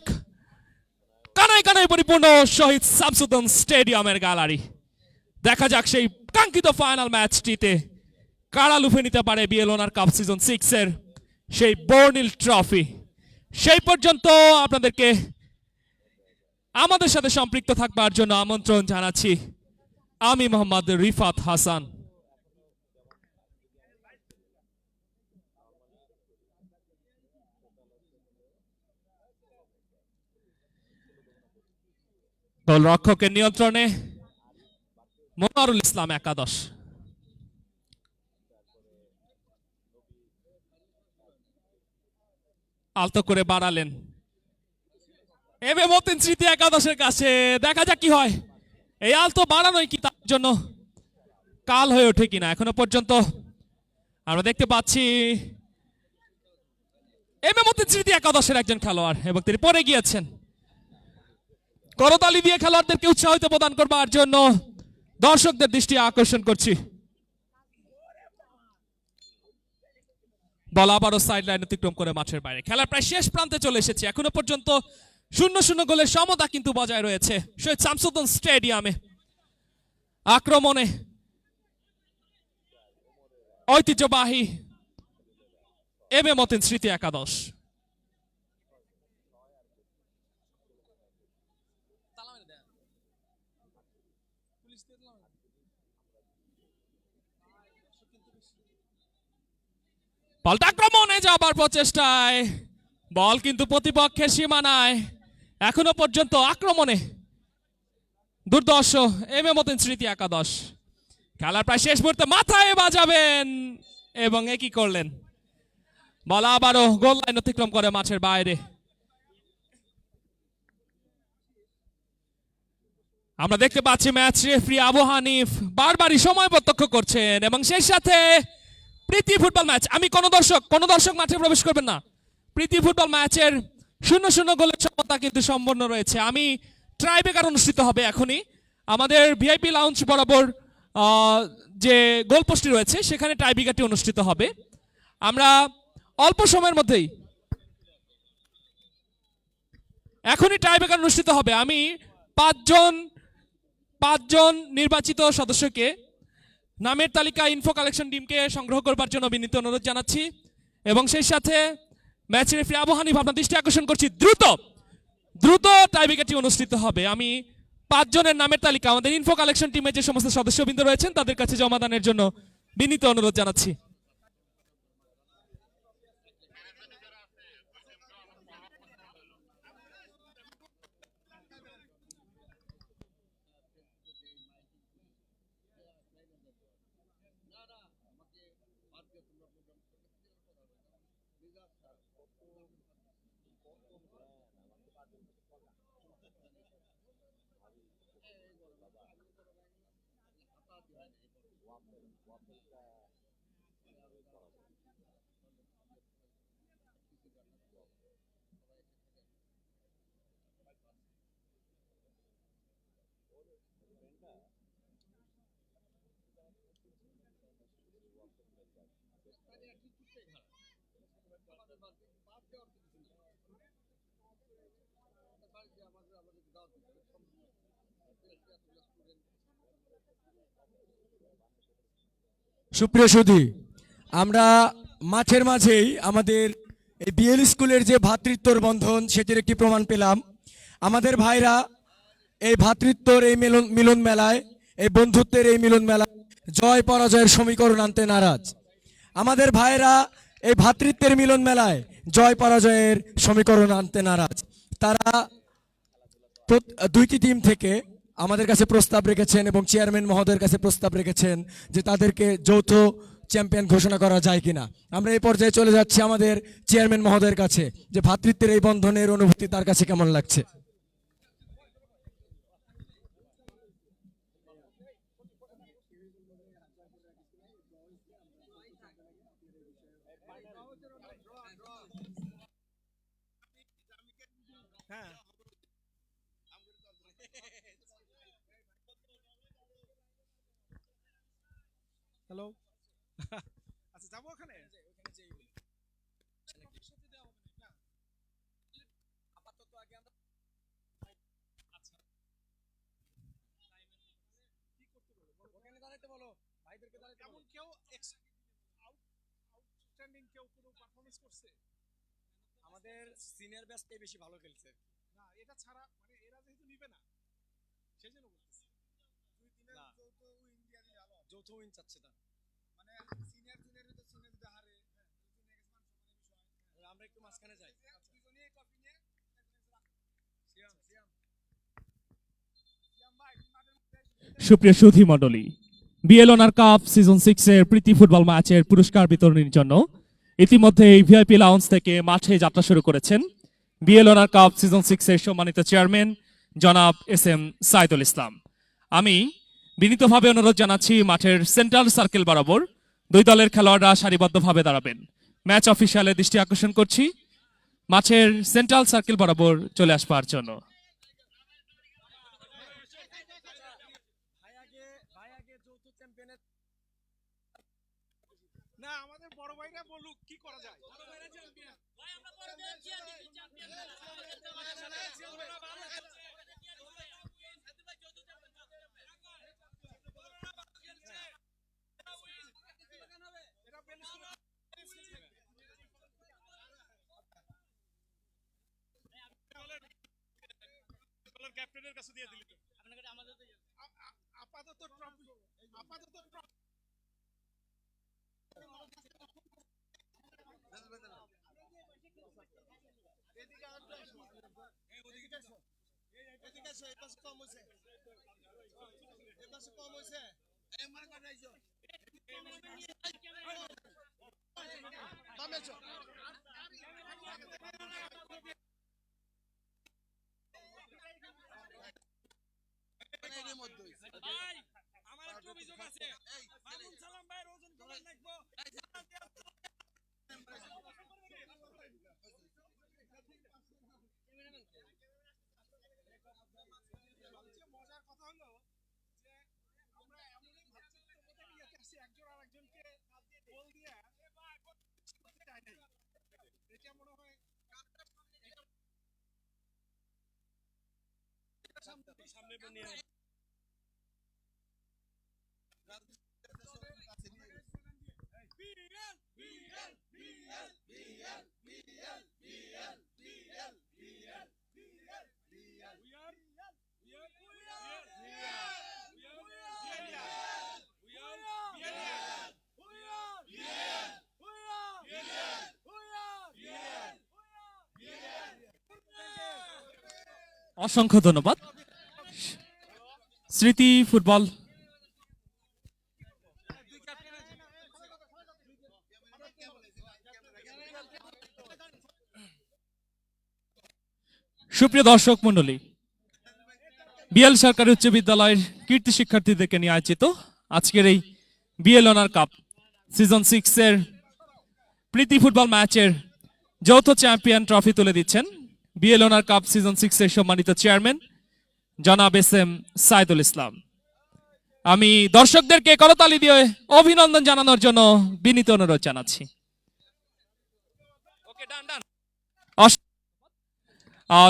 কানায় কানায় পরিপূর্ণ শহীদ শামসুদ্দিন স্টেডিয়ামের গ্যালারি। দেখা যাক সেই কাঙ্ক্ষিত ফাইনাল ম্যাচটিতে কারা লুফে নিতে পারে বিএল অনার কাপ সিজন 6 এর সেই বর্ণিল ট্রফি। সেই পর্যন্ত আপনাদেরকে আমাদের সাথে সম্পৃক্ত থাকবার জন্য আমন্ত্রণ জানাচ্ছি। আমি মোহাম্মদ রিফাত হাসান। গোলরক্ষকের নিয়ন্ত্রণে মনিরুল ইসলাম একাদশ। আলতো করে বাড়ালেন এম এ মতিন স্মৃতি একাদশের কাছে, দেখা যাক কি হয়। এই আলতো বাড়ানোই কি তার জন্য কাল হয়ে ওঠে কিনা। এখনো পর্যন্ত আমরা দেখতে পাচ্ছি এম এ মতিন স্মৃতি একাদশের একজন খেলোয়াড় এবং তিনি পড়ে গিয়েছেন। করতালি দিয়ে খেলোয়াড়দেরকে উৎসাহিত প্রদান করবার জন্য দর্শকদের দৃষ্টি আকর্ষণ করছি। বল আবারও সাইড লাইন অতিক্রম করে মাঠের বাইরে। খেলার প্রায় শেষ প্রান্তে চলে এসেছে। এখনো পর্যন্ত 0-0 গোলের সমতা কিন্তু বজায় রয়েছে শহীদ শামসুদ্দিন স্টেডিয়ামে। আক্রমণে ঐতিহ্যবাহী এম এ মতিন স্মৃতি একাদশ। পাল্টা আক্রমণে যাবার প্রচেষ্টায় বল কিন্তু প্রতিপক্ষের সীমানায়। এখনো পর্যন্ত আক্রমণে দুর্দর্শ এম এ মতিন স্মৃতি একাদশ। খেলার প্রায় শেষ মুহূর্তে মাথায় বাজাবেন এবং একই করলেন। বল আবারও গোল লাইন অতিক্রম করে মাঠের বাইরে। আমরা দেখতে পাচ্ছি ম্যাচ রেফারি আবু হানিফ বারবারই সময় প্রত্যক্ষ করছেন এবং সেই সাথে প্রীতি ফুটবল ম্যাচ। আমি কোন দর্শক মাঠে প্রবেশ করবেন না। প্রীতি ফুটবল ম্যাচের 0-0 গোলের সমতা কিন্তু সম্পন্ন রয়েছে। আমি ট্রাইব্রেকার অনুষ্ঠিত হবে এখনই। আমাদের ভিআইপি লাউঞ্জ বরাবর যে গোল পোস্টটি রয়েছে সেখানে ট্রাইব্রেকারটি অনুষ্ঠিত হবে। আমরা অল্প সময়ের মধ্যেই এখনই ট্রাইব্রেকার অনুষ্ঠিত হবে। আমি পাঁচজন নির্বাচিত সদস্যকে নামের তালিকা ইনফো কালেকশন টিমকে সংগ্রহ করবার জন্য বিনীত অনুরোধ জানাচ্ছি এবং সেই সাথে ম্যাচ রেফারি আবু হানিফ আপনার দৃষ্টি আকর্ষণ করছি, দ্রুত টাইব্রেকারটি অনুষ্ঠিত হবে। আমি 5 জনের নামের তালিকা আমাদের ইনফো কালেকশন টিমে যে সমস্ত সদস্যবৃন্দ রয়েছেন তাদের কাছে জমাদানের জন্য বিনীত অনুরোধ জানাচ্ছি। সুপ্রিয় সুধী, আমরা মাঠের মাঝেই আমাদের এই বিএল স্কুলের যে ভ্রাতৃত্বর বন্ধন সেটির একটি প্রমাণ পেলাম। আমাদের ভাইরা এই ভ্রাতৃত্বর এই মিলন মেলায়, এই বন্ধুত্বের এই মিলন মেলায় জয় পরাজয়ের সমীকরণ আনতে নারাজ। আমাদের ভাইরা এই ভ্রাতৃত্বের মিলন মেলায় জয় পরাজয়ের সমীকরণ আনতে নারাজ। তারা 2টি টিম থেকে আমাদের কাছে প্রস্তাব রেখেছেন এবং চেয়ারম্যান মহোদয়ের কাছে প্রস্তাব রেখেছেন যে তাদেরকে যৌথ চ্যাম্পিয়ন ঘোষণা করা যায় কিনা। আমরা এই পর্যায়ে চলে যাচ্ছি আমাদের চেয়ারম্যান মহোদয়ের কাছে যে ভ্রাতৃত্বের এই বন্ধনের অনুভূতি তার কাছে কেমন লাগছে। হ্যাঁ, হ্যালো। আচ্ছা, যাবো ওখানে। এমন কেউ আউটস্ট্যান্ডিং কেউ কোনো পারফরমেন্স করছে? আমাদের সিনিয়র ব্যাচটাই বেশি ভালো খেলছে। না, এটা ছাড়া মানে এরা যেহেতু নিবে না সেজন্য বলতেছি। যৌথ উইন চাচ্ছে না, মানে সিনিয়র তো সিনিয়র যদি হারে, আমরা একটু মাঝখানে যাই। দুজনেই কপি নিয়ে সিয়াম ভাই মাঠের মধ্যে। সুপ্রিয় সুধী মণ্ডলী, বিএল অনার কাপ সিজন 6 এর প্রীতি ফুটবল ম্যাচের পুরস্কার বিতরণের জন্য ইতিমধ্যে এই ভিআইপি লাউঞ্জ থেকে মাঠে যাত্রা শুরু করেছেন বিএল অনার কাপ সিজন 6 এর সম্মানিত চেয়ারম্যান জনাব SM সাইদুল ইসলাম। আমি বিনীতভাবে অনুরোধ জানাচ্ছি মাঠের সেন্ট্রাল সার্কেল বরাবর 2 দলের খেলোয়াড়রা সারিবদ্ধভাবে দাঁড়াবেন। ম্যাচ অফিসিয়ালের দৃষ্টি আকর্ষণ করছি মাঠের সেন্ট্রাল সার্কেল বরাবর চলে আসবার জন্য। ক্যাপ্টেনের কাছে দিয়ে দিলি তো আপাতত ট্রফি মজার কথা হলো যে আমরা এমনই ভাবছি একজন আরেকজনকে বল দিয়ে করতে চাই নাই। এটা মনে হয় সামনে নিয়ে অসংখ্য ধন্যবাদ স্মৃতি ফুটবল সুপ্রিয় দর্শক মণ্ডলী, বিএল সরকারি উচ্চ বিদ্যালয়ের কীর্তি শিক্ষার্থীদেরকে নিয়ে আয়োজিত আজকের এই বিএল অনার কাপ সিজন 6 এর প্রীতি ফুটবল ম্যাচের যৌথ চ্যাম্পিয়ন ট্রফি তুলে দিচ্ছেন বিএল অনার কাপ সিজন 6 এর সম্মানিত চেয়ারম্যান জনাব এস এম সাইদুল ইসলাম। আমি দর্শকদেরকে করতালি দিয়ে অভিনন্দন জানানোর জন্য বিনীত অনুরোধ জানাচ্ছি।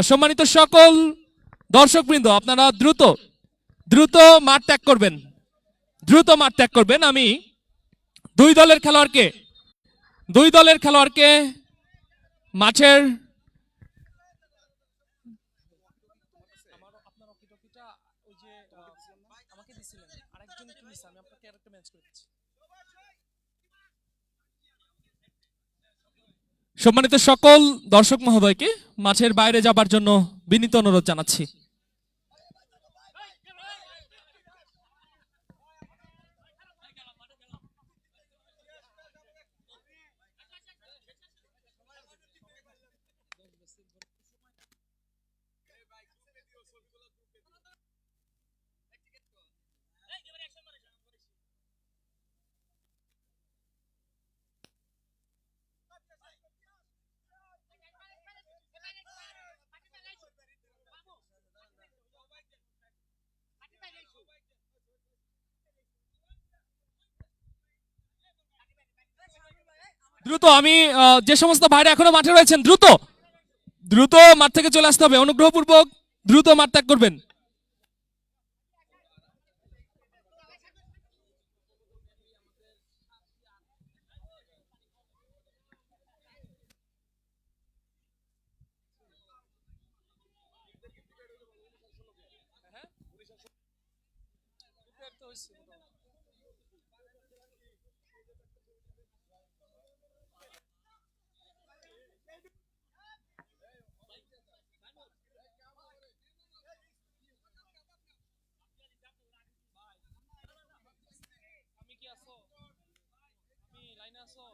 সম্মানিত সকল দর্শকবৃন্দ, আপনারা দ্রুত মাঠ ত্যাগ করবেন। আমি দুই দলের খেলোয়াড়কে মাঠের সম্মানিত সকল দর্শক মহোদয়কে মাঠের বাইরে যাবার জন্য বিনীত অনুরোধ জানাচ্ছি। দ্রুত আমি যে সমস্ত ভাইরা এখনো মাঠে রয়েছেন দ্রুত মাঠ থেকে চলে আসতে হবে, অনুগ্রহপূর্বক দ্রুত মাঠ ত্যাগ করবেন। লাইনে আসো।